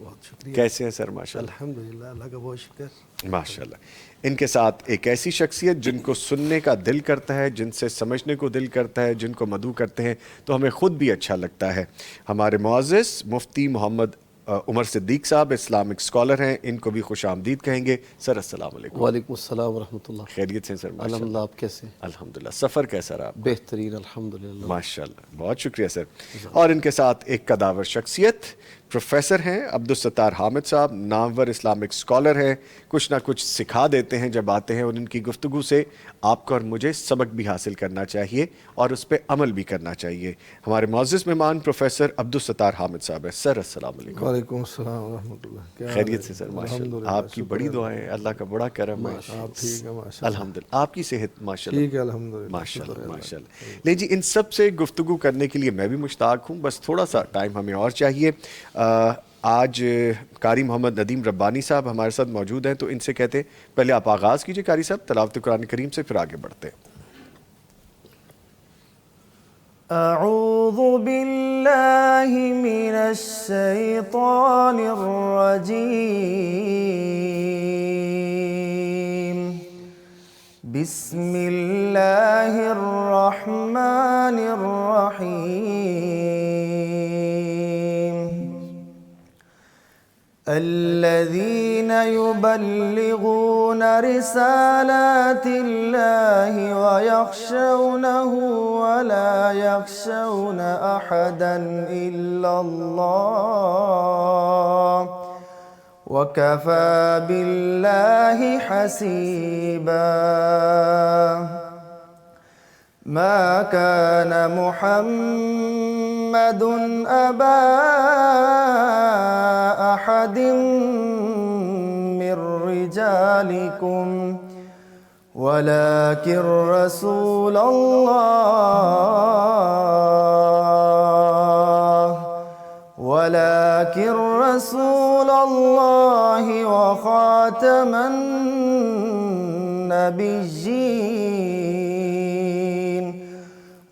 بہت شکریہ. کیسے ہیں سر؟ ماشاء اللہ. الحمدللہ، اللہ کا بہت شکر. ماشاء اللہ. ان کے ساتھ ایک ایسی شخصیت جن کو سننے کا دل کرتا ہے، جن سے سمجھنے کو دل کرتا ہے، جن کو مدعو کرتے ہیں تو ہمیں خود بھی اچھا لگتا ہے. ہمارے معزز مفتی محمد عمر صدیق صاحب اسلامک اسکالر ہیں، ان کو بھی خوش آمدید کہیں گے. سر السلام علیکم. وعلیکم السلام ورحمۃ اللہ. خیریت سے سر؟ ماشاء الحمدللہ. اللہ. آپ کیسے؟ الحمدللہ. سفر کیسا رہا؟ بہترین الحمدللہ. ماشاء اللہ، بہت شکریہ سر. اور ان کے ساتھ ایک قداور شخصیت پروفیسر ہیں عبدالستار حامد صاحب، نامور اسلامک اسکالر ہیں. کچھ نہ کچھ سکھا دیتے ہیں جب آتے ہیں، اور ان کی گفتگو سے آپ کو اور مجھے سبق بھی حاصل کرنا چاہیے اور اس پہ عمل بھی کرنا چاہیے. ہمارے معزز مہمان پروفیسر عبدالستار حامد صاحب ہیں. سر السلام علیکم. وعلیکم السلام ورحمۃ اللہ. خیریت سے سر؟ ماشاء اللہ. آپ کی بڑی دعائیں، اللہ کا بڑا کرم ہے. آپ ٹھیک ہے؟ ماشاء اللہ. الحمدللہ. آپ کی صحت؟ ماشاء اللہ. ٹھیک ہے الحمدللہ. ماشاء اللہ ماشاء اللہ. لے جی، ان سب سے گفتگو کرنے کے لیے میں بھی مشتاق ہوں، بس تھوڑا سا ٹائم ہمیں اور چاہیے. آج قاری محمد ندیم ربانی صاحب ہمارے ساتھ موجود ہیں، تو ان سے کہتے ہیں پہلے آپ آغاز کیجئے قاری صاحب تلاوت قرآن کریم سے، پھر آگے بڑھتے ہیں. اعوذ باللہ من الشیطان الرجیم. بسم اللہ الرحمن الرحیم. الذين يبلغون رسالات الله ويخشونه ولا يخشون أحدا إلا الله وكفى بالله حسيبا. ما كان محمد أبا أحد من رجالكم ولكن رسول الله وخاتم النبيين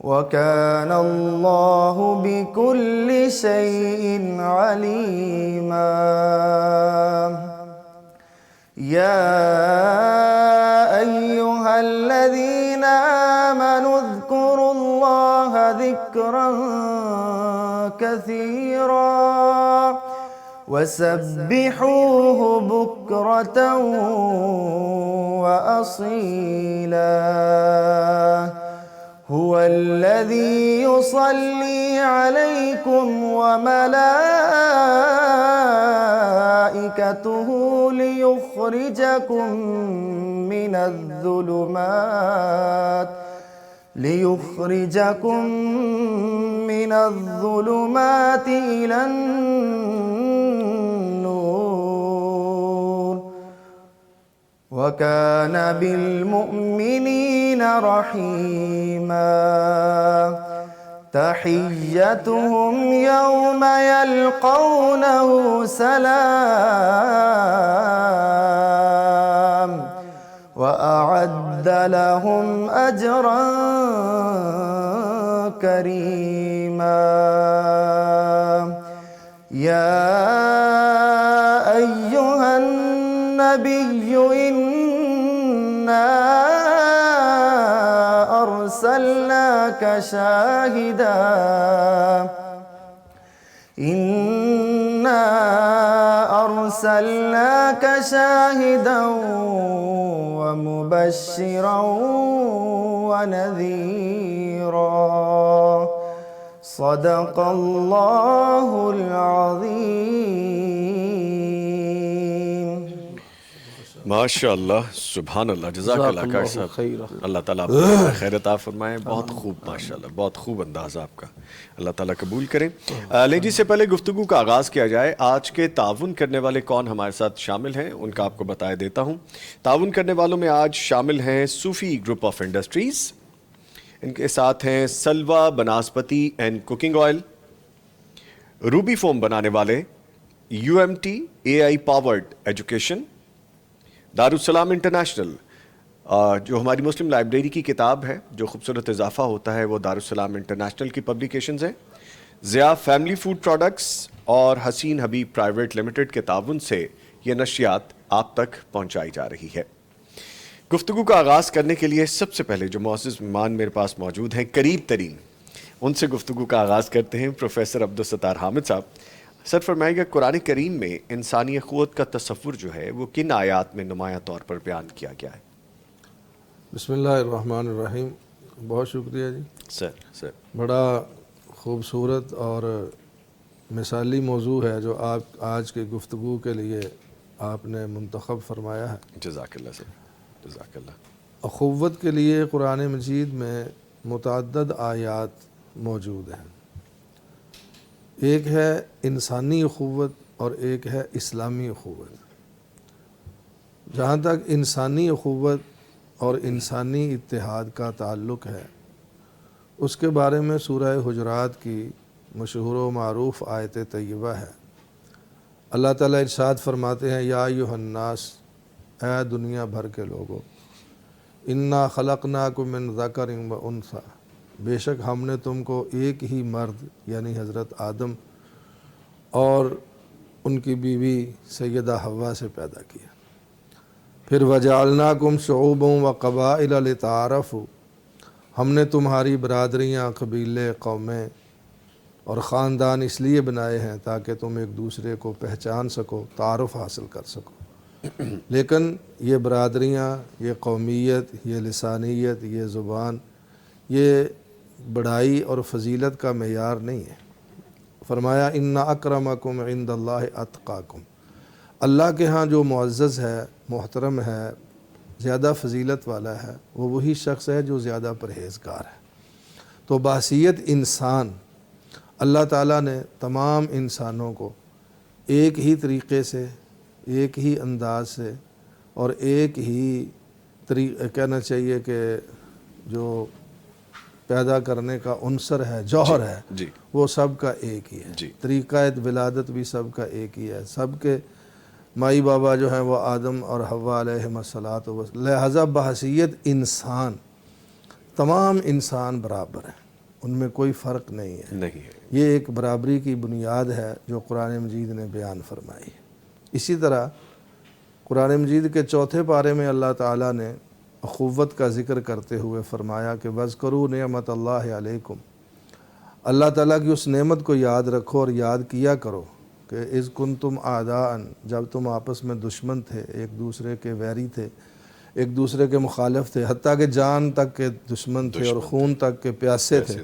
وكان الله بكل شيء عليما. يا أيها الذين آمنوا اذكروا الله ذكرا كثيرا وسبحوه بكرة وأصيلا. هو الذي يصلي عليكم وملائكته ليخرجكم من الظلمات إلى النور وكان بالمؤمنين رحيما. تحيتهم يوم يلقونه سلام وأعد لهم أجرا كريما. يا أيها النبي إنا أرسلناك شاهدا ومبشرا ونذيرا. صدق الله العظيم. ماشاء اللہ، سبحان اللہ، جزاک اللہ خیر صاحب. اللہ تعالیٰ آپ کو خیر عطا فرمائے. بہت خوب، ماشاء اللہ، بہت خوب انداز آپ کا، اللہ تعالیٰ قبول کریں. لے جی، سے پہلے گفتگو کا آغاز کیا جائے. آج کے تعاون کرنے والے کون ہمارے ساتھ شامل ہیں ان کا آپ کو بتائے دیتا ہوں. تعاون کرنے والوں میں آج شامل ہیں صوفی گروپ آف انڈسٹریز، ان کے ساتھ ہیں Silva banaspati and cooking oil, ruby foam بنانے والے، UMT AI powered education, Darussalam international, جو ہماری مسلم لائبریری کی کتاب ہے، جو خوبصورت اضافہ ہوتا ہے وہ دارالسلام انٹرنیشنل کی پبلیکیشنز ہیں، ضیاء فیملی فوڈ پروڈکٹس اور حسین حبیب پرائیویٹ لمیٹڈ کے تعاون سے یہ نشریات آپ تک پہنچائی جا رہی ہے۔ گفتگو کا آغاز کرنے کے لیے سب سے پہلے جو معزز مہمان میرے پاس موجود ہیں قریب ترین، ان سے گفتگو کا آغاز کرتے ہیں پروفیسر عبدالستار حامد صاحب۔ سر فرمائے گا قرآن کریم میں انسانی اخوت کا تصور جو ہے وہ کن آیات میں نمایاں طور پر بیان کیا گیا ہے؟ بسم اللہ الرحمن الرحیم۔ بہت شکریہ جی، سر بڑا خوبصورت اور مثالی موضوع ہے جو آپ آج کی گفتگو کے لیے آپ نے منتخب فرمایا ہے۔ جزاک اللہ سر، جزاک اللہ۔ اخوت کے لیے قرآن مجید میں متعدد آیات موجود ہیں۔ ایک ہے انسانی اخوت اور ایک ہے اسلامی اخوت۔ جہاں تک انسانی اخوت اور انسانی اتحاد کا تعلق ہے، اس کے بارے میں سورہ حجرات کی مشہور و معروف آیت طیبہ ہے۔ اللہ تعالیٰ ارشاد فرماتے ہیں، یا ایھا الناس، اے دنیا بھر کے لوگوں، انا خلقناکم من ذکر و انثی، بے شک ہم نے تم کو ایک ہی مرد یعنی حضرت آدم اور ان کی بیوی سیدہ حوا سے پیدا کیا۔ پھر وجعلناکم شعوبا و قبائل لتعارفوا، ہم نے تمہاری برادریاں، قبیلے، قومیں اور خاندان اس لیے بنائے ہیں تاکہ تم ایک دوسرے کو پہچان سکو، تعارف حاصل کر سکو۔ لیکن یہ برادریاں، یہ قومیت، یہ لسانیت، یہ زبان، یہ بڑائی اور فضیلت کا معیار نہیں ہے۔ فرمایا ان اکرمکم عند اللہ اتقاکم، اللہ کے ہاں جو معزز ہے، محترم ہے، زیادہ فضیلت والا ہے، وہ وہی شخص ہے جو زیادہ پرہیزگار ہے۔ تو بحیثیت انسان اللہ تعالیٰ نے تمام انسانوں کو ایک ہی طریقے سے، ایک ہی انداز سے اور ایک ہی کہنا چاہیے کہ جو پیدا کرنے کا عنصر ہے، جوہر ہے، جی وہ سب کا ایک ہی ہے۔ جی طریقہ ولادت بھی سب کا ایک ہی ہے۔ سب کے مائی بابا جو ہیں وہ آدم اور حوا علیہم الصلاۃ والسلام، لہذا بحیثیت انسان تمام انسان برابر ہیں، ان میں کوئی فرق نہیں ہے۔ یہ ایک برابری کی بنیاد ہے جو قرآن مجید نے بیان فرمائی ہے۔ اسی طرح قرآن مجید کے چوتھے پارے میں اللہ تعالیٰ نے اخوت کا ذکر کرتے ہوئے فرمایا کہ وَاذْكُرُوا نِعْمَتَ اللَّهِ عَلَيْكُمْ، اللہ تعالیٰ کی اس نعمت کو یاد رکھو اور یاد کیا کرو کہ اذ کنتم اعداء، جب تم آپس میں دشمن تھے، ایک دوسرے کے ویری تھے، ایک دوسرے کے مخالف تھے، حتیٰ کہ جان تک کے دشمن تھے اور خون تک کے پیاسے تھے۔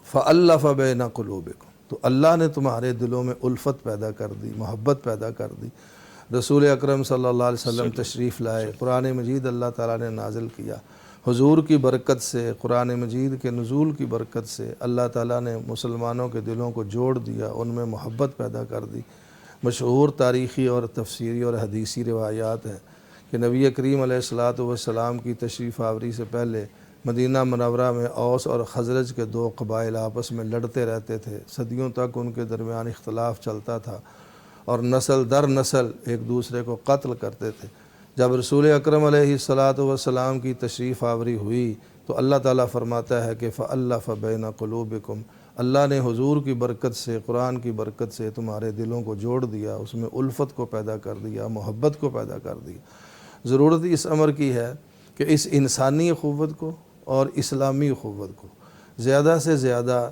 فَأَلَّفَ بَيْنَ قُلُوبِكُمْ، تو اللہ نے تمہارے دلوں میں الفت پیدا کر دی، محبت پیدا کر دی۔ رسول اکرم صلی اللہ علیہ وسلم تشریف لائے، قرآن مجید اللہ تعالیٰ نے نازل کیا۔ حضور کی برکت سے، قرآن مجید کے نزول کی برکت سے اللہ تعالیٰ نے مسلمانوں کے دلوں کو جوڑ دیا، ان میں محبت پیدا کر دی۔ مشہور تاریخی اور تفسیری اور حدیثی روایات ہیں کہ نبی کریم علیہ الصلاۃ والسلام کی تشریف آوری سے پہلے مدینہ منورہ میں اوس اور خزرج کے دو قبائل آپس میں لڑتے رہتے تھے، صدیوں تک ان کے درمیان اختلاف چلتا تھا اور نسل در نسل ایک دوسرے کو قتل کرتے تھے۔ جب رسول اکرم علیہ الصلاۃ والسلام کی تشریف آوری ہوئی تو اللہ تعالیٰ فرماتا ہے کہ فَأَلَّفَ بَيْنَ قُلُوبِكُمْ، اللہ نے حضور کی برکت سے، قرآن کی برکت سے تمہارے دلوں کو جوڑ دیا، اس میں الفت کو پیدا کر دیا، محبت کو پیدا کر دیا۔ ضرورت اس امر کی ہے کہ اس انسانی اخوت کو اور اسلامی اخوت کو زیادہ سے زیادہ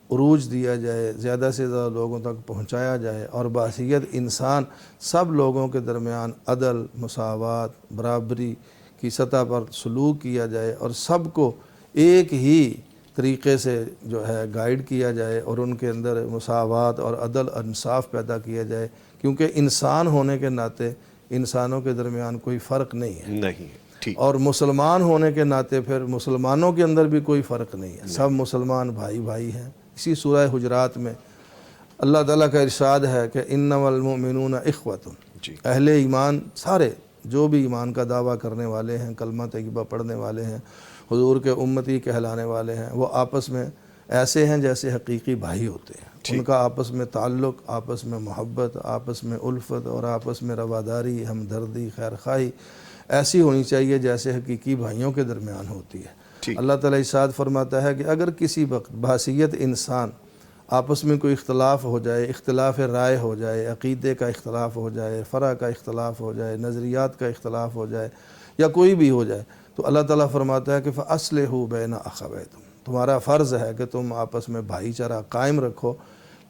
عروج دیا جائے، زیادہ سے زیادہ لوگوں تک پہنچایا جائے اور بحیثیت انسان سب لوگوں کے درمیان عدل، مساوات، برابری کی سطح پر سلوک کیا جائے اور سب کو ایک ہی طریقے سے جو ہے گائیڈ کیا جائے اور ان کے اندر مساوات اور عدل انصاف پیدا کیا جائے، کیونکہ انسان ہونے کے ناطے انسانوں کے درمیان کوئی فرق نہیں ہے، اور مسلمان ہونے کے ناطے پھر مسلمانوں کے اندر بھی کوئی فرق نہیں ہے، سب مسلمان بھائی بھائی ہیں۔ اسی سورہ حجرات میں اللہ تعالیٰ کا ارشاد ہے کہ انما المؤمنون اخوۃ، اہل ایمان سارے جو بھی ایمان کا دعویٰ کرنے والے ہیں، کلمہ طیبہ پڑھنے والے ہیں، حضور کے امتی کہلانے والے ہیں، وہ آپس میں ایسے ہیں جیسے حقیقی بھائی ہوتے ہیں۔ ان کا آپس میں تعلق، آپس میں محبت، آپس میں الفت اور آپس میں رواداری، ہمدردی، خیرخواہی ایسی ہونی چاہیے جیسے حقیقی بھائیوں کے درمیان ہوتی ہے۔ اللہ تعالیٰ ارشاد فرماتا ہے کہ اگر کسی وقت بحیثیت انسان آپس میں کوئی اختلاف ہو جائے، اختلاف رائے ہو جائے، عقیدے کا اختلاف ہو جائے، فرع کا اختلاف ہو جائے، نظریات کا اختلاف ہو جائے یا کوئی بھی ہو جائے، تو اللہ تعالیٰ فرماتا ہے کہ فَأَصْلِحُوا بَيْنَ أَخَوَيْكُمْ، تمہارا فرض ہے کہ تم آپس میں بھائی چارہ قائم رکھو،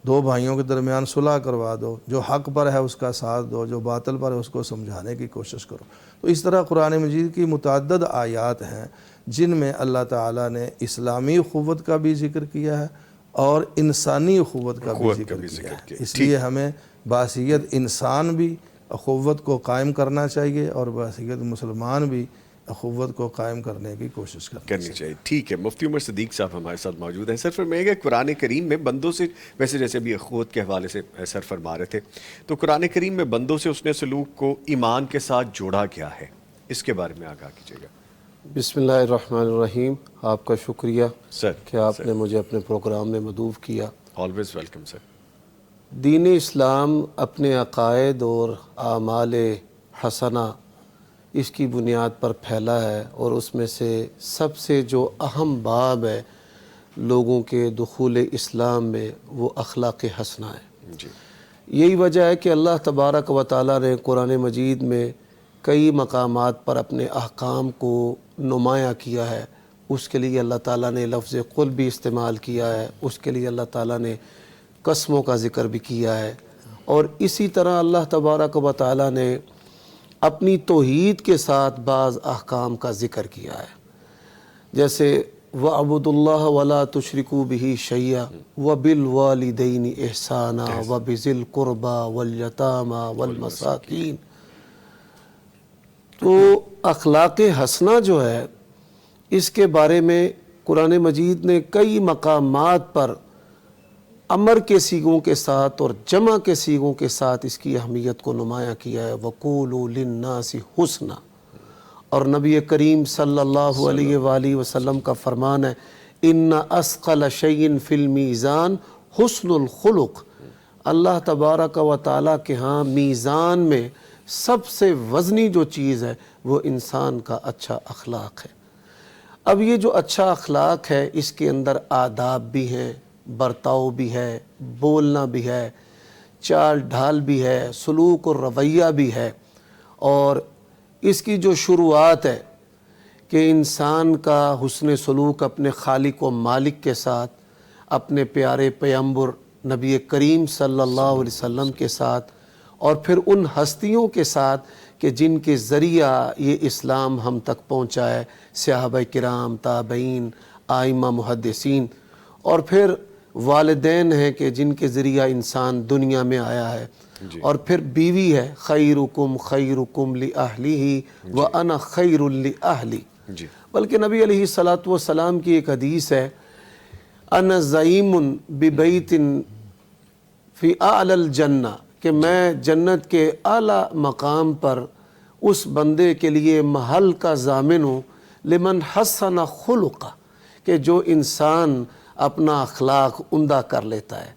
دو بھائیوں کے درمیان صلح کروا دو، جو حق پر ہے اس کا ساتھ دو، جو باطل پر ہے اس کو سمجھانے کی کوشش کرو۔ تو اس طرح قرآن مجید کی متعدد آیات ہیں جن میں اللہ تعالیٰ نے اسلامی اخوت کا بھی ذکر کیا ہے اور انسانی اخوت کا بھی ذکر کیا ہے۔ اس لیے ہمیں بحیثیت انسان بھی اخوت کو قائم کرنا چاہیے اور بحیثیت مسلمان بھی اخوت کو قائم کرنے کی کوشش کرنی چاہیے۔ ٹھیک ہے، مفتی عمر صدیق صاحب ہمارے ساتھ موجود ہیں۔ سر فرمائیے کہ قرآن کریم میں بندوں سے، ویسے جیسے بھی اخوت کے حوالے سے سر فرما رہے تھے، تو قرآن کریم میں بندوں سے اس نے سلوک کو ایمان کے ساتھ جوڑا کیا ہے، اس کے بارے میں آگاہ کیجیے گا۔ بسم اللہ الرحمن الرحیم۔ آپ کا شکریہ سر کہ آپ نے مجھے اپنے پروگرام میں مدعو کیا۔ Always welcome sir. دین اسلام اپنے عقائد اور اعمال حسنہ اس کی بنیاد پر پھیلا ہے، اور اس میں سے سب سے جو اہم باب ہے لوگوں کے دخول اسلام میں وہ اخلاق حسنہ ہے۔ جی، یہی وجہ ہے کہ اللہ تبارک و تعالیٰ نے قرآن مجید میں کئی مقامات پر اپنے احکام کو نمایاں کیا ہے۔ اس کے لیے اللہ تعالیٰ نے لفظ قل بھی استعمال کیا ہے، اس کے لیے اللہ تعالیٰ نے قسموں کا ذکر بھی کیا ہے، اور اسی طرح اللہ تبارک و تعالیٰ نے اپنی توحید کے ساتھ بعض احکام کا ذکر کیا ہے، جیسے وَعْبُدُوا اللَّهَ وَلَا تُشْرِكُوا بِهِ شَيْئًا وَبِالْوَالِدَيْنِ إِحْسَانًا وَبِذِي الْقُرْبَى وَالْيَتَامَى وَالْمَسَاكِينِ۔ تو اخلاق حسنہ جو ہے، اس کے بارے میں قرآن مجید نے کئی مقامات پر امر کے صیغوں کے ساتھ اور جمع کے صیغوں کے ساتھ اس کی اہمیت کو نمایاں کیا ہے۔ وَقُولُوا لِلنَّاسِ حُسْنًا، اور نبی کریم صلی اللہ علیہ وآلہ وسلم کا فرمان ہے إِنَّ أَثْقَلَ شَيْءٍ فِي الْمِيزَانِ حُسْنُ الْخُلُقِ۔ اللہ تبارک و تعالیٰ کے ہاں میزان میں سب سے وزنی جو چیز ہے وہ انسان کا اچھا اخلاق ہے۔ اب یہ جو اچھا اخلاق ہے، اس کے اندر آداب بھی ہیں، برتاؤ بھی ہے، بولنا بھی ہے، چال ڈھال بھی ہے، سلوک اور رویہ بھی ہے، اور اس کی جو شروعات ہے کہ انسان کا حسن سلوک اپنے خالق و مالک کے ساتھ، اپنے پیارے پیغمبر نبی کریم صلی اللہ علیہ وسلم کے ساتھ، اور پھر ان ہستیوں کے ساتھ کہ جن کے ذریعہ یہ اسلام ہم تک پہنچا ہے، صحابہ کرام، تابعین، ائمہ محدثین، اور پھر والدین ہیں کہ جن کے ذریعہ انسان دنیا میں آیا ہے، اور پھر بیوی ہے، خیرکم خیرکم لأہلہ وأنا خیر لأہلی۔ بلکہ نبی علیہ السلام کی ایک حدیث ہے، انا زعیم ببیت فی اعلی الجنہ، کہ میں جنت کے اعلیٰ مقام پر اس بندے کے لیے محل کا ضامن ہوں، لمن حسن خلقہ، کہ جو انسان اپنا اخلاق عمدہ کر لیتا ہے،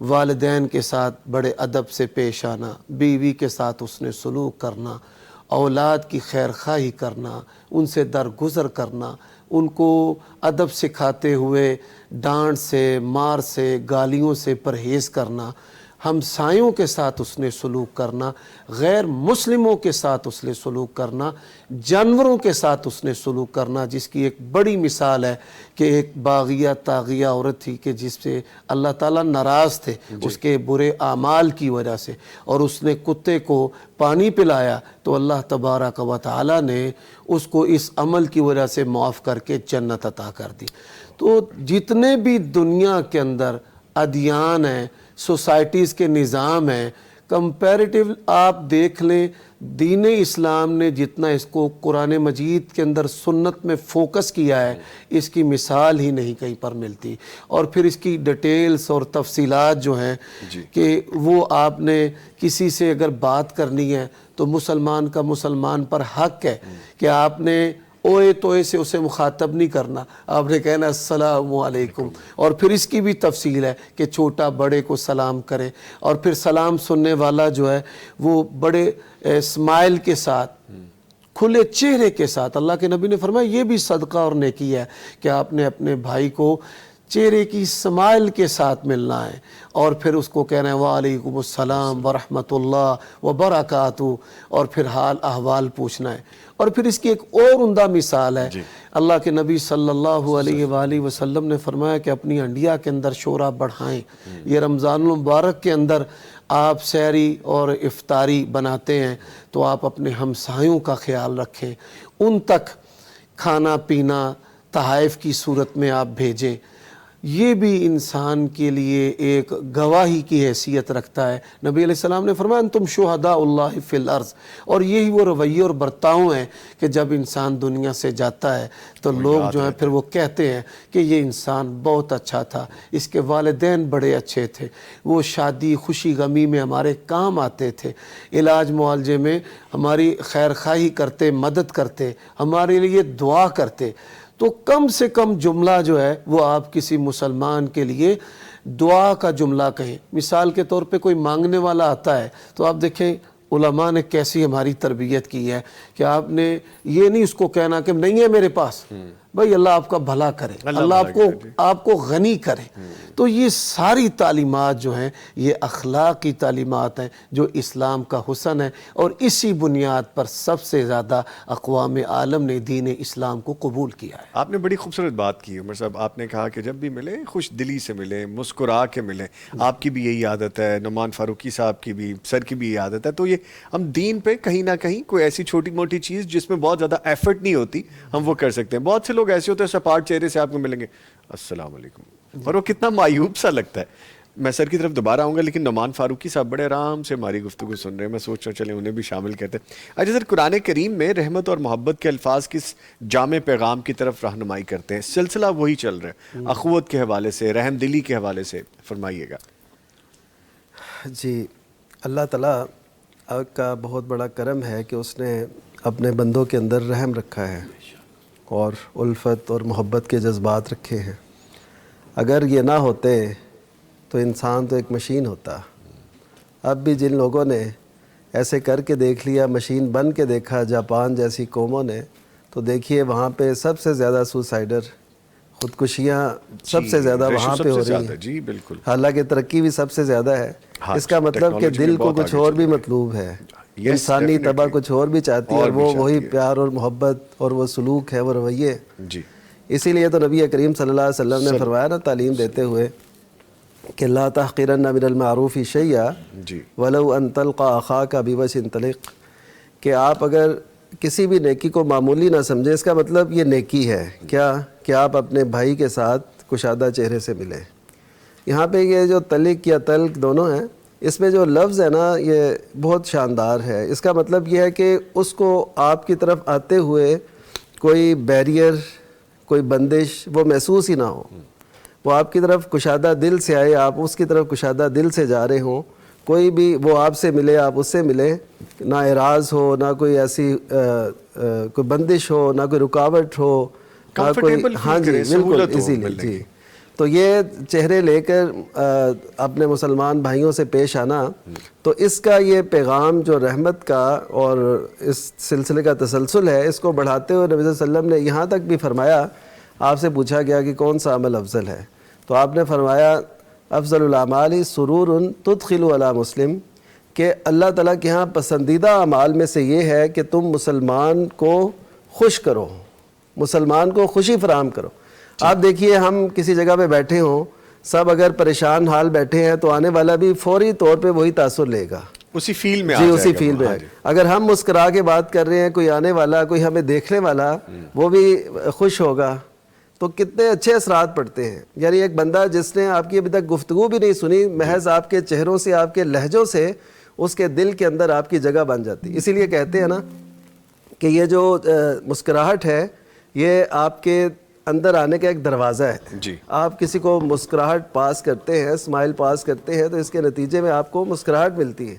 والدین کے ساتھ بڑے ادب سے پیش آنا، بیوی کے ساتھ اس نے سلوک کرنا، اولاد کی خیر خواہی کرنا، ان سے درگزر کرنا، ان کو ادب سکھاتے ہوئے ڈانٹ سے، مار سے، گالیوں سے پرہیز کرنا، ہمسایوں کے ساتھ اس نے سلوک کرنا، غیر مسلموں کے ساتھ اس نے سلوک کرنا، جانوروں کے ساتھ اس نے سلوک کرنا، جس کی ایک بڑی مثال ہے کہ ایک باغیہ طاغیہ عورت تھی کہ جس سے اللہ تعالیٰ ناراض تھے اس کے برے اعمال کی وجہ سے، اور اس نے کتے کو پانی پلایا تو اللہ تبارک و تعالیٰ نے اس کو اس عمل کی وجہ سے معاف کر کے جنت عطا کر دی۔ تو جتنے بھی دنیا کے اندر ادیان ہیں، سوسائٹیز کے نظام ہیں، کمپیریٹیو آپ دیکھ لیں، دین اسلام نے جتنا اس کو قرآن مجید کے اندر سنت میں فوکس کیا ہے، اس کی مثال ہی نہیں کہیں پر ملتی، اور پھر اس کی ڈیٹیلز اور تفصیلات جو ہیں کہ وہ آپ نے کسی سے اگر بات کرنی ہے تو مسلمان کا مسلمان پر حق ہے کہ آپ نے اوئے توئے سے اسے مخاطب نہیں کرنا، آپ نے کہنا السلام علیکم، اور پھر اس کی بھی تفصیل ہے کہ چھوٹا بڑے کو سلام کرے، اور پھر سلام سننے والا جو ہے وہ بڑے اسمائل کے ساتھ، کھلے چہرے کے ساتھ، اللہ کے نبی نے فرمایا یہ بھی صدقہ اور نیکی ہے کہ آپ نے اپنے بھائی کو چہرے کی اسمائل کے ساتھ ملنا ہے، اور پھر اس کو کہنا ہے وعلیکم السلام ورحمۃ اللہ وبرکاتہ، اور پھر حال احوال پوچھنا ہے۔ اور پھر اس کی ایک اور عمدہ مثال ہے، اللہ کے نبی صلی اللہ علیہ وآلہ وسلم نے فرمایا کہ اپنی ہنڈیا کے اندر شورا بڑھائیں۔ یہ رمضان المبارک کے اندر آپ سحری اور افطاری بناتے ہیں تو آپ اپنے ہمسایوں کا خیال رکھیں، ان تک کھانا پینا تحائف کی صورت میں آپ بھیجیں۔ یہ بھی انسان کے لیے ایک گواہی کی حیثیت رکھتا ہے۔ نبی علیہ السلام نے فرمایا انتم شہداء اللہ فی الارض، اور یہی وہ رویے اور برتاؤ ہیں کہ جب انسان دنیا سے جاتا ہے تو لوگ جو ہیں پھر وہ کہتے ہیں کہ یہ انسان بہت اچھا تھا، اس کے والدین بڑے اچھے تھے، وہ شادی خوشی غمی میں ہمارے کام آتے تھے، علاج معالجے میں ہماری خیر خواہی کرتے، مدد کرتے، ہمارے لیے دعا کرتے۔ تو کم سے کم جملہ جو ہے وہ آپ کسی مسلمان کے لیے دعا کا جملہ کہیں۔ مثال کے طور پہ کوئی مانگنے والا آتا ہے تو آپ دیکھیں علماء نے کیسی ہماری تربیت کی ہے کہ آپ نے یہ نہیں اس کو کہنا کہ نہیں ہے میرے پاس، بھائی اللہ آپ کا بھلا کرے، اللہ آپ کو غنی کرے۔ تو یہ ساری تعلیمات جو ہیں یہ اخلاقی تعلیمات ہیں جو اسلام کا حسن ہے، اور اسی بنیاد پر سب سے زیادہ اقوام عالم نے دین اسلام کو قبول کیا ہے۔ آپ نے بڑی خوبصورت بات کی عمر صاحب، آپ نے کہا کہ جب بھی ملیں خوش دلی سے ملیں، مسکرا کے ملیں۔ آپ کی بھی یہی عادت ہے، نعمان فاروقی صاحب کی بھی، سر کی بھی یہی عادت ہے۔ تو یہ ہم دین پہ کہیں نہ کہیں کوئی ایسی چھوٹی موٹی چیز جس میں بہت زیادہ ایفرٹ نہیں ہوتی ہم وہ کر سکتے ہیں۔ بہت سے لوگ ایسے ہوتے ہیں سپاٹ چہرے سے آپ کو ملیں گے السلام علیکم، اور وہ کتنا معیوب سا لگتا ہے۔ میں سر کی طرف دوبارہ آؤں گا، لیکن نعمان فاروقی صاحب بڑے آرام سے ہماری گفتگو سن رہے ہیں، میں سوچ رہا چلیں انہیں بھی شامل کرتے ہیں۔ اچھا سر، قرآن کریم میں رحمت اور محبت کے الفاظ کس جامع پیغام کی طرف رہنمائی کرتے ہیں؟ سلسلہ وہی چل رہا ہے، اخوت کے حوالے سے، رحم دلی کے حوالے سے، فرمائیے گا۔ جی، اللہ تعالیٰ کا بہت بڑا کرم ہے کہ اس نے اپنے بندوں کے اندر رحم رکھا ہے اور الفت اور محبت کے جذبات رکھے ہیں۔ اگر یہ نہ ہوتے تو انسان تو ایک مشین ہوتا۔ اب بھی جن لوگوں نے ایسے کر کے دیکھ لیا، مشین بن کے دیکھا جاپان جیسی قوموں نے، تو دیکھیے وہاں پہ سب سے زیادہ سوسائڈر، خودکشیاں سب سے زیادہ وہاں پہ ہو رہی ہیں۔ جی بالکل، حالانکہ ترقی بھی سب سے زیادہ ہے۔ اس کا مطلب کہ دل کو کچھ اور بھی مطلوب ہے، انسانی طبع کچھ اور بھی چاہتی ہے، اور وہ وہی پیار اور محبت اور وہ سلوک ہے، وہ رویے۔ جی اسی لیے تو نبی کریم صلی اللہ علیہ وسلم نے فرمایا نا تعلیم دیتے ہوئے کہ لا تحقرن من المعروف شیئا ولو ان تلقى اخاك بوجه طلق، کہ آپ اگر کسی بھی نیکی کو معمولی نہ سمجھیں، اس کا مطلب یہ نیکی ہے کیا کہ آپ اپنے بھائی کے ساتھ کشادہ چہرے سے ملیں۔ یہاں پہ یہ جو تلق یا تلق دونوں ہیں، اس میں جو لفظ ہے نا یہ بہت شاندار ہے۔ اس کا مطلب یہ ہے کہ اس کو آپ کی طرف آتے ہوئے کوئی بیریئر، کوئی بندش وہ محسوس ہی نہ ہو، وہ آپ کی طرف کشادہ دل سے آئے، آپ اس کی طرف کشادہ دل سے جا رہے ہوں، کوئی بھی وہ آپ سے ملے آپ اس سے ملیں، نہ اعراض ہو، نہ کوئی ایسی کوئی بندش ہو، نہ کوئی رکاوٹ ہو، نہ کوئی، ہاں جی بالکل اسی لیے جی۔ تو یہ چہرے لے کر اپنے مسلمان بھائیوں سے پیش آنا، تو اس کا یہ پیغام جو رحمت کا اور اس سلسلے کا تسلسل ہے، اس کو بڑھاتے ہوئے نبی صلی اللہ علیہ وسلم نے یہاں تک بھی فرمایا، آپ سے پوچھا گیا کہ کون سا عمل افضل ہے، تو آپ نے فرمایا افضل الاعمال سرور تدخل علی مسلم، کہ اللہ تعالیٰ کے ہاں پسندیدہ اعمال میں سے یہ ہے کہ تم مسلمان کو خوش کرو، مسلمان کو خوشی فراہم کرو۔ آپ دیکھیے ہم کسی جگہ پہ بیٹھے ہوں، سب اگر پریشان حال بیٹھے ہیں تو آنے والا بھی فوری طور پہ وہی تاثر لے گا، اسی فیل میں جی اسی فیل میں۔ اگر ہم مسکرا کے بات کر رہے ہیں، کوئی آنے والا، کوئی ہمیں دیکھنے والا وہ بھی خوش ہوگا، تو کتنے اچھے اثرات پڑتے ہیں۔ یعنی ایک بندہ جس نے آپ کی ابھی تک گفتگو بھی نہیں سنی، محض آپ کے چہروں سے، آپ کے لہجوں سے اس کے دل کے اندر آپ کی جگہ بن جاتی۔ اسی لیے کہتے ہیں نا کہ یہ جو مسکراہٹ ہے یہ آپ کے اندر آنے کا ایک دروازہ ہے۔ جی، آپ کسی کو مسکراہٹ پاس کرتے ہیں، اسمائل پاس کرتے ہیں، تو اس کے نتیجے میں آپ کو مسکراہٹ ملتی ہے،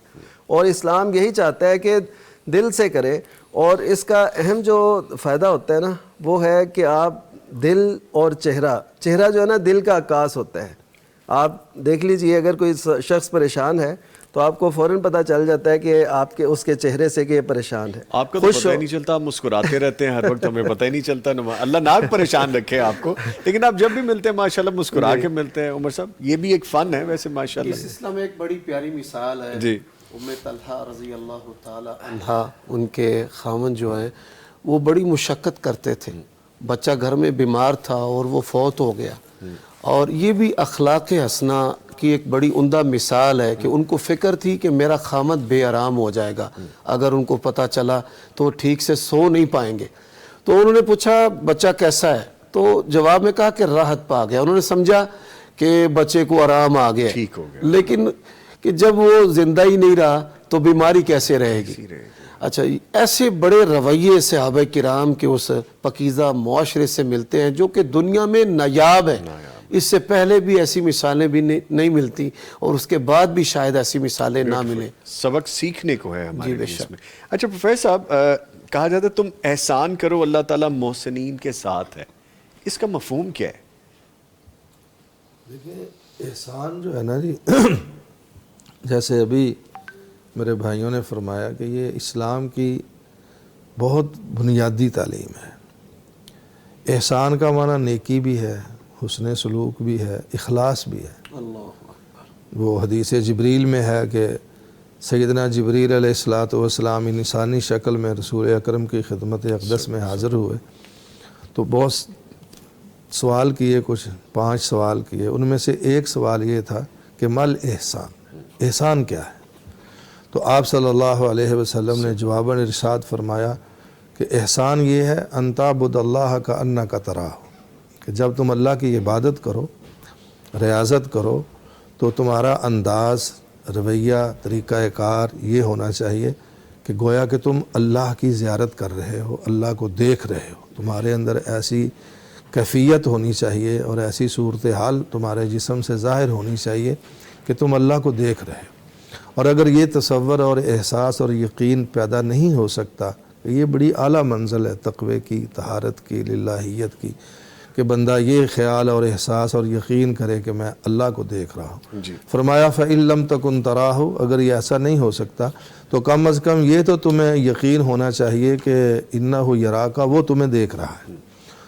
اور اسلام یہی چاہتا ہے کہ دل سے کرے۔ اور اس کا اہم جو فائدہ ہوتا ہے نا وہ ہے کہ آپ دل اور چہرہ جو ہے نا دل کا عکاس ہوتا ہے۔ آپ دیکھ لیجئے اگر کوئی شخص پریشان ہے تو تو آپ کو فوراً پتہ چل جاتا ہے کہ آپ کے اس کے چہرے سے کہ یہ پریشان ہے. آپ کا تو پتہ ہی نہیں چلتا, آپ مسکراتے رہتے ہیں ہر وقت, ہمیں پتہ ہی نہیں چلتا. اللہ ناک پریشان رکھے آپ کو, لیکن آپ جب بھی ملتے ہیں ماشاءاللہ مسکرا کے ملتے ہیں. عمر صاحب یہ بھی ایک فن ہے ویسے ماشاءاللہ. اس سلسلہ میں ایک بڑی پیاری مثال ہے جی. ام طلحہ رضی اللہ تعالی عنہا, ان کے خاوند جو ہیں وہ بڑی مشقت کرتے تھے, بچہ گھر میں بیمار تھا اور وہ فوت ہو گیا. اور یہ بھی اخلاق حسنہ کی ایک بڑی عمدہ مثال ہے کہ ان کو فکر تھی کہ میرا خامد بے آرام ہو جائے گا, اگر ان کو پتہ چلا تو ٹھیک سے سو نہیں پائیں گے. تو انہوں نے پوچھا بچہ کیسا ہے, تو جواب میں کہا کہ راحت پا گیا. انہوں نے سمجھا کہ بچے کو آرام آ گیا, ٹھیک ہو گیا, لیکن کہ جب وہ زندہ ہی نہیں رہا تو بیماری کیسے رہے گی. اچھا, ایسے بڑے رویے صحابہ کرام کے اس پاکیزہ معاشرے سے ملتے ہیں جو کہ دنیا میں نایاب ہے. اس سے پہلے بھی ایسی مثالیں بھی نہیں ملتی اور اس کے بعد بھی شاید ایسی مثالیں نہ ملیں. سبق سیکھنے کو ہے ہمارے لیے اس میں. اچھا پروفیسر صاحب, کہا جاتا ہے تم احسان کرو اللہ تعالیٰ محسنین کے ساتھ ہے, اس کا مفہوم کیا ہے؟ دیکھیں احسان جو ہے نا جی, جیسے ابھی میرے بھائیوں نے فرمایا کہ یہ اسلام کی بہت بنیادی تعلیم ہے. احسان کا معنی نیکی بھی ہے, حسن سلوک بھی ہے, اخلاص بھی ہے. اللہ وہ حدیث جبریل میں ہے کہ سیدنا جبریل علیہ الصلاۃ والسلام انسانی شکل میں رسول اکرم کی خدمت اقدس میں حاضر ہوئے تو بہت سوال کیے, کچھ 5 سوال کیے. ان میں سے ایک سوال یہ تھا کہ مل احسان, احسان کیا ہے؟ تو آپ صلی اللہ علیہ وسلم نے جواباً ارشاد فرمایا کہ احسان یہ ہے ان تعبد اللہ کا انک تراہ, کہ جب تم اللہ کی عبادت کرو, ریاضت کرو, تو تمہارا انداز, رویہ, طریقہ کار یہ ہونا چاہیے کہ گویا کہ تم اللہ کی زیارت کر رہے ہو, اللہ کو دیکھ رہے ہو. تمہارے اندر ایسی کیفیت ہونی چاہیے اور ایسی صورتحال تمہارے جسم سے ظاہر ہونی چاہیے کہ تم اللہ کو دیکھ رہے ہو. اور اگر یہ تصور اور احساس اور یقین پیدا نہیں ہو سکتا, یہ بڑی اعلیٰ منزل ہے تقوی کی, طہارت کی, للہیت کی, کہ بندہ یہ خیال اور احساس اور یقین کرے کہ میں اللہ کو دیکھ رہا ہوں. فرمایا فَإِن لَمْ تَكُنْ تَرَاهُ, اگر یہ ایسا نہیں ہو سکتا تو کم از کم یہ تو تمہیں یقین ہونا چاہیے کہ اِنَّهُ يَرَاكَ, وہ تمہیں دیکھ رہا ہے.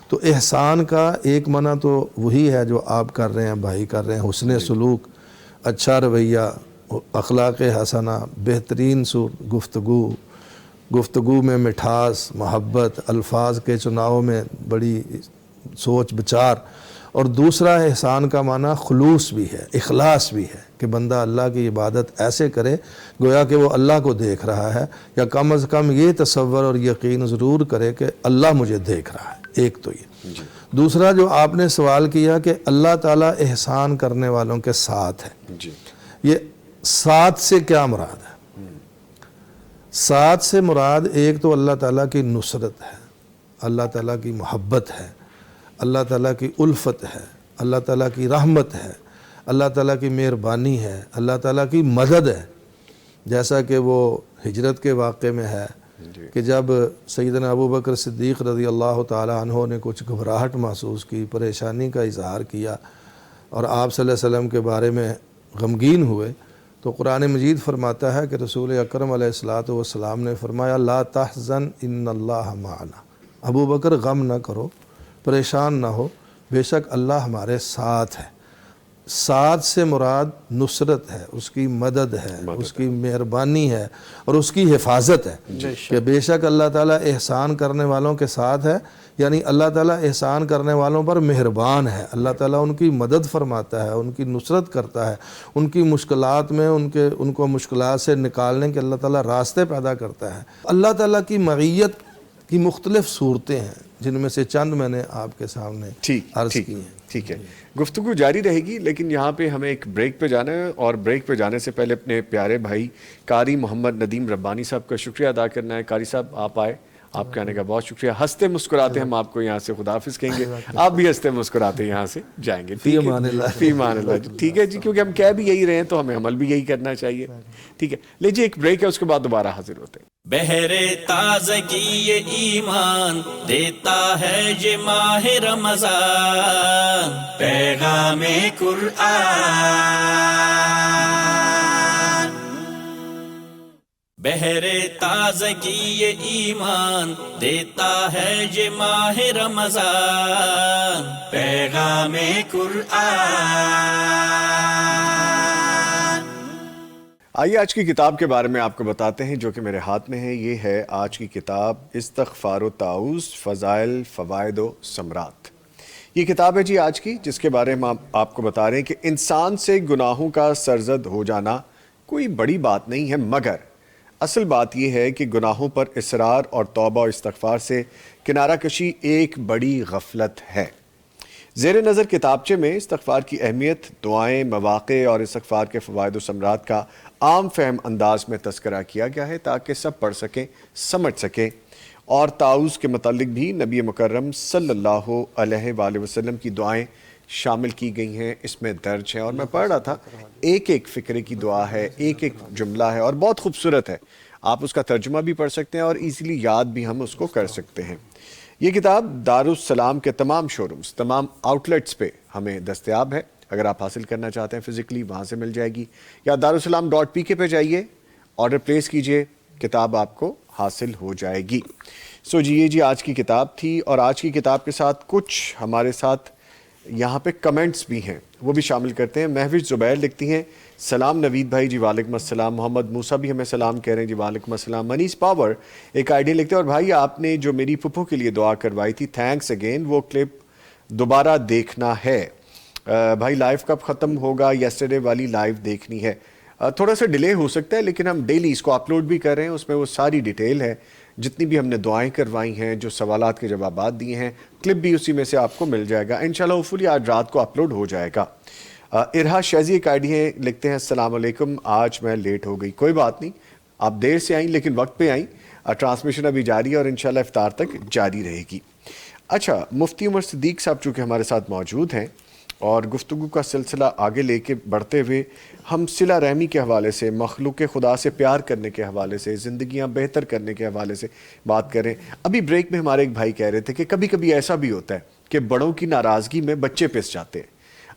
تو احسان کا ایک معنی تو وہی ہے جو آپ کر رہے ہیں, بھائی کر رہے ہیں, حسن سلوک, اچھا رویہ, اخلاق حسنہ, بہترین گفتگو میں مٹھاس, محبت, الفاظ کے چناؤ میں بڑی سوچ بچار. اور دوسرا احسان کا معنی خلوص بھی ہے, اخلاص بھی ہے, کہ بندہ اللہ کی عبادت ایسے کرے گویا کہ وہ اللہ کو دیکھ رہا ہے, یا کم از کم یہ تصور اور یقین ضرور کرے کہ اللہ مجھے دیکھ رہا ہے. ایک تو یہ. دوسرا جو آپ نے سوال کیا کہ اللہ تعالیٰ احسان کرنے والوں کے ساتھ ہے, یہ ساتھ سے کیا مراد ہے؟ ساتھ سے مراد ایک تو اللہ تعالیٰ کی نصرت ہے, اللہ تعالیٰ کی محبت ہے, اللہ تعالیٰ کی الفت ہے, اللہ تعالیٰ کی رحمت ہے, اللہ تعالیٰ کی مہربانی ہے, اللہ تعالیٰ کی مدد ہے. جیسا کہ وہ ہجرت کے واقعے میں ہے کہ جب سیدنا ابو بکر صدیق رضی اللہ تعالی عنہ نے کچھ گھبراہٹ محسوس کی, پریشانی کا اظہار کیا اور آپ صلی اللہ علیہ وسلم کے بارے میں غمگین ہوئے, تو قرآن مجید فرماتا ہے کہ رسول اکرم علیہ الصلاۃ والسلام نے فرمایا لا تحزن ان اللہ معنا, ابو بکر غم نہ کرو, پریشان نہ ہو, بے شک اللہ ہمارے ساتھ ہے. ساتھ سے مراد نصرت ہے, اس کی مدد ہے, اس کی مہربانی ہے اور اس کی حفاظت ہے. کہ بے شک اللہ تعالیٰ احسان کرنے والوں کے ساتھ ہے, یعنی اللہ تعالیٰ احسان کرنے والوں پر مہربان ہے, اللہ تعالیٰ ان کی مدد فرماتا ہے, ان کی نصرت کرتا ہے, ان کی مشکلات میں ان کو مشکلات سے نکالنے کے اللہ تعالیٰ راستے پیدا کرتا ہے. اللہ تعالیٰ کی معیت کی مختلف صورتیں ہیں جن میں سے چند میں نے آپ کے سامنے عرض کی ہیں. ٹھیک ہے, گفتگو جاری رہے گی, لیکن یہاں پہ ہمیں ایک بریک پہ جانا ہے, اور بریک پہ جانے سے پہلے اپنے پیارے بھائی قاری محمد ندیم ربانی صاحب کا شکریہ ادا کرنا ہے. قاری صاحب آپ آئے, آپ کے آنے کا بہت شکریہ. ہنستے مسکراتے ہم آپ کو یہاں سے خداحافظ کہیں گے, آپ بھی ہنستے مسکراتے یہاں سے جائیں گے. فی امان اللہ. فی امان اللہ. ٹھیک ہے جی, کیونکہ ہم کہہ بھی یہی رہے ہیں تو ہمیں عمل بھی یہی کرنا چاہیے. ٹھیک ہے, لیجیے ایک بریک ہے, اس کے بعد دوبارہ حاضر ہوتے ہیں. بہرے تازگی یہ ایمان دیتا ہے یہ ماہ رمضان, پیغام قرآن بہرے تازگی یہ ایمان دیتا ہے یہ ماہ رمضان، پیغام قرآن۔ آئیے آج کی کتاب کے بارے میں آپ کو بتاتے ہیں جو کہ میرے ہاتھ میں ہے۔ یہ ہے آج کی کتاب استغفار و تعوذ، فضائل، فوائد و ثمرات۔ یہ کتاب ہے جی آج کی، جس کے بارے میں ہم آپ کو بتا رہے ہیں کہ انسان سے گناہوں کا سرزد ہو جانا کوئی بڑی بات نہیں ہے، مگر اصل بات یہ ہے کہ گناہوں پر اصرار اور توبہ و استغفار سے کنارہ کشی ایک بڑی غفلت ہے۔ زیر نظر کتابچے میں استغفار کی اہمیت، دعائیں، مواقع اور استغفار کے فوائد و ثمرات کا عام فہم انداز میں تذکرہ کیا گیا ہے تاکہ سب پڑھ سکیں، سمجھ سکیں، اور تعوذ کے متعلق بھی نبی مکرم صلی اللہ علیہ وآلہ وسلم کی دعائیں شامل کی گئی ہیں، اس میں درج ہیں۔ اور میں پڑھ رہا تھا، ایک ایک فقرے کی دعا ہے، ایک ایک جملہ ہے اور بہت خوبصورت ہے۔ آپ اس کا ترجمہ بھی پڑھ سکتے ہیں اور ایزیلی یاد بھی ہم اس کو کر سکتے ہیں۔ یہ کتاب دارالسلام کے تمام شورومز، تمام آؤٹلیٹس پہ ہمیں دستیاب ہے۔ اگر آپ حاصل کرنا چاہتے ہیں فزیکلی، وہاں سے مل جائے گی، یا darussalam.pk پہ جائیے، آرڈر پلیس کیجئے، کتاب آپ کو حاصل ہو جائے گی۔ جی یہ جی آج کی کتاب تھی، اور آج کی کتاب کے ساتھ کچھ ہمارے ساتھ یہاں پہ کمنٹس بھی ہیں، وہ بھی شامل کرتے ہیں۔ مہوش زبیر لکھتی ہیں، سلام نوید بھائی، جی وعلیکم السلام۔ محمد موسیٰ بھی ہمیں سلام کہہ رہے ہیں، جی وعلیکم السلام۔ منیش پاور ایک آئیڈیا لکھتے ہیں، اور بھائی آپ نے جو میری پھپھو کے لیے دعا کروائی تھی، تھینکس اگین، وہ کلپ دوبارہ دیکھنا ہے۔ بھائی لائیو کب ختم ہوگا؟ یسٹرڈے والی لائیو دیکھنی ہے۔ تھوڑا سا ڈیلے ہو سکتا ہے، لیکن ہم ڈیلی اس کو اپلوڈ بھی کر رہے ہیں، اس میں وہ ساری ڈیٹیل ہے، جتنی بھی ہم نے دعائیں کروائی ہیں، جو سوالات کے جوابات دیے ہیں، کلپ بھی اسی میں سے آپ کو مل جائے گا انشاءاللہ۔ ہوپفلی آج رات کو اپلوڈ ہو جائے گا۔ ارہا شیزی ایک آئی ڈی ہے، لکھتے ہیں السلام علیکم، آج میں لیٹ ہو گئی۔ کوئی بات نہیں، آپ دیر سے آئیں لیکن وقت پہ آئیں۔ ٹرانسمیشن ابھی جاری ہے اور انشاءاللہ افطار تک جاری رہے گی۔ اچھا، مفتی عمر صدیق صاحب چونکہ ہمارے ساتھ موجود ہیں، اور گفتگو کا سلسلہ آگے لے کے بڑھتے ہوئے ہم صلہ رحمی کے حوالے سے، مخلوق خدا سے پیار کرنے کے حوالے سے، زندگیاں بہتر کرنے کے حوالے سے بات کریں۔ ابھی بریک میں ہمارے ایک بھائی کہہ رہے تھے کہ کبھی کبھی ایسا بھی ہوتا ہے کہ بڑوں کی ناراضگی میں بچے پس جاتے ہیں۔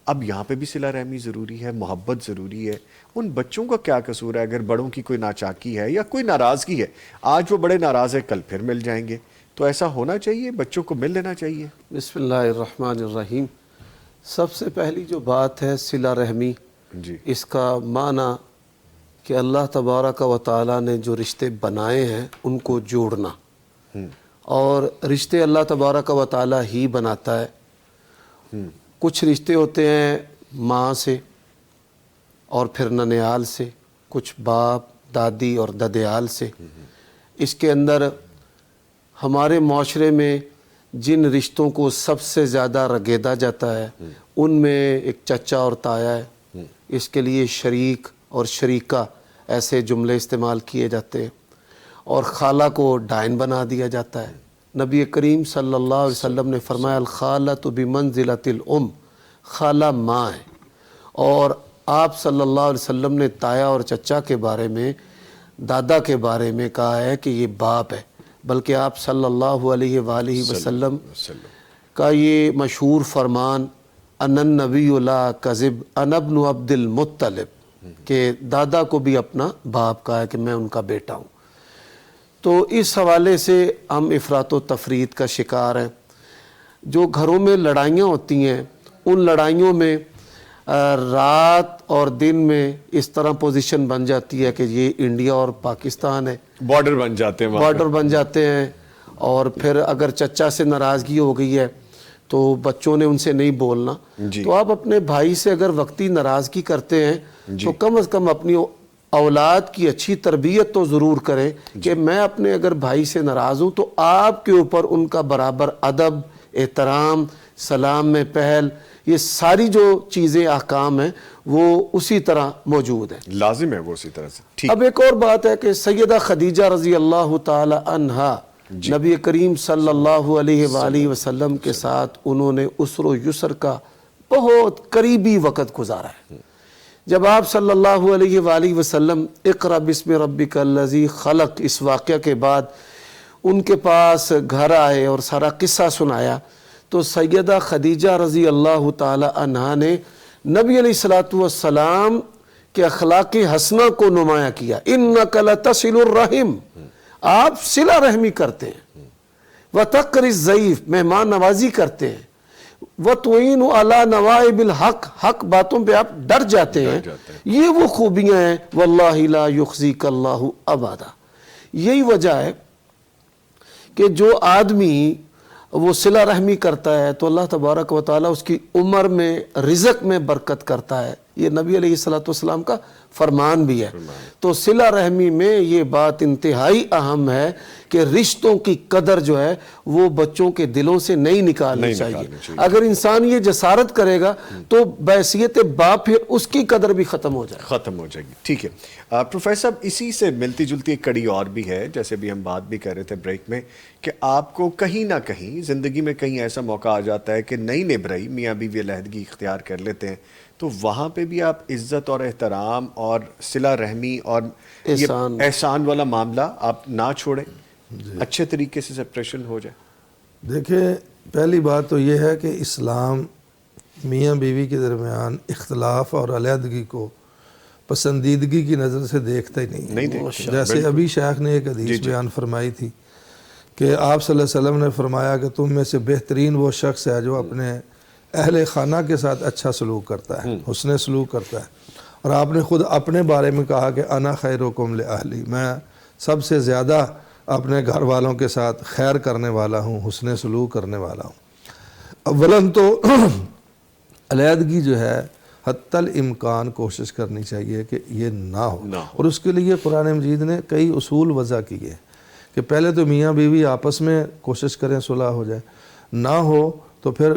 اب یہاں پہ بھی صلہ رحمی ضروری ہے، محبت ضروری ہے۔ ان بچوں کا کیا قصور ہے؟ اگر بڑوں کی کوئی ناچاکی ہے یا کوئی ناراضگی ہے، آج وہ بڑے ناراض ہیں، کل پھر مل جائیں گے، تو ایسا ہونا چاہیے، بچوں کو مل لینا چاہیے۔ بسم اللہ الرحمن الرحیم۔ سب سے پہلی جو بات ہے صلہ رحمی، جی، اس کا معنی کہ اللہ تبارک و تعالیٰ نے جو رشتے بنائے ہیں ان کو جوڑنا، اور رشتے اللہ تبارک و تعالیٰ ہی بناتا ہے۔ کچھ رشتے ہوتے ہیں ماں سے اور پھر ننیال سے، کچھ باپ، دادی اور ددیال سے۔ اس کے اندر ہمارے معاشرے میں جن رشتوں کو سب سے زیادہ رگیدا جاتا ہے ان میں ایک چچا اور تایا ہے۔ اس کے لیے شریک اور شریکہ ایسے جملے استعمال کیے جاتے ہیں، اور خالہ کو ڈائن بنا دیا جاتا ہے۔ نبی کریم صلی اللہ علیہ وسلم نے فرمایا الخالۃ بمنزلۃ الام، خالہ ماں ہے، اور آپ صلی اللہ علیہ وسلم نے تایا اور چچا کے بارے میں، دادا کے بارے میں کہا ہے کہ یہ باپ ہے، بلکہ آپ صلی اللہ علیہ وآلہ وسلم کا یہ مشہور فرمان ان النبی لا کذب انا ابن عبد المطلب، کہ دادا کو بھی اپنا باپ کہا ہے کہ میں ان کا بیٹا ہوں۔ تو اس حوالے سے ہم افراط و تفریط کا شکار ہیں۔ جو گھروں میں لڑائیاں ہوتی ہیں، ان لڑائیوں میں رات اور دن میں اس طرح پوزیشن بن جاتی ہے کہ یہ انڈیا اور پاکستان ہے، بارڈر بن جاتے ہیں، بارڈر بن جاتے ہیں۔ اور پھر اگر چچا سے ناراضگی ہو گئی ہے تو بچوں نے ان سے نہیں بولنا، تو آپ اپنے بھائی سے اگر وقتی ناراضگی کرتے ہیں تو کم از کم اپنی اولاد کی اچھی تربیت تو ضرور کریں کہ میں اپنے اگر بھائی سے ناراض ہوں تو آپ کے اوپر ان کا برابر ادب، احترام، سلام میں پہل، یہ ساری جو چیزیں احکام ہیں وہ اسی طرح موجود ہیں، لازم ہے وہ اسی طرح سے۔ اب ایک اور بات ہے کہ سیدہ خدیجہ رضی اللہ تعالی عنہا نبی کریم صلی اللہ علیہ وآلہ وسلم کے ساتھ انہوں نے عسر و یسر کا بہت قریبی وقت گزارا ہے۔ جب آپ صلی اللہ علیہ وآلہ وسلم اقرأ بسم ربک الذی خلق اس واقعہ کے بعد ان کے پاس گھر آئے اور سارا قصہ سنایا، تو سیدہ خدیجہ رضی اللہ تعالی عنہا نے نبی علیہ الصلوۃ والسلام کہ اخلاق حسنہ کو نمایاں کیا. انک لتصل الرحم، آپ صلہ رحمی کرتے ہیں. وتقری الضیف، مہمان نوازی کرتے ہیں. وتعین علی نوائب الحق، حق باتوں پہ آپ ڈر جاتے ہیں. یہ وہ خوبیاں ہیں. واللہ لا یخزیک اللہ ابدا. یہی وجہ ہے کہ جو آدمی وہ صلہ رحمی کرتا ہے تو اللہ تبارک و تعالیٰ اس کی عمر میں، رزق میں برکت کرتا ہے. یہ نبی علیہ الصلوۃ والسلام کا فرمان بھی ہے. تو صلہ رحمی میں یہ بات انتہائی اہم ہے کہ رشتوں کی قدر جو ہے وہ بچوں کے دلوں سے نہیں نکالنی چاہیے. اگر انسان یہ جسارت کرے گا تو بحیثیت باپ پھر اس کی قدر بھی ختم ہو جائے گی. ٹھیک ہے پروفیسر صاحب، اسی سے ملتی جلتی ایک کڑی اور بھی ہے، جیسے بھی ہم بات بھی کر رہے تھے بریک میں، کہ آپ کو کہیں نہ کہیں زندگی میں کہیں ایسا موقع آ جاتا ہے کہ نئی نبرئی میاں بیوی علیحدگی اختیار کر لیتے ہیں، تو وہاں پہ بھی آپ عزت اور احترام اور صلہ رحمی اور احسان والا معاملہ آپ نہ چھوڑیں، اچھے طریقے سے سپریشن ہو جائے. دیکھیں، پہلی بات تو یہ ہے کہ اسلام میاں بیوی کے درمیان اختلاف اور علیحدگی کو پسندیدگی کی نظر سے دیکھتا ہی نہیں. جیسے ابھی شیخ نے ایک حدیث بیان فرمائی تھی کہ آپ صلی اللہ علیہ وسلم نے فرمایا کہ تم میں سے بہترین وہ شخص ہے جو اپنے اہل خانہ کے ساتھ اچھا سلوک کرتا ہے، حسن سلوک کرتا ہے. اور آپ نے خود اپنے بارے میں کہا کہ انا خیرکم لأہلی، میں سب سے زیادہ اپنے گھر والوں کے ساتھ خیر کرنے والا ہوں، حسن سلوک کرنے والا ہوں. اولاً تو علیحدگی جو ہے حتی الامکان کوشش کرنی چاہیے کہ یہ نہ ہو. اور اس کے لیے قرآن مجید نے کئی اصول وضع کیے کہ پہلے تو میاں بیوی آپس میں کوشش کریں صلح ہو جائے، نہ ہو تو پھر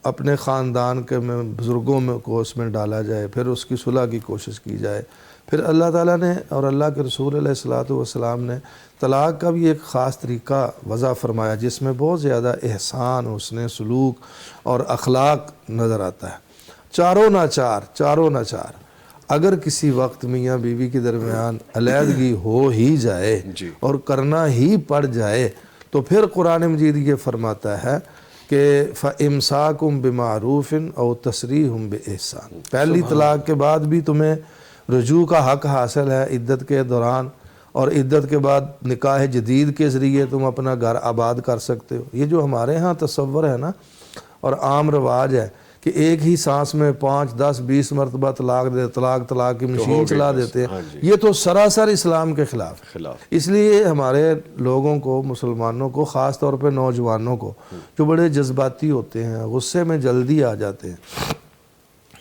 اپنے خاندان کے میں بزرگوں میں کو اس میں ڈالا جائے، پھر اس کی صلح کی کوشش کی جائے. پھر اللہ تعالیٰ نے اور اللہ کے رسول علیہ الصلوۃ والسلام نے طلاق کا بھی ایک خاص طریقہ وضع فرمایا جس میں بہت زیادہ احسان، حسن سلوک اور اخلاق نظر آتا ہے. چاروں ناچار اگر کسی وقت میاں بیوی کے درمیان علیحدگی ہو ہی جائے اور کرنا ہی پڑ جائے تو پھر قرآن مجید یہ فرماتا ہے کہ فَإِمْسَاكُمْ بِمَعْرُوفٍ أَوْ تَسْرِيحٌ بِإِحْسَان. پہلی طلاق کے بعد بھی تمہیں رجوع کا حق حاصل ہے عدت کے دوران، اور عدت کے بعد نکاح جدید کے ذریعے تم اپنا گھر آباد کر سکتے ہو. یہ جو ہمارے ہاں تصور ہے نا اور عام رواج ہے کہ ایک ہی سانس میں 5 10 20 مرتبہ طلاق کی مشین چلا دیتے ہیں، یہ تو سراسر اسلام کے خلاف. اس لیے ہمارے لوگوں کو، مسلمانوں کو، خاص طور پہ نوجوانوں کو جو بڑے جذباتی ہوتے ہیں، غصے میں جلدی آ جاتے ہیں.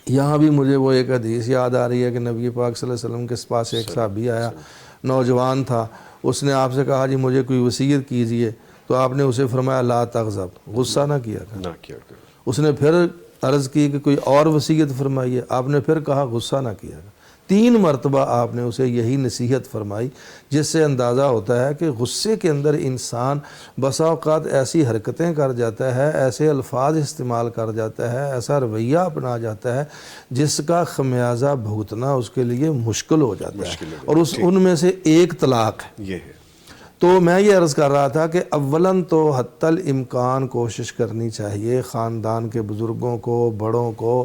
یہاں بھی مجھے وہ ایک حدیث یاد آ رہی ہے کہ نبی پاک صلی اللہ علیہ وسلم کے پاس ایک صحابی آیا، نوجوان تھا، اس نے آپ سے کہا جی مجھے کوئی وصیت کیجئے، تو آپ نے اسے فرمایا لا تغضب، غصہ نہ کیا کر. اس نے پھر عرض کی کہ کوئی اور وصیت فرمائیے، آپ نے پھر کہا غصہ نہ کیا کر. 3 مرتبہ آپ نے اسے یہی نصیحت فرمائی، جس سے اندازہ ہوتا ہے کہ غصے کے اندر انسان بسا اوقات ایسی حرکتیں کر جاتا ہے، ایسے الفاظ استعمال کر جاتا ہے، ایسا رویہ اپنا جاتا ہے جس کا خمیازہ بھگتنا اس کے لیے مشکل ہو جاتا ہے. اور ان میں سے ایک طلاق ہے. تو میں یہ عرض کر رہا تھا کہ اولاً تو حتی الامکان کوشش کرنی چاہیے خاندان کے بزرگوں کو، بڑوں کو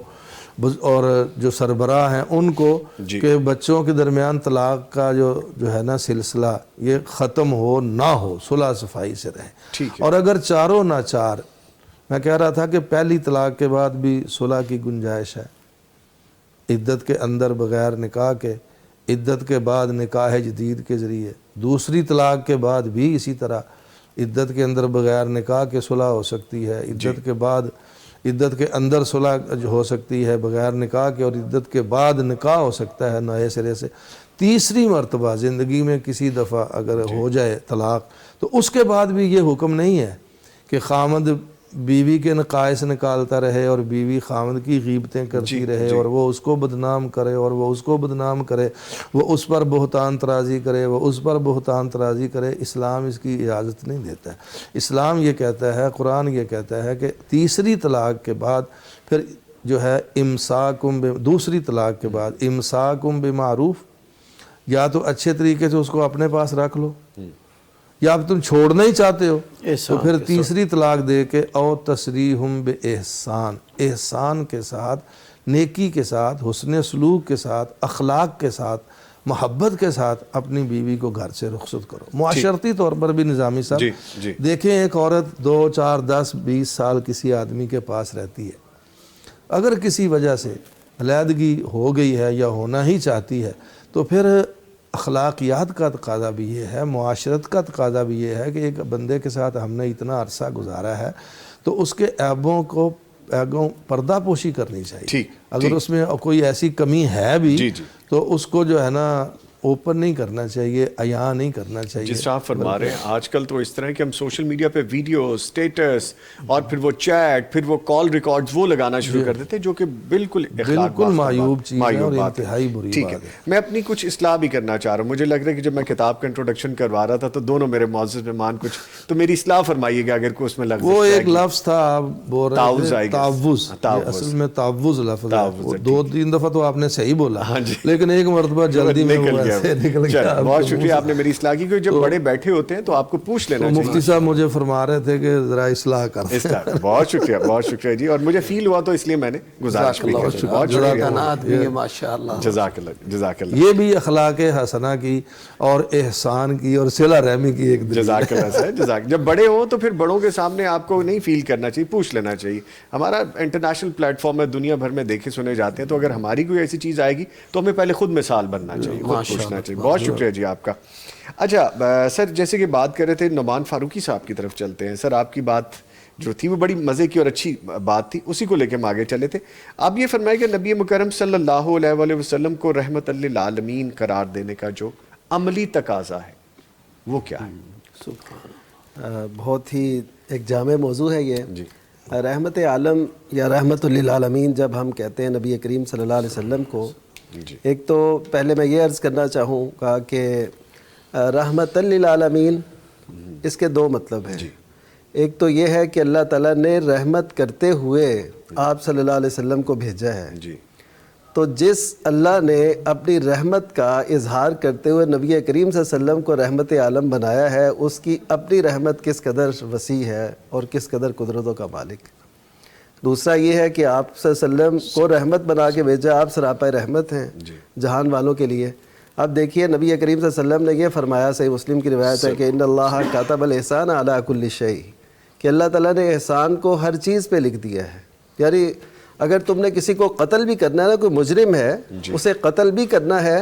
اور جو سربراہ ہیں ان کو کہ بچوں کے درمیان طلاق کا جو ہے نا سلسلہ یہ ختم ہو، نہ ہو، صلح صفائی سے رہے. اور اگر چاروں ناچار، میں کہہ رہا تھا کہ پہلی طلاق کے بعد بھی صلح کی گنجائش ہے، عدت کے اندر بغیر نکاح کے، عدت کے بعد نکاح جدید کے ذریعے، دوسری طلاق کے بعد بھی اسی طرح عدت کے اندر بغیر نکاح کے صلح ہو سکتی ہے، عدت کے بعد عدت کے اندر صلح ہو سکتی ہے بغیر نکاح کے، اور عدت کے بعد نکاح ہو سکتا ہے نئے سرے سے. تیسری مرتبہ زندگی میں کسی دفعہ اگر ہو جائے طلاق تو اس کے بعد بھی یہ حکم نہیں ہے کہ خامد بیوی کے نقائص نکالتا رہے اور بیوی خامد کی غیبتیں کرتی رہے اور وہ اس کو بدنام کرے اور وہ اس کو بدنام کرے، وہ اس پر بہتان ترازی کرے، وہ اس پر بہتان ترازی کرے. اسلام اس کی اجازت نہیں دیتا ہے. اسلام یہ کہتا ہے، قرآن یہ کہتا ہے کہ تیسری طلاق کے بعد پھر جو ہے امساکم، دوسری طلاق کے بعد امساکم بمعروف، یا تو اچھے طریقے سے اس کو اپنے پاس رکھ لو، یا اب تم چھوڑنا ہی چاہتے ہو تو پھر تیسری طلاق دے کے او تسریحم بِإِحْسَان، احسان کے ساتھ نیکی کے ساتھ، حسن سلوک کے ساتھ، اخلاق کے ساتھ، محبت کے ساتھ اپنی بیوی کو گھر سے رخصت کرو. معاشرتی طور پر بھی نظامی صاحب جی. دیکھیں، ایک عورت 2 4 10 20 سال کسی آدمی کے پاس رہتی ہے، اگر کسی وجہ سے علیحدگی ہو گئی ہے یا ہونا ہی چاہتی ہے تو پھر اخلاقیات کا تقاضا بھی یہ ہے، معاشرت کا تقاضا بھی یہ ہے کہ ایک بندے کے ساتھ ہم نے اتنا عرصہ گزارا ہے تو اس کے عیبوں کو پردہ پوشی کرنی چاہیے. اگر اس میں کوئی ایسی کمی ہے بھی تو اس کو جو ہے نا اوپن نہیں کرنا چاہیے، عیاں نہیں کرنا چاہیے. جس طرح آپ فرما رہے ہیں آج کل تو اس طرح ہے کہ ہم سوشل میڈیا پہ ویڈیو، سٹیٹس اور پھر وہ چیٹ، پھر وہ کال ریکارڈز وہ لگانا شروع کر دیتے ہیں جو کہ بالکل معیوب چیز ہے اور انتہائی بری ٹھیک ہے. میں اپنی کچھ اصلاح بھی کرنا چاہ رہا ہوں. مجھے لگ رہا ہے کہ جب میں کتاب کا انٹروڈکشن کروا رہا تھا تو دونوں میرے معزز مہمان کچھ تو میری اصلاح فرمائیے گا اگر کوئی اس میں لفظ وہ ایک لفظ تھا، آپ بول رہے تھے تعوض. اصل میں تعوض لفظ ہے، 2-3 دفعہ تو آپ نے صحیح بولا لیکن ایک مرتبہ جلدی میں وہ ایسے نکل گیا. بہت شکریہ آپ نے میری اصلاح کی. جب بڑے بیٹھے ہوتے ہیں تو آپ کو پوچھ لینا چاہیے. مفتی صاحب مجھے فرما رہے تھے کہ ذرا اصلاح کر. بہت شکریہ جی، اور مجھے فیل ہوا تو اس لیے میں نے گزارش کی. بہت ماشاءاللہ. جزاک اللہ. یہ بھی اخلاق حسنہ کی اور احسان کی اور صلہ رحمی کی ایک جزاک اللہ. جب بڑے ہوں تو پھر بڑوں کے سامنے آپ کو نہیں فیل کرنا چاہیے، پوچھ لینا چاہیے. ہمارا انٹرنیشنل پلیٹ فارم ہے، دنیا بھر میں دیکھے سنے جاتے ہیں، تو اگر ہماری کوئی ایسی چیز آئے گی تو ہمیں پہلے خود مثال بننا چاہیے، خود پوچھنا چاہیے. بہت شکریہ جی آپ کا. اچھا سر، جیسے کہ بات کر رہے تھے نعمان فاروقی صاحب کی طرف چلتے ہیں. سر آپ کی بات جو تھی وہ بڑی مزے کی اور اچھی بات تھی، اسی کو لے کے ہم آگے چلے تھے. آپ یہ فرمائیں کہ نبی مکرم صلی اللہ علیہ وآلہ وسلم کو رحمت للعالمین قرار دینے کا جو عملی تقاضا ہے وہ کیا ہے؟ بہت ہی ایک جامع موضوع ہے یہ. رحمت عالم یا رحمت للعالمین جب ہم کہتے ہیں نبی کریم صلی اللہ علیہ وسلم کو، ایک تو پہلے میں یہ عرض کرنا چاہوں گا کہ رحمت للعالمین اس کے 2 مطلب ہیں. ایک تو یہ ہے کہ اللہ تعالیٰ نے رحمت کرتے ہوئے آپ صلی اللہ علیہ وسلم کو بھیجا ہے. تو جس اللہ نے اپنی رحمت کا اظہار کرتے ہوئے نبی کریم صلی اللہ علیہ وسلم کو رحمت عالم بنایا ہے، اس کی اپنی رحمت کس قدر وسیع ہے اور کس قدر قدرتوں کا مالک. دوسرا یہ ہے کہ آپ صلی اللہ علیہ وسلم کو رحمت بنا کے بھیجا، آپ سراپا رحمت ہیں جہان والوں کے لیے. اب دیکھیے نبی کریم صلی اللہ علیہ وسلم نے یہ فرمایا، صحیح مسلم کی روایت ہے کہ ان اللہ کاتب الاحسان علی کل شیء، کہ اللہ تعالیٰ نے احسان کو ہر چیز پہ لکھ دیا ہے. یعنی اگر تم نے کسی کو قتل بھی کرنا ہے نا، کوئی مجرم ہے اسے قتل بھی کرنا ہے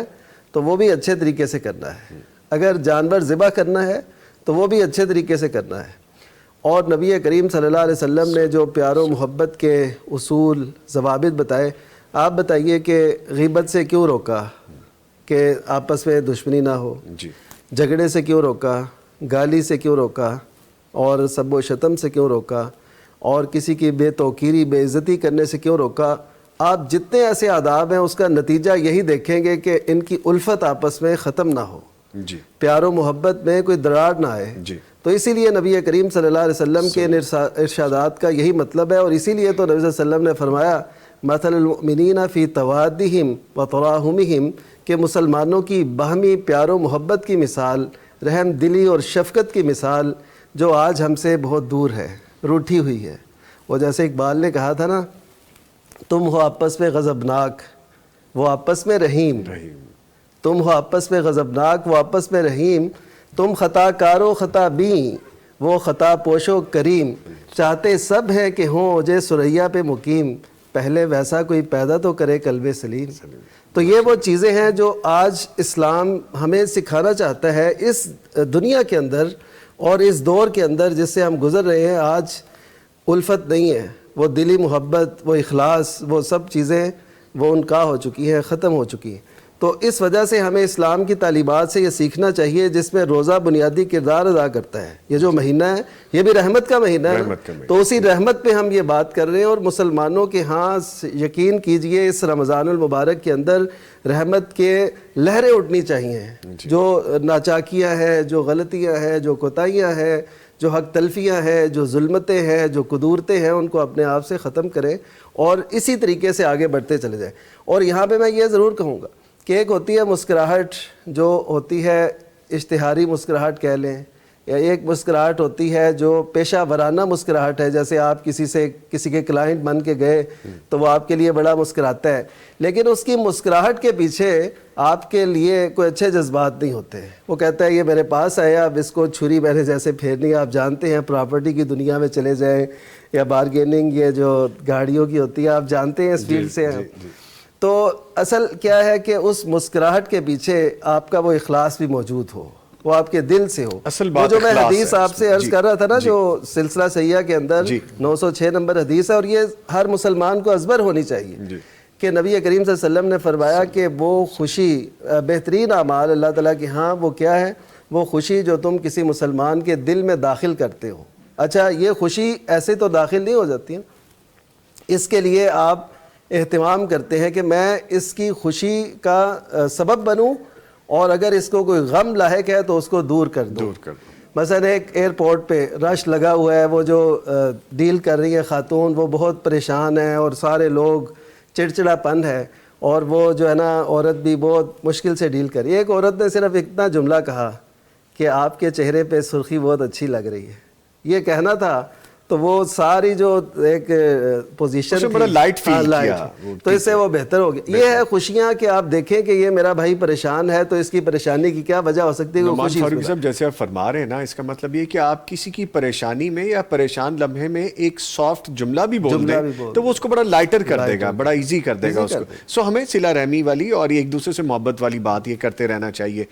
تو وہ بھی اچھے طریقے سے کرنا ہے. اگر جانور ذبح کرنا ہے تو وہ بھی اچھے طریقے سے کرنا ہے. اور نبی کریم صلی اللہ علیہ وسلم نے جو پیار و محبت کے اصول ضوابط بتائے، آپ بتائیے کہ غیبت سے کیوں روکا کہ آپس میں دشمنی نہ ہو، جھگڑے سے کیوں روکا، گالی سے کیوں روکا، اور سب و شتم سے کیوں روکا، اور کسی کی بے توقیری بے عزتی کرنے سے کیوں روکا. آپ جتنے ایسے آداب ہیں اس کا نتیجہ یہی دیکھیں گے کہ ان کی الفت آپس میں ختم نہ ہو، پیار و محبت میں کوئی دراڑ نہ آئے. تو اسی لیے نبی کریم صلی اللہ علیہ وسلم کے ارشادات کا یہی مطلب ہے. اور اسی لیے تو نبی صلی اللہ علیہ وسلم نے فرمایا مثل المؤمنین فی توادہم و تراحمہم، کہ مسلمانوں کی باہمی پیار و محبت کی مثال، رحم دلی اور شفقت کی مثال جو آج ہم سے بہت دور ہے، روٹھی ہوئی ہے. وہ جیسے اقبال نے کہا تھا نا، تم ہو آپس میں غضبناک وہ آپس میں رحیم، تم ہو آپس میں غضبناک وہ آپس میں رحیم، تم خطا کارو خطا بیں وہ خطا پوشو کریم، چاہتے سب ہیں کہ ہوں اوجے سریا پہ مقیم، پہلے ویسا کوئی پیدا تو کرے قلب سلیم. تو یہ وہ چیزیں ہیں جو آج اسلام ہمیں سکھانا چاہتا ہے اس دنیا کے اندر اور اس دور کے اندر جس سے ہم گزر رہے ہیں. آج الفت نہیں ہے، وہ دلی محبت، وہ اخلاص، وہ سب چیزیں وہ انکار ہو چکی ہیں، ختم ہو چکی ہیں. تو اس وجہ سے ہمیں اسلام کی تعلیمات سے یہ سیکھنا چاہیے جس میں روزہ بنیادی کردار ادا کرتا ہے. یہ جو مہینہ ہے یہ بھی رحمت کا مہینہ ہے، تو اسی رحمت پہ ہم یہ بات کر رہے ہیں. اور مسلمانوں کے ہاں یقین کیجئے اس رمضان المبارک کے اندر رحمت کے لہریں اٹھنی چاہیے. جو ناچاکیاں ہیں، جو غلطیاں ہیں، جو کوتاہیاں ہیں، جو حق تلفیاں ہیں، جو ظلمتیں ہیں، جو قدورتیں ہیں، ان کو اپنے آپ سے ختم کریں اور اسی طریقے سے آگے بڑھتے چلے جائیں. اور یہاں پہ میں یہ ضرور کہوں گا کہ ایک ہوتی ہے مسکراہٹ، جو ہوتی ہے اشتہاری مسکراہٹ کہہ لیں، یا ایک مسکراہٹ ہوتی ہے جو پیشہ ورانہ مسکراہٹ ہے، جیسے آپ کسی کے کلائنٹ بن کے گئے تو وہ آپ کے لیے بڑا مسکراتا ہے، لیکن اس کی مسکراہٹ کے پیچھے آپ کے لیے کوئی اچھے جذبات نہیں ہوتے. وہ کہتا ہے یہ میرے پاس آیا، اب اس کو چھری میں نے جیسے پھیرنی. آپ جانتے ہیں پراپرٹی کی دنیا میں چلے جائیں یا بارگیننگ یہ جو گاڑیوں کی ہوتی ہے، آپ جانتے ہیں اس فیلڈ سے ہیں. تو اصل کیا ہے کہ اس مسکراہٹ کے پیچھے آپ کا وہ اخلاص بھی موجود ہو، وہ آپ کے دل سے ہو. اصل وہ بات جو میں اخلاص حدیث ہے. آپ سے عرض کر رہا تھا نا، جو سلسلہ صحیحہ کے اندر 906 نمبر حدیث ہے، اور یہ ہر مسلمان کو ازبر ہونی چاہیے کہ نبی کریم صلی اللہ علیہ وسلم نے فرمایا کہ وہ خوشی، بہترین اعمال اللہ تعالیٰ کی ہاں وہ کیا ہے؟ وہ خوشی جو تم کسی مسلمان کے دل میں داخل کرتے ہو. اچھا، یہ خوشی ایسے تو داخل نہیں ہو جاتی ہے، اس کے لیے آپ اہتمام کرتے ہیں کہ میں اس کی خوشی کا سبب بنوں، اور اگر اس کو کوئی غم لاحق ہے تو اس کو دور کر دوں. مثلا ایک ایئرپورٹ پہ رش لگا ہوا ہے، وہ جو ڈیل کر رہی ہے خاتون، وہ بہت پریشان ہے اور سارے لوگ چڑچڑا پن ہے، اور وہ جو ہے نا عورت بھی بہت مشکل سے ڈیل کر رہی ہے. ایک عورت نے صرف اتنا جملہ کہا کہ آپ کے چہرے پہ سرخی بہت اچھی لگ رہی ہے. یہ کہنا تھا تو وہ ساری جو ایک پوزیشن بڑا لائٹ فیل کیا، تو اس سے وہ بہتر ہو گیا. یہ ہے خوشیاں کہ آپ دیکھیں کہ یہ میرا بھائی پریشان ہے تو اس کی پریشانی کی کیا وجہ ہو سکتی ہے. نعمان فاروقی صاحب جیسے آپ فرما رہے ہیں نا، اس کا مطلب یہ کہ آپ کسی کی پریشانی میں یا پریشان لمحے میں ایک سافٹ جملہ بھی بول دیں تو وہ اس کو بڑا لائٹر کر دے گا، بڑا ایزی کر دے گا اس کو. سو ہمیں صلہ رحمی والی اور ایک دوسرے سے محبت والی بات یہ کرتے رہنا چاہیے.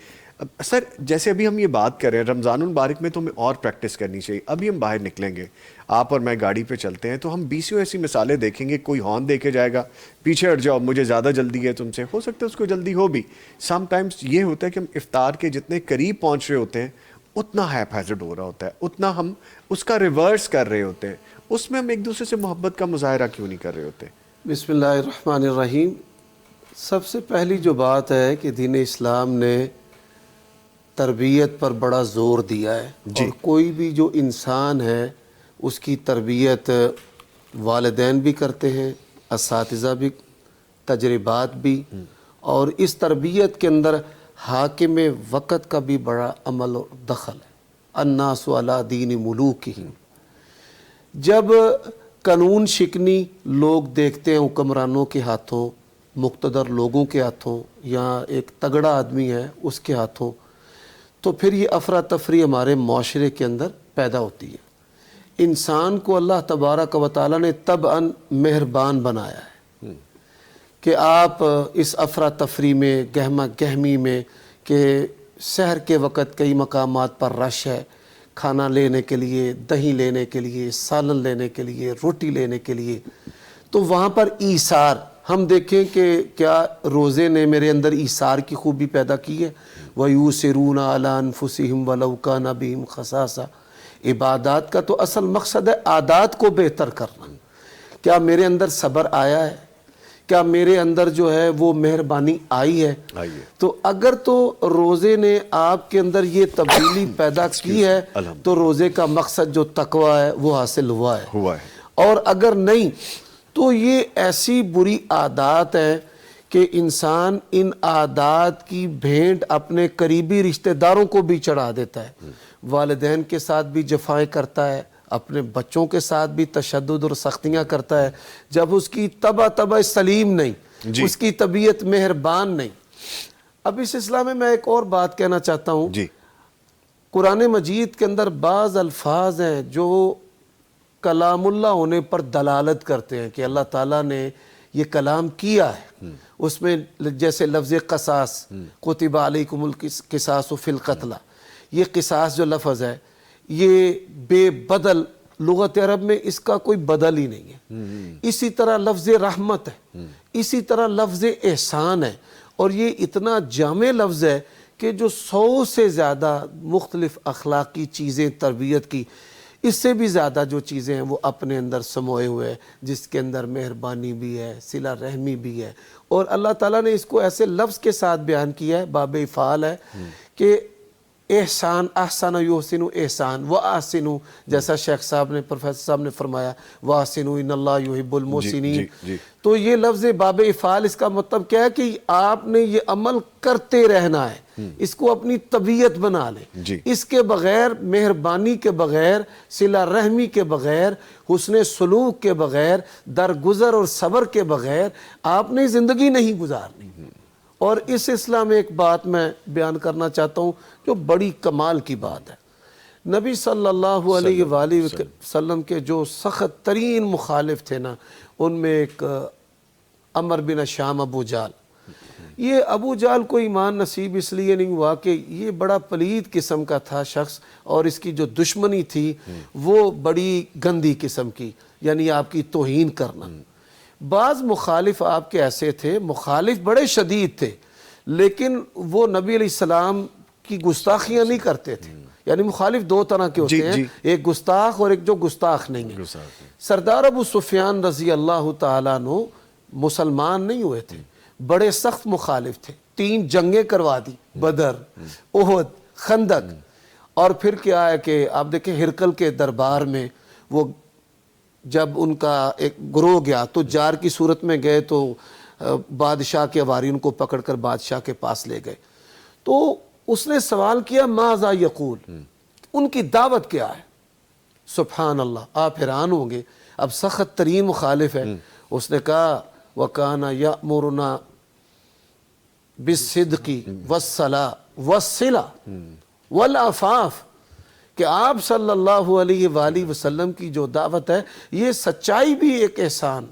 سر جیسے ابھی ہم یہ بات کر رہے ہیں رمضان المبارک میں تو ہمیں اور پریکٹس کرنی چاہیے. ابھی ہم باہر نکلیں گے، آپ اور میں گاڑی پہ چلتے ہیں تو ہم بیسیوں ایسی مثالیں دیکھیں گے. کوئی ہارن دے کے جائے گا، پیچھے ہٹ جاؤ، مجھے زیادہ جلدی ہے تم سے. ہو سکتا ہے اس کو جلدی ہو بھی. سم ٹائمز یہ ہوتا ہے کہ ہم افطار کے جتنے قریب پہنچ رہے ہوتے ہیں اتنا ہیپ ہیزرڈ ہو رہا ہوتا ہے، اتنا ہم اس کا ریورس کر رہے ہوتے ہیں. اس میں ہم ایک دوسرے سے محبت کا مظاہرہ کیوں نہیں کر رہے ہوتے؟ بسم اللہ الرحمن الرحیم. سب سے پہلی جو بات ہے کہ دین اسلام نے تربیت پر بڑا زور دیا ہے، اور کوئی بھی جو انسان ہے اس کی تربیت والدین بھی کرتے ہیں، اساتذہ بھی، تجربات بھی، اور اس تربیت کے اندر حاکم وقت کا بھی بڑا عمل اور دخل ہے. الناس علی دین ملوکہم. جب قانون شکنی لوگ دیکھتے ہیں حکمرانوں کے ہاتھوں، مقتدر لوگوں کے ہاتھوں، یا ایک تگڑا آدمی ہے اس کے ہاتھوں، تو پھر یہ افراتفری ہمارے معاشرے کے اندر پیدا ہوتی ہے. انسان کو اللہ تبارک و تعالیٰ نے طبعاً مہربان بنایا ہے کہ آپ اس افراتفری میں، گہما گہمی میں، کہ سحر کے وقت کئی مقامات پر رش ہے، کھانا لینے کے لیے، دہی لینے کے لیے، سالن لینے کے لیے، روٹی لینے کے لیے، تو وہاں پر ایثار ہم دیکھیں کہ کیا روزے نے میرے اندر ایثار کی خوبی پیدا کی ہے. وَيُؤْثِرُونَ عَلَىٰ أَنفُسِهِمْ وَلَوْ كَانَ بِهِمْ خَصَاصَةٌ. عبادات کا تو اصل مقصد ہے عادات کو بہتر کرنا. کیا میرے اندر صبر آیا ہے؟ کیا میرے اندر جو ہے وہ مہربانی آئی ہے؟ تو اگر تو روزے نے آپ کے اندر یہ تبدیلی پیدا کی ہے تو روزے کا مقصد جو تقوی ہے وہ حاصل ہوا ہے. اور اگر نہیں تو یہ ایسی بری عادات ہیں کہ انسان ان عادات کی بھینٹ اپنے قریبی رشتہ داروں کو بھی چڑھا دیتا ہے. والدین کے ساتھ بھی جفائیں کرتا ہے، اپنے بچوں کے ساتھ بھی تشدد اور سختیاں کرتا ہے، جب اس کی طبع سلیم نہیں، اس کی طبیعت مہربان نہیں. اب اس سلسلہ میں ایک اور بات کہنا چاہتا ہوں. قرآن مجید کے اندر بعض الفاظ ہیں جو کلام اللہ ہونے پر دلالت کرتے ہیں کہ اللہ تعالیٰ نے یہ کلام کیا ہے. اس میں جیسے لفظ قصاص، کتب علیکم القصاص فی القتلى، یہ قصاص جو لفظ ہے یہ بے بدل، لغت عرب میں اس کا کوئی بدل ہی نہیں ہے. اسی طرح لفظ رحمت ہے، اسی طرح لفظ احسان ہے، اور یہ اتنا جامع لفظ ہے کہ جو 100 سے زیادہ مختلف اخلاقی چیزیں تربیت کی، اس سے بھی زیادہ جو چیزیں ہیں وہ اپنے اندر سموئے ہوئے ہیں، جس کے اندر مہربانی بھی ہے، صلہ رحمی بھی ہے. اور اللہ تعالیٰ نے اس کو ایسے لفظ کے ساتھ بیان کیا ہے، باب افعال ہے، کہ احسان، احسن یحسن احسان و احسنوا، جیسا شیخ صاحب نے، پروفیسر صاحب نے فرمایا واحسنوا ان اللہ یحب المحسنین. تو یہ لفظ باب افعال اس کا مطلب کیا ہے کہ آپ نے یہ عمل کرتے رہنا ہے، اس کو اپنی طبیعت بنا لیں. اس کے بغیر، مہربانی کے بغیر، صلہ رحمی کے بغیر، حسن سلوک کے بغیر، درگزر اور صبر کے بغیر آپ نے زندگی نہیں گزارنی. اور اس سلسلہ میں ایک بات میں بیان کرنا چاہتا ہوں جو بڑی کمال کی بات ہے. نبی صلی اللہ علیہ وآلہ وسلم کے جو سخت ترین مخالف تھے نا، ان میں ایک عمر بن شام ابو جال. یہ ابو جال کو ایمان نصیب اس لیے نہیں ہوا کہ یہ بڑا پلید قسم کا تھا شخص، اور اس کی جو دشمنی تھی وہ بڑی گندی قسم کی، یعنی آپ کی توہین کرنا. بعض مخالف آپ کے ایسے تھے، مخالف بڑے شدید تھے، لیکن وہ نبی علیہ السلام کی گستاخیاں نہیں کرتے تھے. یعنی مخالف دو طرح کے ہوتے ہیں، ایک گستاخ اور ایک جو گستاخ نہیں ہے. سردار ابو سفیان رضی اللہ تعالیٰ عنہ مسلمان نہیں ہوئے تھے، بڑے سخت مخالف تھے. 3 جنگیں کروا دی، بدر، احد، خندق. اور پھر کیا ہے کہ آپ دیکھیں ہرقل کے دربار میں وہ جب ان کا ایک گروہ گیا تو جار کی صورت میں گئے تو بادشاہ کے اواری ان کو پکڑ کر بادشاہ کے پاس لے گئے. تو اس نے سوال کیا ماذا یقول، ان کی دعوت کیا ہے. سبحان اللہ، آپ حیران ہوں گے. اب سخت ترین مخالف ہے. اس نے کہا وَكَانَ يَأْمُرُنَا بِالصِّدْقِ وَالصَّلَاةِ وَالصِّلَةِ وَالْعَفَافِ، کہ آپ صلی اللہ علیہ وآلہ وسلم کی جو دعوت ہے یہ سچائی بھی ایک احسان،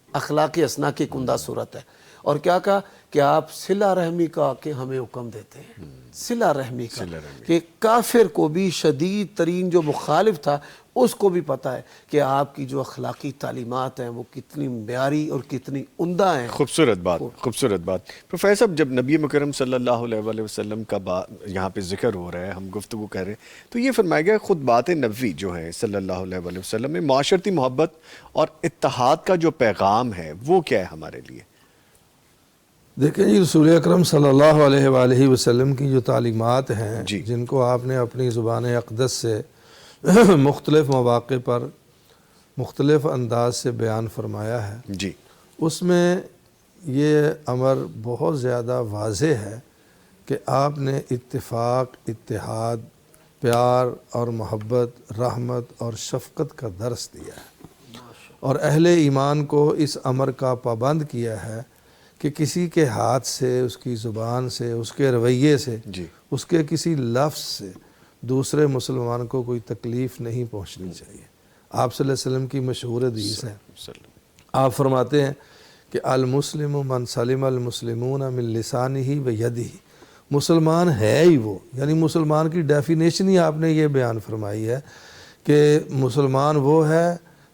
اخلاق حسنہ کی عمدہ صورت ہے. اور کیا کہا کہ آپ صلہ رحمی کا کہ ہمیں حکم دیتے ہیں، صلہ رحمی کا، کہ کافر کو بھی، شدید ترین جو مخالف تھا اس کو بھی پتہ ہے کہ آپ کی جو اخلاقی تعلیمات ہیں وہ کتنی معیاری اور کتنی عمدہ ہیں. خوبصورت بات، خوبصورت بات. پروفیسر صاحب، جب نبی مکرم صلی اللہ علیہ وآلہ وسلم کا یہاں پہ ذکر ہو رہا ہے، ہم گفتگو کر رہے ہیں، تو یہ فرمایا گیا خطبات نبوی جو ہیں صلی اللہ علیہ وآلہ وسلم میں معاشرتی محبت اور اتحاد کا جو پیغام ہے وہ کیا ہے ہمارے لیے؟ دیکھیں جی، رسول اکرم صلی اللہ علیہ وآلہ وسلم کی جو تعلیمات ہیں جن کو آپ نے اپنی زبان اقدس سے مختلف مواقع پر مختلف انداز سے بیان فرمایا ہے، اس میں یہ امر بہت زیادہ واضح ہے کہ آپ نے اتفاق، اتحاد، پیار اور محبت، رحمت اور شفقت کا درس دیا ہے، اور اہل ایمان کو اس امر کا پابند کیا ہے کہ کسی کے ہاتھ سے، اس کی زبان سے، اس کے رویے سے، اس کے کسی لفظ سے دوسرے مسلمان کو کوئی تکلیف نہیں پہنچنی چاہیے. آپ صلی اللہ علیہ وسلم کی مشہور حدیث ہے، آپ فرماتے ہیں کہ المسلم من سلم المسلمون من لسانہ و یدہ. مسلمان ہے ہی وہ، یعنی مسلمان کی ڈیفینیشن ہی آپ نے یہ بیان فرمائی ہے کہ مسلمان وہ ہے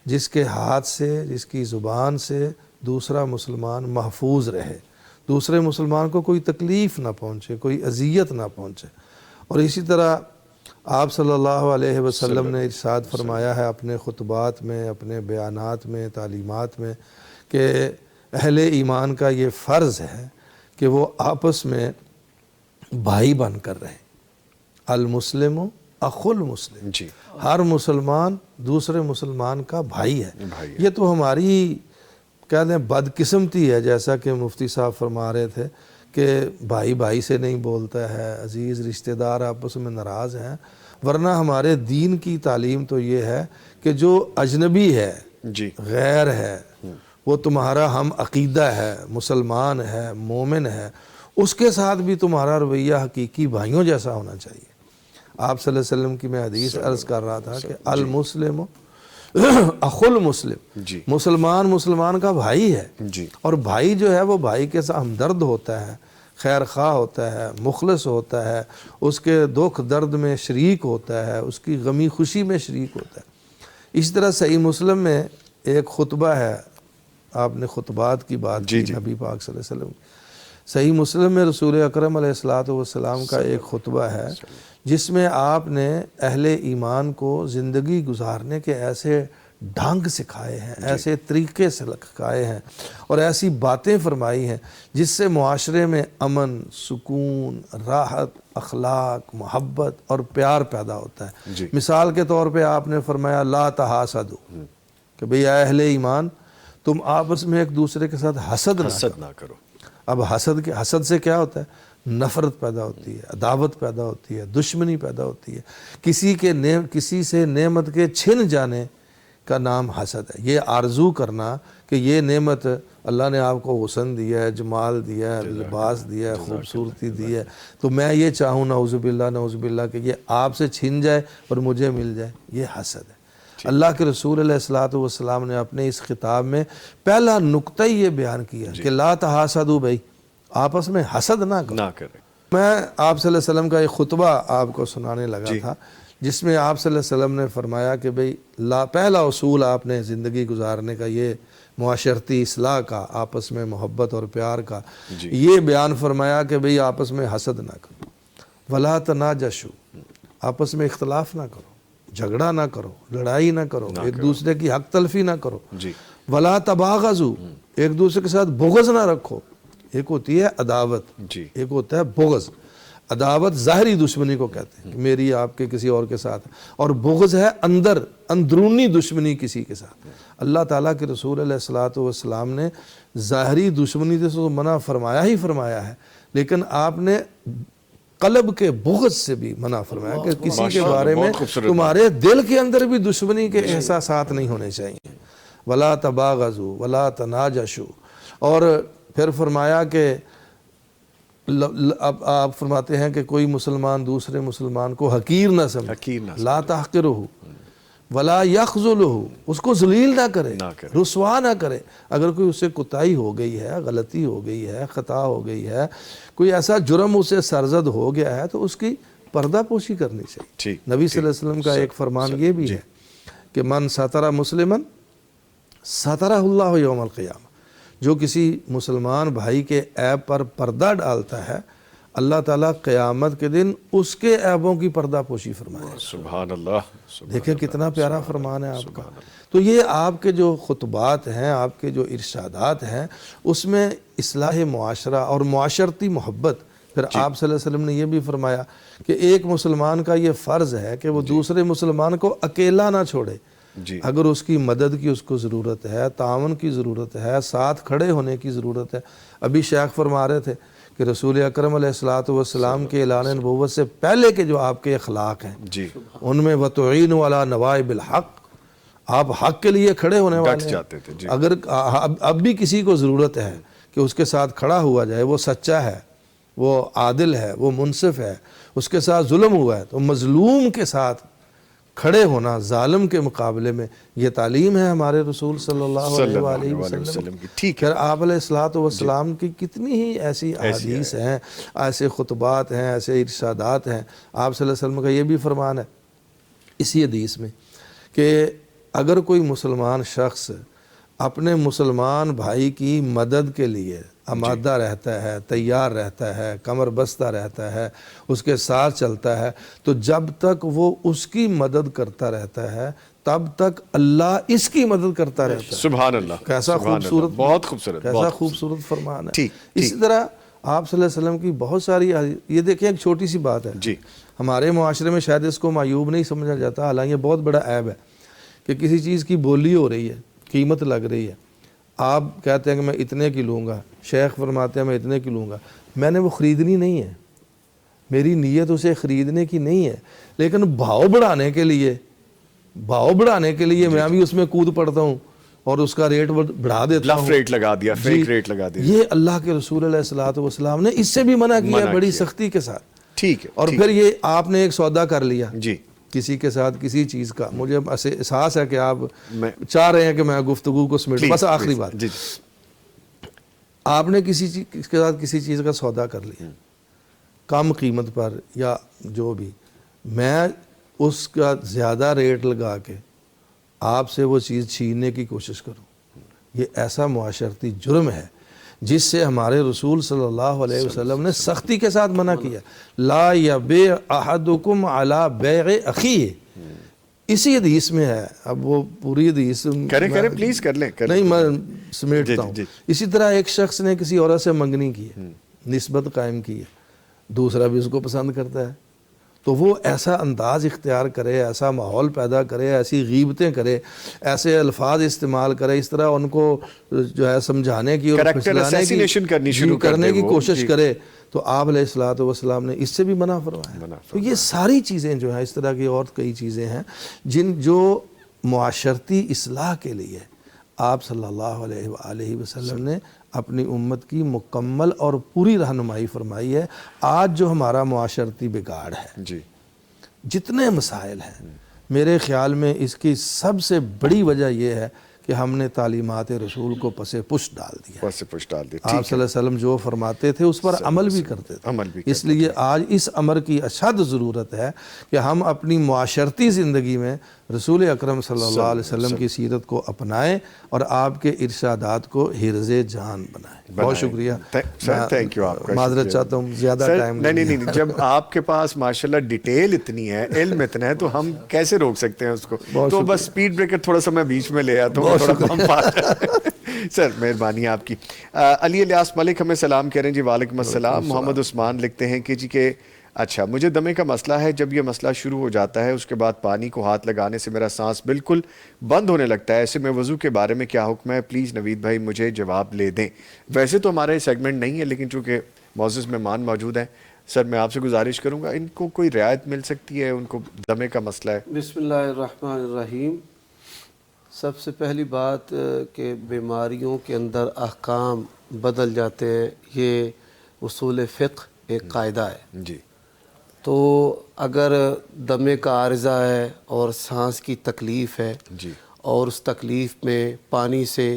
جس کے ہاتھ سے، جس کی زبان سے دوسرا مسلمان محفوظ رہے، دوسرے مسلمان کو کوئی تکلیف نہ پہنچے، کوئی اذیت نہ پہنچے. اور اسی طرح آپ صلی اللہ علیہ وسلم نے ارشاد فرمایا ہے اپنے خطبات میں، اپنے بیانات میں، تعلیمات میں، کہ اہل ایمان کا یہ فرض ہے کہ وہ آپس میں بھائی بن کر رہیں. المسلم اخو المسلم، ہر مسلمان دوسرے مسلمان کا بھائی ہے. یہ تو ہماری کہہ دیں بدقسمتی ہے، جیسا کہ مفتی صاحب فرما رہے تھے کہ بھائی بھائی سے نہیں بولتا ہے، عزیز رشتہ دار آپس میں ناراض ہیں. ورنہ ہمارے دین کی تعلیم تو یہ ہے کہ جو اجنبی ہے، غیر ہے، وہ تمہارا ہم عقیدہ ہے، مسلمان ہے، مومن ہے، اس کے ساتھ بھی تمہارا رویہ حقیقی بھائیوں جیسا ہونا چاہیے. آپ صلی اللہ علیہ وسلم کی میں حدیث عرض کر رہا تھا کہ المسلم اخو المسلم، مسلمان مسلمان کا بھائی ہے. اور بھائی جو ہے وہ بھائی کے ساتھ ہمدرد ہوتا ہے، خیر خواہ ہوتا ہے، مخلص ہوتا ہے، اس کے دکھ درد میں شریک ہوتا ہے، اس کی غمی خوشی میں شریک ہوتا ہے. اس طرح صحیح مسلم میں ایک خطبہ ہے، آپ نے خطبات کی بات کی نبی پاک صلی اللہ علیہ وسلم. صحیح مسلم میں رسول اکرم علیہ السلام کا ایک خطبہ ہے جس میں آپ نے اہل ایمان کو زندگی گزارنے کے ایسے ڈھنگ سکھائے ہیں، ایسے طریقے سے سکھائے ہیں اور ایسی باتیں فرمائی ہیں جس سے معاشرے میں امن، سکون، راحت، اخلاق، محبت اور پیار پیدا ہوتا ہے۔ جی۔ مثال کے طور پہ آپ نے فرمایا لا تحاسدوا، کہ بھئی اے اہل ایمان تم آپس میں ایک دوسرے کے ساتھ حسد نہ کرو۔ اب حسد سے کیا ہوتا ہے؟ نفرت پیدا ہوتی ہے، عداوت پیدا ہوتی ہے، دشمنی پیدا ہوتی ہے، کسی سے نعمت کے چھن جانے کا نام حسد ہے۔ یہ آرزو کرنا کہ یہ نعمت اللہ نے آپ کو حسن دیا ہے، جمال دیا ہے، لباس دیا ہے، خوبصورتی دی ہے، تو میں یہ چاہوں نعوذ باللہ کہ یہ آپ سے چھن جائے اور مجھے مل جائے، یہ حسد ہے۔ اللہ کے رسول علیہ الصلوۃ والسلام نے اپنے اس خطاب میں پہلا نقطہ یہ بیان کیا کہ لا تحاسدوا، بھائی آپس میں حسد نہ کریں۔ میں آپ صلی اللہ علیہ وسلم کا ایک خطبہ آپ کو سنانے لگا تھا جس میں آپ صلی اللہ علیہ وسلم نے فرمایا کہ بھئی پہلا اصول آپ نے زندگی گزارنے کا یہ معاشرتی اصلاح کا، آپس میں محبت اور پیار کا، یہ بیان فرمایا کہ بھئی آپس میں حسد نہ کرو، ولا تناجشوا، آپس میں اختلاف نہ کرو، جھگڑا نہ کرو، لڑائی نہ کرو، ایک دوسرے کی حق تلفی نہ کرو، ولا تباغضوا، ایک دوسرے کے ساتھ بغض نہ رکھو۔ ایک ہوتی ہے عداوت، ایک ہوتا ہے بغض۔ عداوت ظاہری دشمنی کو کہتے ہیں کہ میری آپ کے کسی اور کے ساتھ، اور بغض ہے اندرونی دشمنی کسی کے ساتھ۔ اللہ تعالیٰ کے رسول علیہ الصلوۃ والسلام نے ظاہری دشمنی سے تو منع فرمایا ہی فرمایا ہے، لیکن آپ نے قلب کے بغض سے بھی منع فرمایا کہ کسی کے بارے میں تمہارے دل کے اندر بھی دشمنی کے احساسات نہیں ہونے چاہیے۔ ولا تباغضوا ولا تناجشوا، اور پھر فرمایا کہ اب آپ فرماتے ہیں کہ کوئی مسلمان دوسرے مسلمان کو حقیر نہ سمجھے، لا تحقرہ ولا یخذلہ، اس کو ذلیل نہ کرے، رسوا نہ کرے۔ اگر کوئی اس سے کوتاہی ہو گئی ہے، غلطی ہو گئی ہے، خطا ہو گئی ہے، کوئی ایسا جرم اسے سرزد ہو گیا ہے تو اس کی پردہ پوشی کرنی چاہیے۔ نبی صلی اللہ علیہ وسلم کا ایک فرمان یہ بھی ہے کہ من ستر مسلما سترہ اللہ یوم القیامہ، جو کسی مسلمان بھائی کے عیب پر پردہ ڈالتا ہے، اللہ تعالیٰ قیامت کے دن اس کے عیبوں کی پردہ پوشی فرمائے گا۔ سبحان اللہ۔ دیکھیں کتنا پیارا فرمان ہے آپ کا۔ تو یہ آپ کے جو خطبات ہیں، آپ کے جو ارشادات ہیں، اس میں اصلاح معاشرہ اور معاشرتی محبت۔ پھر آپ صلی اللہ علیہ وسلم نے یہ بھی فرمایا کہ ایک مسلمان کا یہ فرض ہے کہ وہ دوسرے مسلمان کو اکیلا نہ چھوڑے، اگر اس کی مدد کی اس کو ضرورت ہے، تعاون کی ضرورت ہے، ساتھ کھڑے ہونے کی ضرورت ہے۔ ابھی شیخ فرما رہے تھے کہ رسول اکرم علیہ الصلوۃ والسلام کے اعلان نبوت سے پہلے کے جو آپ کے اخلاق ہیں ان میں وَتُعِينُوا عَلَى نَوَائِبِ الْحَقِّ، آپ حق کے لیے کھڑے ہونے والے ہیں۔ اگر اب بھی کسی کو ضرورت ہے کہ اس کے ساتھ کھڑا ہوا جائے، وہ سچا ہے، وہ عادل ہے، وہ منصف ہے، اس کے ساتھ ظلم ہوا ہے، تو مظلوم کے ساتھ کھڑے ہونا ظالم کے مقابلے میں، یہ تعلیم ہے ہمارے رسول صلی اللہ علیہ وسلم کی۔ پھر آپ علیہ الصلوۃ والسلام کی کتنی ہی ایسی احادیث ہیں، ایسے خطبات ہیں، ایسے ارشادات ہیں۔ آپ صلی اللہ علیہ وسلم کا یہ بھی فرمان ہے اسی حدیث میں کہ اگر کوئی مسلمان شخص اپنے مسلمان بھائی کی مدد کے لیے آمادہ رہتا ہے، تیار رہتا ہے، کمر بستہ رہتا ہے، اس کے ساتھ چلتا ہے، تو جب تک وہ اس کی مدد کرتا رہتا ہے تب تک اللہ اس کی مدد کرتا رہتا ہے۔ سبحان اللہ۔ کیسا خوبصورت، بہت خوبصورت، کیسا خوبصورت فرمان ہے۔ اسی طرح آپ صلی اللہ علیہ وسلم کی بہت ساری، یہ دیکھیں ایک چھوٹی سی بات ہے، ہمارے معاشرے میں شاید اس کو معیوب نہیں سمجھا جاتا، حالانکہ بہت بڑا عیب ہے کہ کسی چیز کی بولی ہو رہی ہے، قیمت لگ رہی ہے، آپ کہتے ہیں کہ میں اتنے کی لوں گا، شیخ فرماتے ہیں میں اتنے کی لوں گا، میں نے وہ خریدنی نہیں ہے، میری نیت اسے خریدنے کی نہیں ہے، لیکن بھاؤ بڑھانے کے لیے میں بھی اس میں کود پڑتا ہوں اور اس کا ریٹ بڑھا دیتا ہوں، ریٹ لگا دیا، فیک ریٹ لگا دیا۔ یہ اللہ کے رسول علیہ الصلوۃ والسلام نے اس سے بھی منع کیا ہے بڑی سختی کے ساتھ۔ ٹھیک ہے، اور پھر یہ آپ نے ایک سودا کر لیا کسی کے ساتھ کسی چیز کا، مجھے احساس ہے کہ آپ چاہ رہے ہیں کہ میں گفتگو کو سمیٹ، بس آخری بات، آپ نے کسی چیز کے ساتھ کسی چیز کا سودا کر لیا کم قیمت پر یا جو بھی، میں اس کا زیادہ ریٹ لگا کے آپ سے وہ چیز چھیننے کی کوشش کروں، یہ ایسا معاشرتی جرم ہے جس سے ہمارے رسول صلی اللہ علیہ وسلم نے سختی کے ساتھ منع کیا۔ لا یبیع احدکم علی بیع اخیہ، اسی حدیث میں ہے، اب وہ پوری حدیث کریں پلیز کر لیں نہیں میں سمیٹتا ہوں. جی. اسی طرح ایک شخص نے کسی عورت سے منگنی کی ہے، نسبت قائم کی ہے، دوسرا بھی اس کو پسند کرتا ہے، تو وہ ایسا انداز اختیار کرے، ایسا ماحول پیدا کرے، ایسی غیبتیں کرے، ایسے الفاظ استعمال کرے، اس طرح ان کو جو ہے سمجھانے کی اور Character پھسلانے assassination کرنی شروع کر کرنے دے کی وہ. کوشش جی. کرے، تو آپ علیہ الصلوۃ والسلام نے اس سے بھی منع فرمایا. تو یہ ساری چیزیں جو ہیں، اس طرح کی اور کئی چیزیں ہیں جو معاشرتی اصلاح کے لیے آپ صلی اللہ علیہ وآلہ وسلم نے اپنی امت کی مکمل اور پوری رہنمائی فرمائی ہے. آج جو ہمارا معاشرتی بگاڑ ہے، جی جتنے مسائل ہیں، میرے خیال میں اس کی سب سے بڑی وجہ یہ ہے کہ ہم نے تعلیمات رسول کو پس پشت ڈال دیا. بس سے پوچھ ڈال دی. آپ صلی اللہ علیہ وسلم جو فرماتے تھے اس پر عمل بھی کرتے تھے. عمل بھی اس لیے آج اس امر کی اشد ضرورت ہے کہ ہم اپنی معاشرتی زندگی میں رسول اکرم صلی اللہ علیہ وسلم کی سیرت کو اپنائیں اور آپ کے ارشادات کو حرز جان بنائیں. بہت شکریہ سر، تھینک یو. آپ کا معذرت چاہتا ہوں زیادہ ٹائم نہیں، جب آپ کے پاس ماشاءاللہ ڈیٹیل اتنی ہے، علم اتنا ہے، تو ہم کیسے روک سکتے ہیں اس کو؟ تو بس سپیڈ بریکر تھوڑا سا میں بیچ میں لے آتا ہوں، تھوڑا کم سر مہربانی آپ کی. علی الیاس ملک ہمیں سلام کہہ رہے ہیں جی. وعلیکم السلام. محمد عثمان لکھتے ہیں کہ جی کہ اچھا مجھے دمے کا مسئلہ ہے، جب یہ مسئلہ شروع ہو جاتا ہے اس کے بعد پانی کو ہاتھ لگانے سے میرا سانس بالکل بند ہونے لگتا ہے، ایسے میں وضو کے بارے میں کیا حکم ہے؟ پلیز نوید بھائی مجھے جواب لے دیں. ویسے تو ہمارا یہ سیگمنٹ نہیں ہے، لیکن چونکہ معزز مہمان موجود ہیں، سر میں آپ سے گزارش کروں گا ان کو کوئی رعایت مل سکتی ہے، ان کو دمے کا مسئلہ ہے. بسم اللہ الرحمن الرحیم. سب سے پہلی بات کہ بیماریوں کے اندر احکام بدل جاتے ہیں، یہ اصول فقہ ایک قاعدہ ہے. جی. تو اگر دمے کا عارضہ ہے اور سانس کی تکلیف ہے، جی. اور اس تکلیف میں پانی سے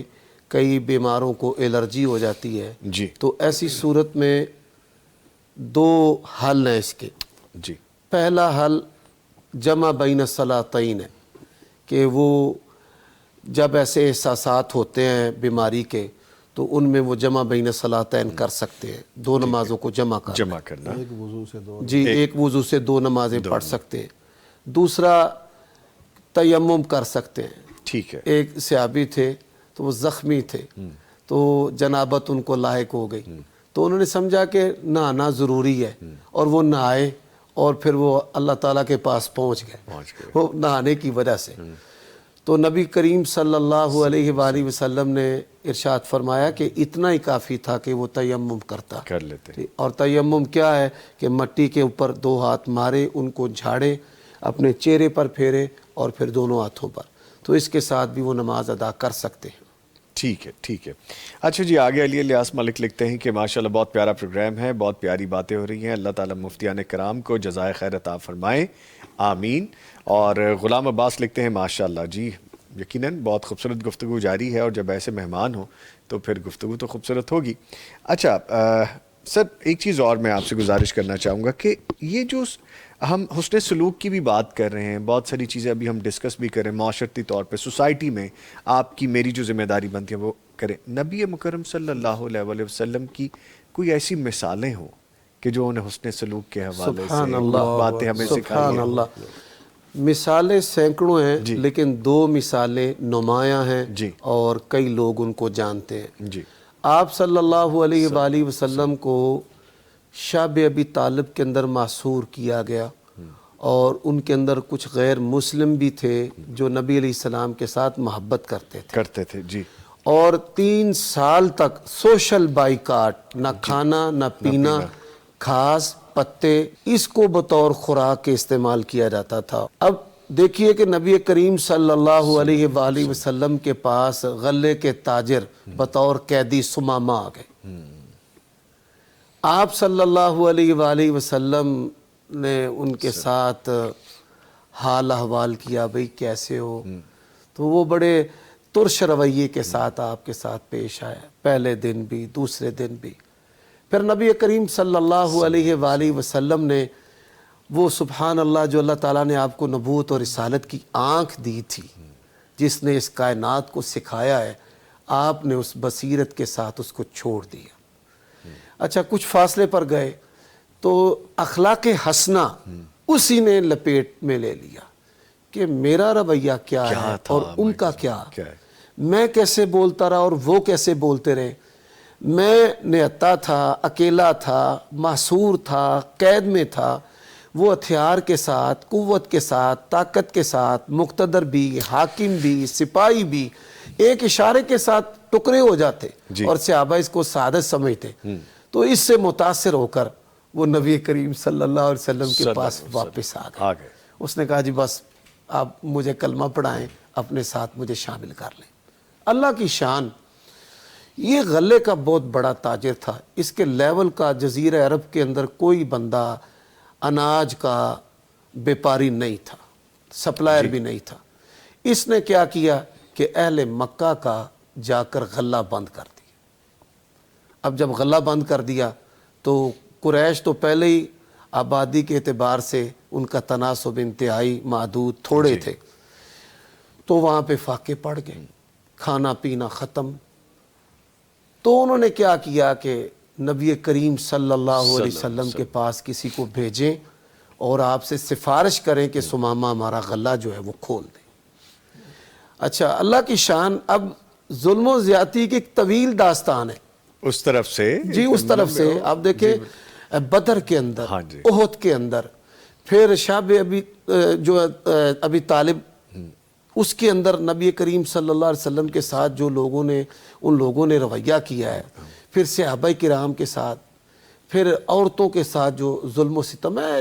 کئی بیماروں کو الرجی ہو جاتی ہے، جی. تو ایسی صورت میں دو حل ہیں اس کے. جی. پہلا حل جمع بین الصلاتین ہے کہ وہ جب ایسے احساسات ہوتے ہیں بیماری کے تو ان میں وہ جمع بین الصلاتین کر سکتے ہیں، دو نمازوں کو جمع کرنا. ایک وضو سے دو. جی، ایک وضو سے دو نمازیں پڑھ سکتے ہیں. دوسرا تیمم کر سکتے ہیں. ٹھیک ہے. ایک صحابی تھے تو وہ زخمی تھے، تو جنابت ان کو لاحق ہو گئی، تو انہوں نے سمجھا کہ نہانا ضروری ہے، اور وہ نہائے اور پھر وہ اللہ تعالیٰ کے پاس پہنچ گئے وہ نہانے کی وجہ سے. تو نبی کریم صلی اللہ علیہ وآلہ وسلم نے ارشاد فرمایا کہ اتنا ہی کافی تھا کہ وہ تیمم کر لیتے. اور تیمم کیا ہے کہ مٹی کے اوپر دو ہاتھ مارے، ان کو جھاڑے، اپنے چہرے پر پھیرے اور پھر دونوں ہاتھوں پر، تو اس کے ساتھ بھی وہ نماز ادا کر سکتے ہیں. ٹھیک ہے. اچھا جی، آگے علی الیاس ملک لکھتے ہیں کہ ماشاءاللہ بہت پیارا پروگرام ہے، بہت پیاری باتیں ہو رہی ہیں، اللہ تعالیٰ مفتیان کرام کو جزائے خیر عطا فرمائے، آمین. اور غلام عباس لکھتے ہیں ماشاءاللہ. جی یقیناً بہت خوبصورت گفتگو جاری ہے، اور جب ایسے مہمان ہوں تو پھر گفتگو تو خوبصورت ہوگی. اچھا سر، ایک چیز اور میں آپ سے گزارش کرنا چاہوں گا کہ یہ جو ہم حسن سلوک کی بھی بات کر رہے ہیں، بہت ساری چیزیں ابھی ہم ڈسکس بھی کریں معاشرتی طور پہ، سوسائٹی میں آپ کی میری جو ذمہ داری بنتی ہے وہ کریں. نبی مکرم صلی اللہ علیہ وسلم کی کوئی ایسی مثالیں ہوں کہ جو انہیں حسن سلوک کے حوالے سبحان سے اللہ، باتیں ہمیں سکھائی سبحان ہیں؟ اللہ. مثالیں سینکڑوں ہیں، لیکن دو مثالیں نمایاں ہیں جی. اور کئی لوگ ان کو جانتے ہیں. جی. آپ صلی اللہ علیہ وآلہ وسلم کو شاب ابی طالب کے اندر محصور کیا گیا، اور ان کے اندر کچھ غیر مسلم بھی تھے جو نبی علیہ السلام کے ساتھ محبت کرتے تھے. جی. اور 3 سال تک سوشل بائیکاٹ، نہ کھانا نہ پینا، گھاس پتے، اس کو بطور خوراک کے استعمال کیا جاتا تھا. اب دیکھیے کہ نبی کریم صلی اللہ علیہ وآلہ وسلم کے پاس غلے کے تاجر بطور قیدی سمامہ آ گئے. آپ صلی اللہ علیہ وآلہ وسلم نے ان کے ساتھ حال احوال کیا، بھئی کیسے ہو؟ تو وہ بڑے ترش رویے کے ساتھ آپ کے ساتھ پیش آیا، پہلے دن بھی دوسرے دن بھی. پھر نبی کریم صلی اللہ علیہ وآلہ وسلم نے وہ سبحان اللہ جو اللہ تعالیٰ نے آپ کو نبوت اور رسالت کی آنکھ دی تھی، جس نے اس کائنات کو سکھایا ہے، آپ نے اس بصیرت کے ساتھ اس کو چھوڑ دیا. اچھا کچھ فاصلے پر گئے تو اخلاق حسنہ اسی نے لپیٹ میں لے لیا کہ میرا رویہ کیا ہے تھا اور ان کا کیا ہے؟ میں کیسے بولتا رہا اور وہ کیسے بولتے رہے. میں نہتا تھا، اکیلا تھا، محصور تھا، قید میں تھا. وہ ہتھیار کے ساتھ، قوت کے ساتھ، طاقت کے ساتھ، مقتدر بھی، حاکم بھی، سپاہی بھی ایک اشارے کے ساتھ ٹکڑے ہو جاتے اور صحابہ اس کو سعادت سمجھتے. تو اس سے متاثر ہو کر وہ نبی کریم صلی اللہ علیہ وسلم کے پاس واپس آ گئے. اس نے کہا جی بس آپ مجھے کلمہ پڑھائیں، اپنے ساتھ مجھے شامل کر لیں. اللہ کی شان. یہ غلے کا بہت بڑا تاجر تھا. اس کے لیول کا جزیرہ عرب کے اندر کوئی بندہ اناج کا بیپاری نہیں تھا، سپلائر بھی نہیں تھا. اس نے کیا کیا کہ اہل مکہ کا جا کر غلہ بند کر دیا. اب جب غلہ بند کر دیا تو قریش تو پہلے ہی آبادی کے اعتبار سے ان کا تناسب انتہائی محدود تھوڑے تھے، تو وہاں پہ فاقے پڑ گئے، کھانا پینا ختم. تو انہوں نے کیا کیا کہ نبی کریم صلی اللہ علیہ وسلم کے پاس کسی کو بھیجیں اور آپ سے سفارش کریں کہ سمامہ ہمارا غلہ جو ہے وہ کھول دیں. اچھا، اللہ کی شان. اب ظلم و زیادتی کی ایک طویل داستان ہے اس طرف سے. جی اس طرف سے. آپ دیکھیں بدر کے اندر، احد کے اندر، پھر شاب ابی طالب، اس کے اندر نبی کریم صلی اللہ علیہ وسلم کے ساتھ جو ان لوگوں نے رویہ کیا ہے، پھر صحابہ کرام کے ساتھ، پھر عورتوں کے ساتھ جو ظلم و ستم ہے،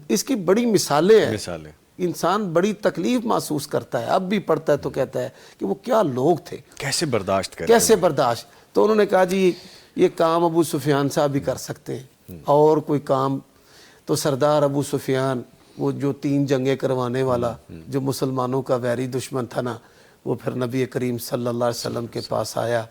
اس کی بڑی مثالیں ہیں. انسان بڑی تکلیف محسوس کرتا ہے. اب بھی پڑھتا ہے تو کہتا ہے کہ وہ کیا لوگ تھے، کیسے برداشت کرتے، کیسے برداشت. تو انہوں نے کہا جی یہ کام ابو سفیان صاحب بھی کر سکتے ہیں، اور کوئی کام. تو سردار ابو سفیان، وہ جو 3 جنگیں کروانے والا، جو مسلمانوں کا ویری دشمن تھا نا، وہ پھر نبی کریم صلی اللہ علیہ وسلم کے پاس آیا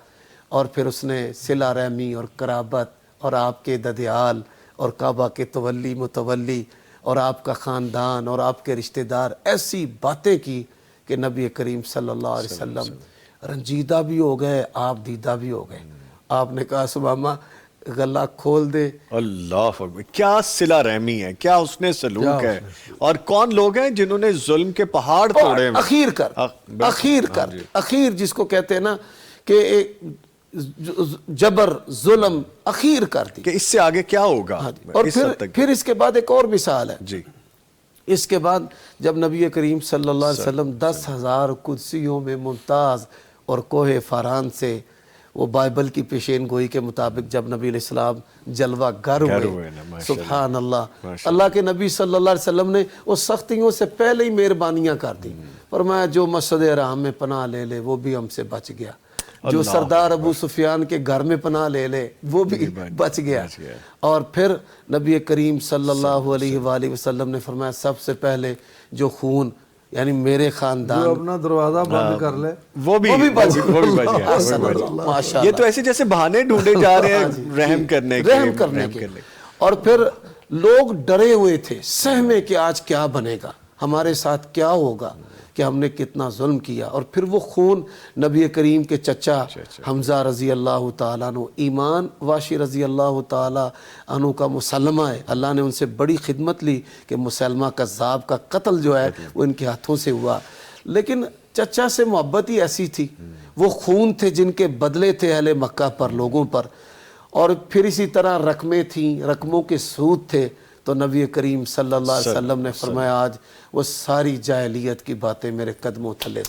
اور پھر اس نے صلہ رحمی اور قرابت اور آپ کے ددیال اور کعبہ کے تولی متولی اور آپ کا خاندان اور آپ کے رشتہ دار ایسی باتیں کی کہ نبی کریم صلی اللہ علیہ وسلم رنجیدہ بھی ہو گئے، آپ دیدہ بھی ہو گئے. آپ نے کہا سمامہ غلہ کھول دے. اللہ اکبر، کیا صلہ رحمی ہے، کیا اس نے سلوک ہے. اور کون لوگ ہیں جنہوں نے ظلم کے پہاڑ توڑے. اخیر جس کو کہتے ہیں نا کہ جبر ظلم اخیر کر دی، کہ اس سے آگے کیا ہوگا. اور پھر اس کے بعد ایک اور مثال ہے. جی، اس کے بعد جب نبی کریم صلی اللہ علیہ وسلم 10,000 قدسیوں میں ممتاز اور کوہ فاران سے، وہ بائبل کی پیشین گوئی کے مطابق جب نبی علیہ السلام جلوہ گر ہوئے، سبحان اللہ، اللہ کے نبی صلی اللہ علیہ وسلم نے اس سختیوں سے پہلے ہی مہربانیاں کر دی. فرمایا جو مسجد حرام میں پناہ لے لے وہ بھی ہم سے بچ گیا، جو سردار ابو سفیان کے گھر میں پناہ لے لے وہ بھی بچ گیا. اور پھر نبی کریم صلی اللہ علیہ وآلہ وسلم نے فرمایا سب سے پہلے جو خون، یعنی میرے خاندان، جو اپنا دروازہ بند کر لے وہ بھی بچ گیا. یہ تو ایسے جیسے بہانے ڈھونڈے جا رہے ہیں رحم کرنے کے. اور پھر لوگ ڈرے ہوئے تھے، سہمے کہ آج کیا بنے گا، ہمارے ساتھ کیا ہوگا، کہ ہم نے کتنا ظلم کیا. اور پھر وہ خون نبی کریم کے چچا حمزہ رضی اللہ تعالیٰ عنہ، ایمان واشی رضی اللہ تعالیٰ عنہ کا مسلمہ ہے. اللہ نے ان سے بڑی خدمت لی کہ مسلمہ کذاب کا قتل جو ہے وہ ان کے ہاتھوں سے ہوا. لیکن چچا سے محبت ہی ایسی تھی، وہ خون تھے جن کے بدلے تھے اہل مکہ پر، لوگوں پر. اور پھر اسی طرح رقمیں تھیں، رقموں کے سود تھے. تو نبی کریم صلی اللہ علیہ وسلم نے فرمایا آج وہ ساری جاہلیت کی باتیں میرے قدموں تھلے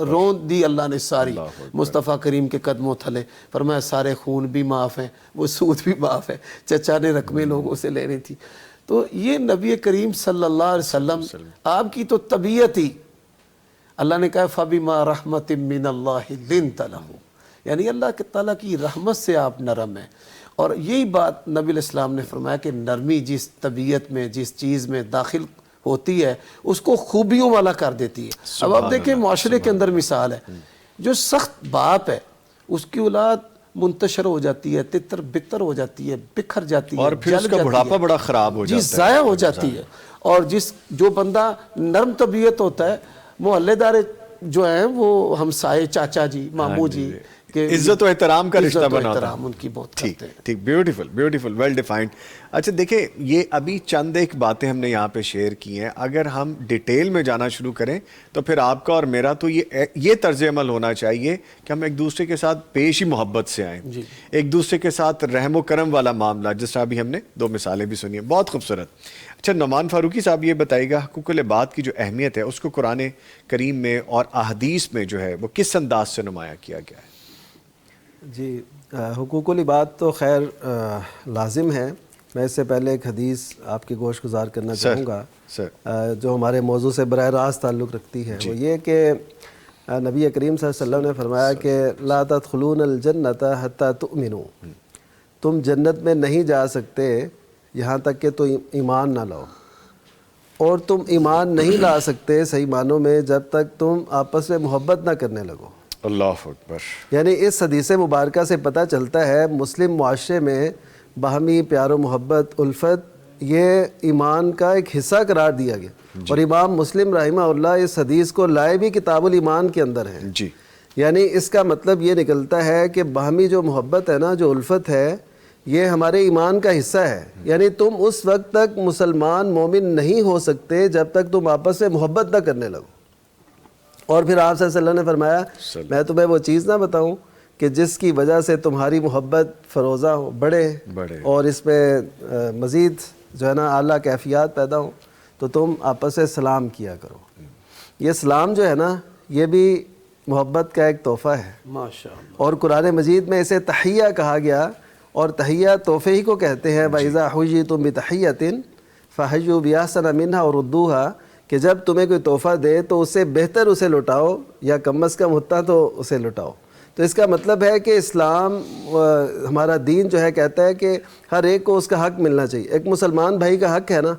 رون دی اللہ نے ساری مصطفیٰ کریم کے قدموں تھلے. فرمایا سارے خون بھی معاف ہیں، وہ سود بھی معاف ہے. چچا نے رقمیں لوگوں سے لینی تھی. تو یہ نبی کریم صلی اللہ علیہ وسلم، آپ کی تو طبیعت ہی، اللہ نے کہا فَبِمَا رَحْمَةٍ مِّنَ اللَّهِ لِنْتَ لَهُ، یعنی اللہ تعالیٰ کی رحمت سے آپ نرم ہیں. اور یہی بات نبی علیہ السلام نے فرمایا کہ نرمی جس طبیعت میں، جس چیز میں داخل ہوتی ہے اس کو خوبیوں والا کر دیتی ہے. اب آپ دیکھیں معاشرے کے اندر مثال ہے، جو سخت باپ ہے اس کی اولاد منتشر ہو جاتی ہے، تتر بتر ہو جاتی ہے، بکھر جاتی ہے، اور پھر اس کا بڑھاپا بڑا خراب ہو جاتا ہے، ضائع ہو جاتی ہے. اور جو بندہ نرم طبیعت ہوتا ہے، محلے دار جو ہیں وہ ہمسائے، چاچا جی، ماموں جی، کہ عزت و احترام کا رشتہ عزت و بنا ہوتا احترام ان کی بہت ٹھیک کرتے ہیں. ٹھیک بیوٹیفل بیوٹیفل ویل ڈیفائنڈ. اچھا دیکھیں یہ ابھی چند ایک باتیں ہم نے یہاں پہ شیئر کی ہیں, اگر ہم ڈیٹیل میں جانا شروع کریں تو پھر آپ کا اور میرا تو یہ طرز عمل ہونا چاہیے کہ ہم ایک دوسرے کے ساتھ پیش ہی محبت سے آئیں, ایک دوسرے کے ساتھ رحم و کرم والا معاملہ, جس طرح ابھی ہم نے 2 مثالیں بھی سنی ہیں, بہت خوبصورت. اچھا نعمان فاروقی صاحب یہ بتائیے گا حقوق العباد کی جو اہمیت ہے اس کو قرآن کریم میں اور احادیث میں جو ہے وہ کس انداز سے نمایاں کیا گیا ہے؟ جی حقوق العباد تو خیر لازم ہے. میں اس سے پہلے ایک حدیث آپ کی گوش گزار کرنا چاہوں گا جو ہمارے موضوع سے براہ راست تعلق رکھتی ہے. وہ یہ کہ نبی کریم صلی اللہ علیہ وسلم نے فرمایا کہ لا تدخلون الجنت حتی تؤمنوا, تم جنت میں نہیں جا سکتے یہاں تک کہ تم ایمان نہ لاؤ, اور تم ایمان نہیں لا سکتے صحیح معنوں میں جب تک تم آپس میں محبت نہ کرنے لگو. اللہ اکبر. یعنی اس حدیث مبارکہ سے پتہ چلتا ہے مسلم معاشرے میں باہمی پیار و محبت الفت یہ ایمان کا ایک حصہ قرار دیا گیا. اور امام مسلم رحمہ اللہ اس حدیث کو لائے بھی کتاب الایمان کے اندر ہیں. جی یعنی اس کا مطلب یہ نکلتا ہے کہ باہمی جو محبت ہے نا, جو الفت ہے, یہ ہمارے ایمان کا حصہ ہے. یعنی تم اس وقت تک مسلمان مومن نہیں ہو سکتے جب تک تم آپس میں محبت نہ کرنے لگو. اور پھر آپ صلی اللہ علیہ وسلم نے فرمایا میں تمہیں وہ چیز نہ بتاؤں کہ جس کی وجہ سے تمہاری محبت فروزہ ہو, بڑھے اور اس میں مزید جو ہے نا اعلیٰ کیفیات پیدا ہوں, تو تم آپس سے سلام کیا کرو. یہ سلام جو ہے نا یہ بھی محبت کا ایک تحفہ ہے ماشاءاللہ. اور قرآن مجید میں اسے تحیہ کہا گیا, اور تحیہ تحفے ہی کو کہتے ہیں. وَإِذَا حُيِّيتُم بِتَحِيَّةٍ فَحَيُّوا بِأَحْسَنَ مِنْهَا وَرُدُّوهَا, کہ جب تمہیں کوئی تحفہ دے تو اس سے بہتر اسے لوٹاؤ یا کم از کم ہوتا تو اسے لوٹاؤ. تو اس کا مطلب ہے کہ اسلام ہمارا دین جو ہے کہتا ہے کہ ہر ایک کو اس کا حق ملنا چاہیے. ایک مسلمان بھائی کا حق ہے نا,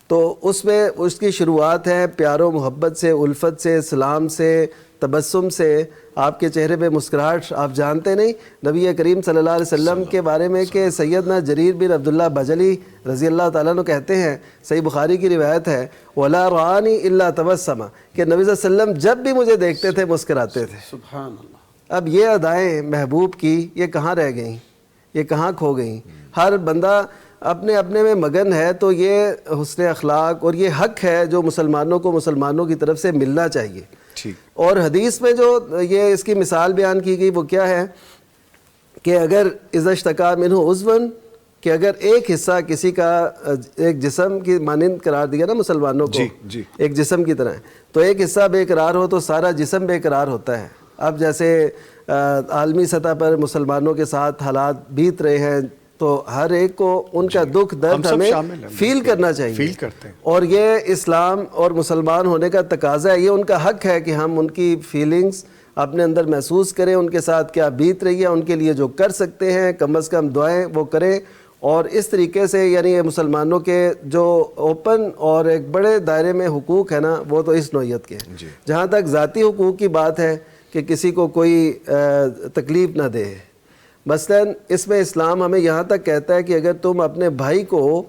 تو اس میں اس کی شروعات ہے پیار و محبت سے, الفت سے, سلام سے, تبسم سے, آپ کے چہرے پہ مسکراہٹ. آپ جانتے نہیں نبی کریم صلی اللہ علیہ وسلم کے بارے میں کہ سیدنا جریر بن عبداللہ بجلی رضی اللہ تعالیٰ عنہ کہتے ہیں, صحیح بخاری کی روایت ہے, وَلَا رَعَانِي إِلَّا تَبَسَّمَ, کہ نبی صلی اللہ علیہ وسلم جب بھی مجھے دیکھتے تھے مسکراتے تھے. سبحان اللہ. اب یہ ادائیں محبوب کی یہ کہاں رہ گئیں, یہ کہاں کھو گئیں؟ ہر بندہ اپنے اپنے میں مگن ہے, تو یہ حسن اخلاق اور یہ حق ہے جو مسلمانوں کو مسلمانوں کی طرف سے ملنا چاہیے. اور حدیث میں جو یہ اس کی مثال بیان کی گئی وہ کیا ہے کہ اگر اذا اشتکا منہ عضو, کہ اگر ایک حصہ کسی کا ایک جسم کی مانند قرار دیا نا مسلمانوں کو, ایک جسم کی طرح, تو ایک حصہ بے قرار ہو تو سارا جسم بے قرار ہوتا ہے. اب جیسے عالمی سطح پر مسلمانوں کے ساتھ حالات بیت رہے ہیں, تو ہر ایک کو ان کا دکھ درد ہمیں فیل کرنا چاہیے, اور یہ اسلام اور مسلمان ہونے کا تقاضا ہے. یہ ان کا حق ہے کہ ہم ان کی فیلنگز اپنے اندر محسوس کریں, ان کے ساتھ کیا بیت رہی ہے, ان کے لیے جو کر سکتے ہیں کم از کم دعائیں وہ کریں. اور اس طریقے سے یعنی یہ مسلمانوں کے جو اوپن اور ایک بڑے دائرے میں حقوق ہے نا, وہ تو اس نوعیت کے ہیں. جہاں تک ذاتی حقوق کی بات ہے کہ کسی کو کوئی تکلیف نہ دے, مثلاً اس میں اسلام ہمیں یہاں تک کہتا ہے کہ اگر تم اپنے بھائی کو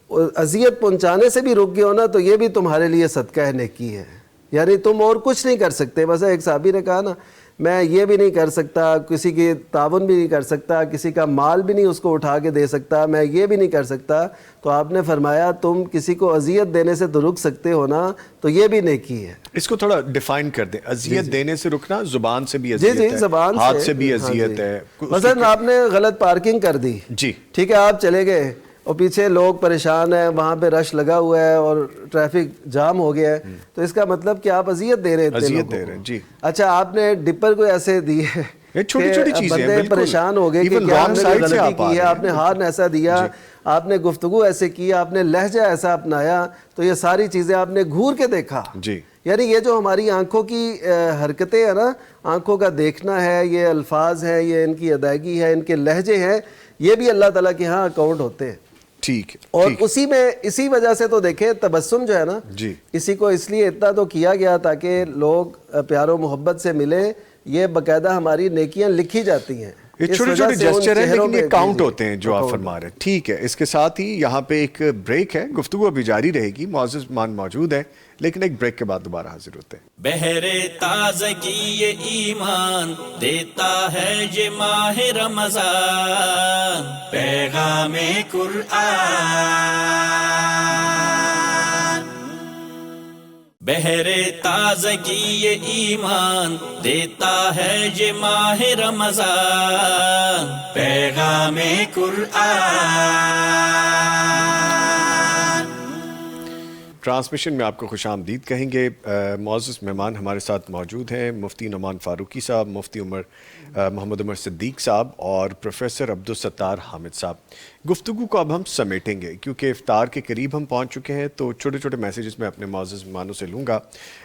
اذیت پہنچانے سے بھی رک گئے ہو نا, تو یہ بھی تمہارے لیے صدقہ نیکی ہے. یعنی تم اور کچھ نہیں کر سکتے. بس ایک صحابی نے کہا نا, میں یہ بھی نہیں کر سکتا, کسی کی تعاون بھی نہیں کر سکتا, کسی کا مال بھی نہیں اس کو اٹھا کے دے سکتا, میں یہ بھی نہیں کر سکتا. تو آپ نے فرمایا تم کسی کو اذیت دینے سے تو رک سکتے ہو نا, تو یہ بھی نیکی ہے. اس کو تھوڑا ڈیفائن کر دیں. اذیت دینے سے رکنا, زبان سے بھی اذیت ہے, زبان ہاتھ سے بھی اذیت ہے. مثلا آپ نے غلط پارکنگ کر دی, ٹھیک ہے, آپ چلے گئے اور پیچھے لوگ پریشان ہیں, وہاں پہ رش لگا ہوا ہے اور ٹریفک جام ہو گیا ہے, تو اس کا مطلب کہ آپ اذیت دے رہے ہیں. اچھا آپ نے ڈپر کو ایسے دی ہے, چھوٹی چھوٹی چیزیں بندے پریشان ہو گئے کہ کیا ہم نے غلطی کی ہے, آپ نے ہارن ایسا دیا, آپ نے گفتگو ایسے کی, آپ نے لہجہ ایسا اپنایا, تو یہ ساری چیزیں آپ نے گھور کے دیکھا. یعنی یہ جو ہماری آنکھوں کی حرکتیں ہیں نا, آنکھوں کا دیکھنا ہے, یہ الفاظ ہیں, یہ ان کی ادائیگی ہے, ان کے لہجے ہیں, یہ بھی اللہ تعالیٰ کے ہاں اکاؤنٹ ہوتے ہیں. ٹھیک. اور اسی وجہ سے تو دیکھیں تبسم جو ہے نا, اسی کو اس لیے اتنا تو کیا گیا تاکہ لوگ پیار و محبت سے ملیں, یہ باقاعدہ ہماری نیکیاں لکھی جاتی ہیں. یہ اس چھوٹے وجہ چھوٹے سے ان جسچر ہیں چہروں لیکن یہ پہ- کاؤنٹ جی، ہوتے ہیں جو آپ فرما رہے ہیں. ٹھیک ہے, اس کے ساتھ ہی یہاں پہ ایک بریک ہے, گفتگو ابھی جاری رہے گی, معزز مہمان موجود ہیں, لیکن ایک بریک کے بعد دوبارہ حاضر ہوتے ہیں. بہرے تازگی یہ ایمان دیتا ہے یہ ماہ رمضان, پیغام قرآن. بہرے تازگی یہ ایمان دیتا ہے یہ ماہ رمضان, پیغام قرآن. ٹرانسمیشن میں آپ کو خوش آمدید کہیں گے. معزز مہمان ہمارے ساتھ موجود ہیں, مفتی نعمان فاروقی صاحب, مفتی محمد عمر صدیق صاحب اور پروفیسر عبدالستار حامد صاحب. گفتگو کو اب ہم سمیٹیں گے کیونکہ افطار کے قریب ہم پہنچ چکے ہیں, تو چھوٹے چھوٹے میسیجز میں اپنے معزز مہمانوں سے لوں گا.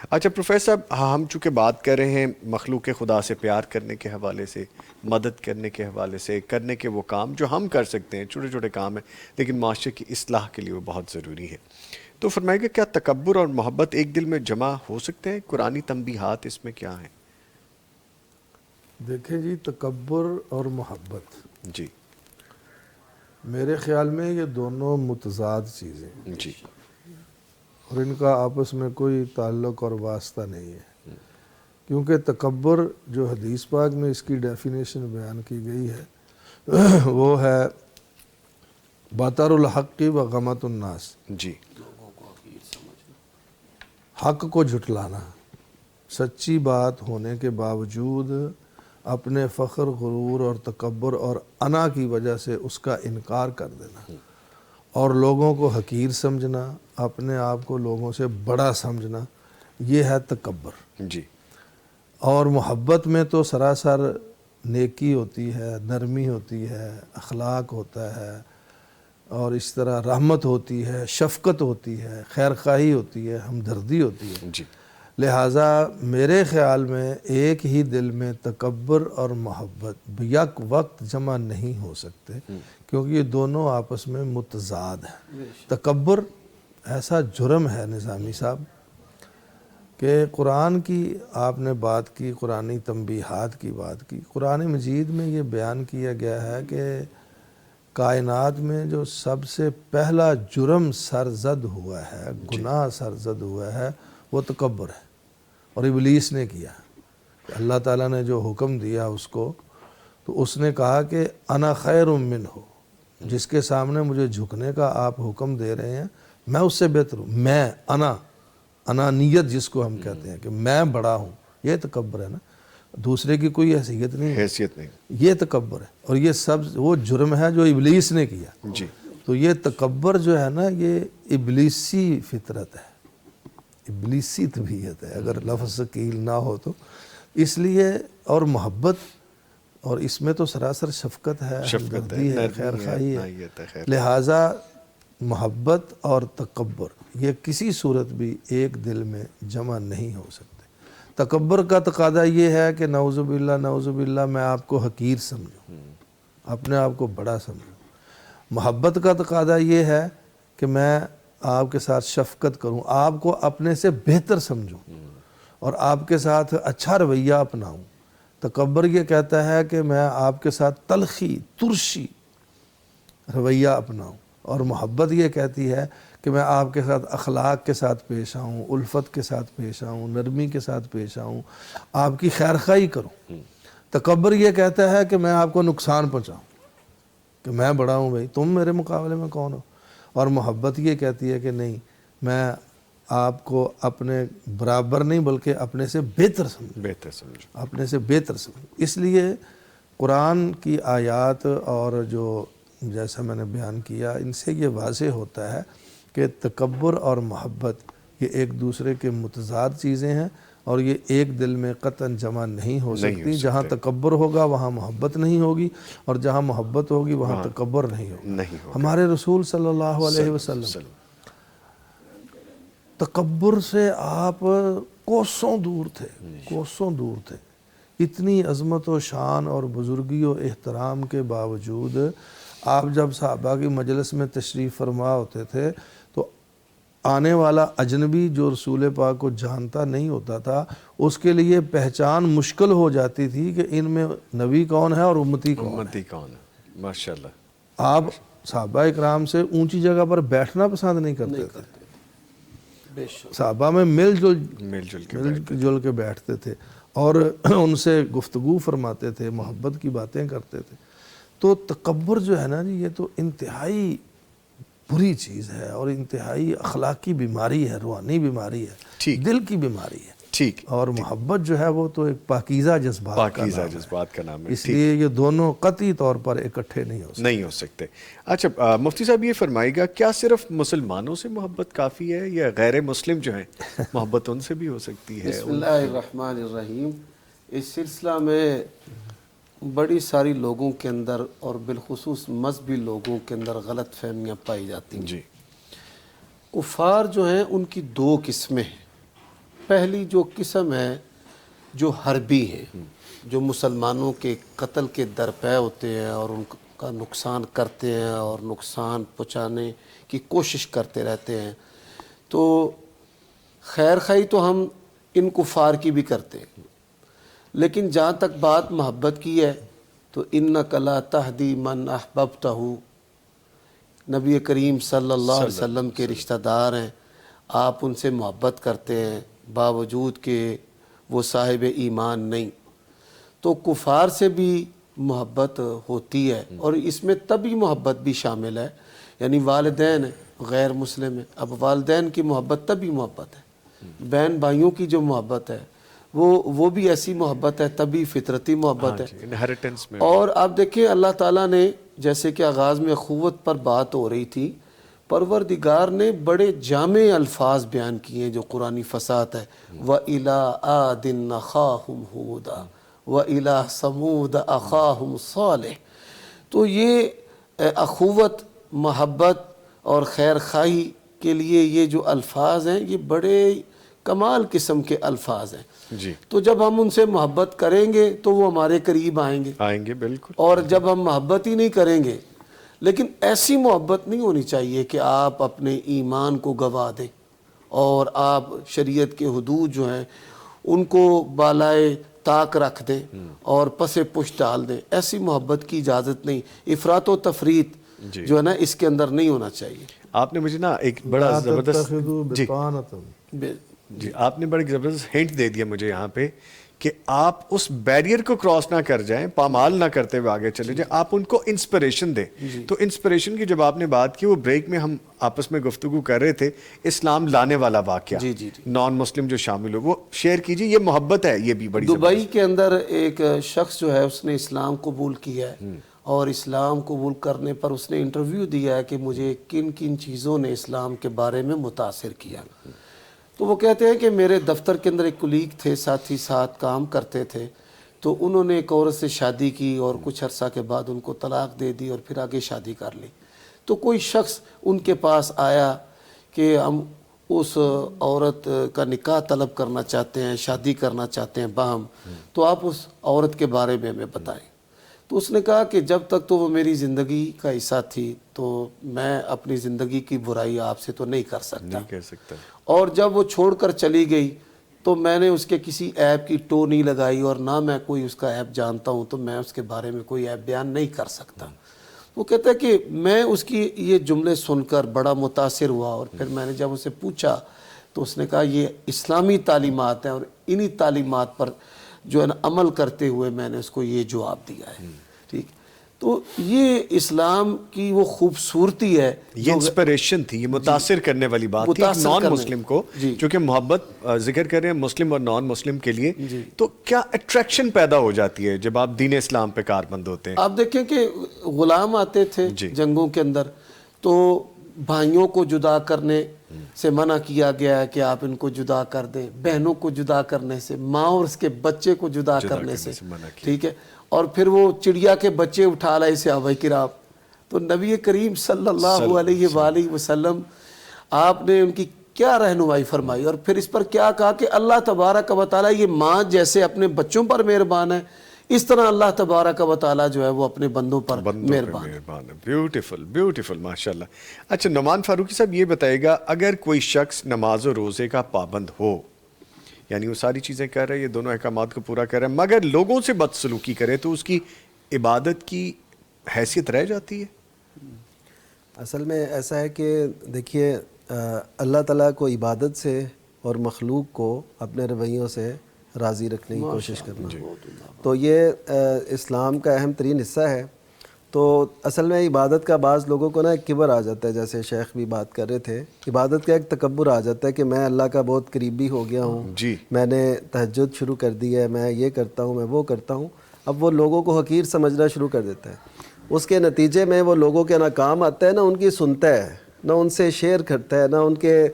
اچھا پروفیسر صاحب, ہم چونکہ بات کر رہے ہیں مخلوق خدا سے پیار کرنے کے حوالے سے, مدد کرنے کے حوالے سے, کرنے کے وہ کام جو ہم کر سکتے ہیں, چھوٹے چھوٹے کام ہیں لیکن معاشرے کی اصلاح کے لیے وہ بہت ضروری ہے. تو فرمائے گا کیا تکبر اور محبت ایک دل میں جمع ہو سکتے ہیں؟ قرآنی تنبیہات اس میں کیا ہیں؟ دیکھیں جی, تکبر اور محبت جی میرے خیال میں یہ دونوں متضاد چیزیں ہیں, جی اور ان کا آپس میں کوئی تعلق اور واسطہ نہیں ہے. کیونکہ تکبر جو حدیث پاک میں اس کی ڈیفینیشن بیان کی گئی ہے وہ ہے بطر الحق و غمت الناس, جی حق کو جھٹلانا, سچی بات ہونے کے باوجود اپنے فخر, غرور اور تکبر اور انا کی وجہ سے اس کا انکار کر دینا, اور لوگوں کو حقیر سمجھنا, اپنے آپ کو لوگوں سے بڑا سمجھنا, یہ ہے تکبر. جی. اور محبت میں تو سراسر نیکی ہوتی ہے, نرمی ہوتی ہے, اخلاق ہوتا ہے, اور اس طرح رحمت ہوتی ہے, شفقت ہوتی ہے, خیرخواہی ہوتی ہے, ہمدردی ہوتی ہے. جی لہٰذا میرے خیال میں ایک ہی دل میں تکبر اور محبت یک وقت جمع نہیں ہو سکتے, کیونکہ یہ دونوں آپس میں متضاد ہیں. تکبر ایسا جرم ہے نظامی صاحب کہ قرآن کی آپ نے بات کی, قرآنی تنبیہات کی بات کی. قرآن مجید میں یہ بیان کیا گیا ہے کہ کائنات میں جو سب سے پہلا جرم سرزد ہوا ہے, گناہ سرزد ہوا ہے, وہ تکبر ہے, اور ابلیس نے کیا. اللہ تعالیٰ نے جو حکم دیا اس کو, تو اس نے کہا کہ انا خیر منہ, جس کے سامنے مجھے جھکنے کا آپ حکم دے رہے ہیں میں اس سے بہتر ہوں. میں انانیت جس کو ہم کہتے ہیں کہ میں بڑا ہوں, یہ تکبر ہے نا, دوسرے کی کوئی حیثیت نہیں, حیثیت نہیں, یہ تکبر ہے. اور یہ سب وہ جرم ہے جو ابلیس نے کیا. جی. تو یہ تکبر جو ہے نا, یہ ابلیسی فطرت ہے, ابلیسی طبیعت ہے, اگر لفظ ثقیل نہ ہو تو. اس لیے, اور محبت, اور اس میں تو سراسر شفقت ہے, ہمدردی ہے, خیرخواہی ہے. لہٰذا محبت اور تکبر یہ کسی صورت بھی ایک دل میں جمع نہیں ہو سکتے. تکبر کا تقاضا یہ ہے کہ نعوذ باللہ میں آپ کو حقیر سمجھوں, اپنے آپ کو بڑا سمجھوں. محبت کا تقاضا یہ ہے کہ میں آپ کے ساتھ شفقت کروں, آپ کو اپنے سے بہتر سمجھوں, اور آپ کے ساتھ اچھا رویہ اپناؤں. تکبر یہ کہتا ہے کہ میں آپ کے ساتھ تلخی, ترشی رویہ اپناؤں, اور محبت یہ کہتی ہے کہ میں آپ کے ساتھ اخلاق کے ساتھ پیش آؤں, الفت کے ساتھ پیش آؤں, نرمی کے ساتھ پیش آؤں, آپ کی خیرخواہی کروں. تکبر یہ کہتا ہے کہ میں آپ کو نقصان پہنچاؤں, کہ میں بڑا ہوں بھائی, تم میرے مقابلے میں کون ہو. اور محبت یہ کہتی ہے کہ نہیں, میں آپ کو اپنے برابر نہیں بلکہ اپنے سے بہتر سمجھوں, اپنے سے بہتر سمجھوں. اس لیے قرآن کی آیات اور جو جیسا میں نے بیان کیا, ان سے یہ واضح ہوتا ہے کہ تکبر اور محبت یہ ایک دوسرے کے متضاد چیزیں ہیں, اور یہ ایک دل میں قطعاً جمع نہیں ہو سکتی. جہاں تکبر ہوگا وہاں محبت نہیں ہوگی, اور جہاں محبت ہوگی وہاں تکبر نہیں ہوگا. ہمارے رسول صلی اللہ علیہ وسلم تکبر سے آپ کوسوں دور تھے, کوسوں دور تھے. اتنی عظمت و شان اور بزرگی و احترام کے باوجود آپ جب صحابہ کی مجلس میں تشریف فرما ہوتے تھے تو آنے والا اجنبی جو رسول پاک کو جانتا نہیں ہوتا تھا اس کے لیے پہچان مشکل ہو جاتی تھی کہ ان میں نبی کون ہے اور امتی کون ہے۔ امتی کون ہے، ماشاءاللہ۔ آپ صحابہ اکرام سے اونچی جگہ پر بیٹھنا پسند نہیں کرتے تھے، صحابہ میں مل جل کے بیٹھتے تھے اور ان سے گفتگو فرماتے تھے، محبت کی باتیں کرتے تھے۔ تو تکبر جو ہے نا جی، یہ تو انتہائی بری چیز ہے اور انتہائی اخلاقی بیماری ہے، روحانی بیماری ہے، دل کی بیماری ہے۔ ٹھیک، اور محبت جو ہے وہ تو ایک پاکیزہ جذبات کا نام ہے، اس لیے یہ دونوں قطعی طور پر اکٹھے نہیں ہو سکتے۔ اچھا مفتی صاحب یہ فرمائے گا، کیا صرف مسلمانوں سے محبت کافی ہے یا غیر مسلم جو ہیں محبت ان سے بھی ہو سکتی ہے؟ بسم اللہ الرحمن الرحیم۔ اس سلسلہ میں بڑی ساری لوگوں کے اندر اور بالخصوص مذہبی لوگوں کے اندر غلط فہمیاں پائی جاتی ہیں۔ جی، کفار جو ہیں ان کی دو قسمیں ہیں۔ پہلی جو قسم ہے جو حربی ہیں، جو مسلمانوں کے قتل کے درپے ہوتے ہیں اور ان کا نقصان کرتے ہیں اور نقصان پہنچانے کی کوشش کرتے رہتے ہیں، تو خیر خواہی تو ہم ان کفار کی بھی کرتے ہیں، لیکن جہاں تک بات محبت کی ہے تو اِنَّکَ لَا تَهْدِی مَنْ أَحْبَبْتَهُ، نبی کریم صلی اللہ علیہ وسلم کے رشتہ دار ہیں، آپ ان سے محبت کرتے ہیں باوجود کہ وہ صاحب ایمان نہیں، تو کفار سے بھی محبت ہوتی ہے۔ اور اس میں طبعی محبت بھی شامل ہے، یعنی والدین غیر مسلم ہیں، اب والدین کی محبت طبعی محبت ہے، بہن بھائیوں کی جو محبت ہے وہ بھی ایسی محبت ہے، طبعی فطرتی محبت ہے۔ انہیریٹنس میں۔ اور آپ دیکھیں اللہ تعالیٰ نے جیسے کہ آغاز میں اخوت پر بات ہو رہی تھی، پروردگار نے بڑے جامع الفاظ بیان کیے ہیں جو قرآنی فصاحت ہے۔ وَإِلَىٰ عَادٍ أَخَاهُمْ هُودًا وَإِلَىٰ ثَمُودَ أَخَاهُمْ صَالِحًا۔ تو یہ اخوت، محبت اور خیر خواہی کے لیے یہ جو الفاظ ہیں یہ بڑے کمال قسم کے الفاظ ہیں۔ جی، تو جب ہم ان سے محبت کریں گے تو وہ ہمارے قریب آئیں گے، بالکل۔ اور جب ہم محبت ہی نہیں کریں گے، لیکن ایسی محبت نہیں ہونی چاہیے کہ آپ اپنے ایمان کو گوا دیں اور آپ شریعت کے حدود جو ہیں ان کو بالائے طاق رکھ دیں اور پس پشت ڈال دیں۔ ایسی محبت کی اجازت نہیں، افراط و تفریط جو ہے نا اس کے اندر نہیں ہونا چاہیے۔ آپ نے مجھے نا ایک بڑا زبردست بطانة۔ جی، آپ نے بڑی زبردست ہنٹ دے دیا مجھے یہاں پہ کہ آپ اس بیریئر کو کراس نہ کر جائیں، پامال نہ کرتے ہوئے آگے چلے جائیں، آپ ان کو انسپریشن دیں۔ تو انسپریشن کی جب آپ نے بات کی، وہ بریک میں ہم آپس میں گفتگو کر رہے تھے، اسلام لانے والا واقعہ، نان مسلم جو شامل ہو، وہ شیئر کیجیے۔ یہ محبت ہے، یہ بھی بڑی دبئی کے اندر ایک شخص جو ہے اس نے اسلام قبول کیا ہے، اور اسلام قبول کرنے پر اس نے انٹرویو دیا ہے کہ مجھے کن کن چیزوں نے اسلام کے بارے میں متاثر کیا۔ تو وہ کہتے ہیں کہ میرے دفتر کے اندر ایک کولیگ تھے، ساتھی ساتھ کام کرتے تھے، تو انہوں نے ایک عورت سے شادی کی اور کچھ عرصہ کے بعد ان کو طلاق دے دی اور پھر آگے شادی کر لی۔ تو کوئی شخص ان کے پاس آیا کہ ہم اس عورت کا نکاح طلب کرنا چاہتے ہیں، شادی کرنا چاہتے ہیں باہم، تو آپ اس عورت کے بارے میں ہمیں بتائیں۔ تو اس نے کہا کہ جب تک تو وہ میری زندگی کا حصہ تھی تو میں اپنی زندگی کی برائی آپ سے تو نہیں کر سکتا، اور جب وہ چھوڑ کر چلی گئی تو میں نے اس کے کسی عیب کی ٹو نہیں لگائی، اور نہ میں کوئی اس کا عیب جانتا ہوں تو میں اس کے بارے میں کوئی عیب بیان نہیں کر سکتا۔ وہ کہتا ہے کہ میں اس کی یہ جملے سن کر بڑا متاثر ہوا، اور پھر میں نے جب اسے پوچھا تو اس نے کہا یہ اسلامی تعلیمات ہیں، اور انہی تعلیمات پر جو ہے نا عمل کرتے ہوئے میں نے اس کو یہ جواب دیا ہے۔ ٹھیک، تو یہ اسلام کی وہ خوبصورتی ہے، یہ انسپریشن تھی، یہ متاثر کرنے والی بات تھی نان مسلم کو، چونکہ محبت ذکر کر رہے ہیں مسلم اور نان مسلم کے لیے، تو کیا اٹریکشن پیدا ہو جاتی ہے جب آپ دین اسلام پہ کاربند ہوتے ہیں؟ آپ دیکھیں کہ غلام آتے تھے جنگوں کے اندر، تو بھائیوں کو جدا کرنے سے منع کیا گیا ہے کہ آپ ان کو جدا کر دیں، بہنوں کو جدا کرنے سے، ماں اور اس کے بچے کو جدا کرنے سے، ٹھیک ہے، اور پھر وہ چڑیا کے بچے اٹھا لائے صحابہ کرام۔ تو نبی کریم صلی اللہ علیہ وآلہ وسلم آپ نے ان کی کیا رہنمائی فرمائی، اور پھر اس پر کیا کہا کہ اللہ تبارک و تعالیٰ یہ ماں جیسے اپنے بچوں پر مہربان ہے، اس طرح اللہ تبارک و تعالیٰ جو ہے وہ اپنے بندوں پر مہربان ہے۔ مہربان ہے. بیوٹیفل بیوٹیفل ماشاءاللہ. اچھا نعمان فاروقی صاحب یہ بتائے گا، اگر کوئی شخص نماز و روزے کا پابند ہو، یعنی وہ ساری چیزیں کر رہے ہیں، یہ دونوں احکامات کو پورا کر رہے ہیں، مگر لوگوں سے بدسلوکی کرے تو اس کی عبادت کی حیثیت رہ جاتی ہے؟ اصل میں ایسا ہے کہ دیکھیے اللہ تعالیٰ کو عبادت سے اور مخلوق کو اپنے رویوں سے راضی رکھنے کی کوشش کرنا، تو یہ اسلام کا اہم ترین حصہ ہے. تو اصل میں عبادت کا بعض لوگوں کو نا ایک کبر آ جاتا ہے، جیسے شیخ بھی بات کر رہے تھے، عبادت کا ایک تکبر آ جاتا ہے کہ میں اللہ کا بہت قریبی ہو گیا ہوں، جی میں نے تہجد شروع کر دی ہے، میں یہ کرتا ہوں، میں وہ کرتا ہوں. اب وہ لوگوں کو حقیر سمجھنا شروع کر دیتا ہے. اس کے نتیجے میں وہ لوگوں کے نہ کام آتا ہے، نہ ان کی سنتا ہے، نہ ان سے شیئر کرتا ہے، نہ ان کے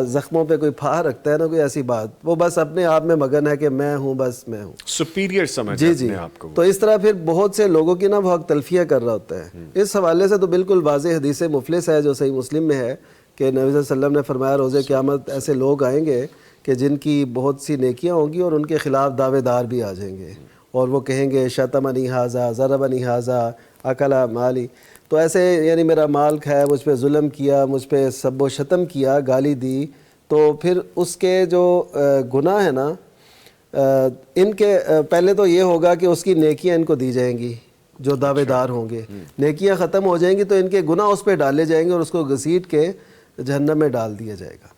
زخموں پہ کوئی پھا رکھتا ہے، نہ کوئی ایسی بات. وہ بس اپنے آپ میں مگن ہے کہ میں ہوں، بس میں ہوں، سپیریئر سمجھ جی اپنے آپ کو. تو اس طرح پھر بہت سے لوگوں کی نا وہ حق تلفیہ کر رہا ہوتا ہے. اس حوالے سے تو بالکل واضح حدیث مفلس ہے جو صحیح مسلم میں ہے کہ نبی صلی اللہ علیہ وسلم نے فرمایا روزے قیامت ایسے لوگ آئیں گے کہ جن کی بہت سی نیکیاں ہوں گی اور ان کے خلاف دعوے دار بھی آ جائیں گے، اور وہ کہیں گے شتمنی ھذا ضربنی ھذا اکلا مالی. تو ایسے یعنی میرا مال کھایا، مجھ پہ ظلم کیا، مجھ پہ سب و شتم کیا، گالی دی. تو پھر اس کے جو گناہ ہے نا، ان کے پہلے تو یہ ہوگا کہ اس کی نیکیاں ان کو دی جائیں گی، جو دعوے دار ہوں گے، نیکیاں ختم ہو جائیں گی تو ان کے گناہ اس پہ ڈالے جائیں گے اور اس کو گھسیٹ کے جہنم میں ڈال دیا جائے گا.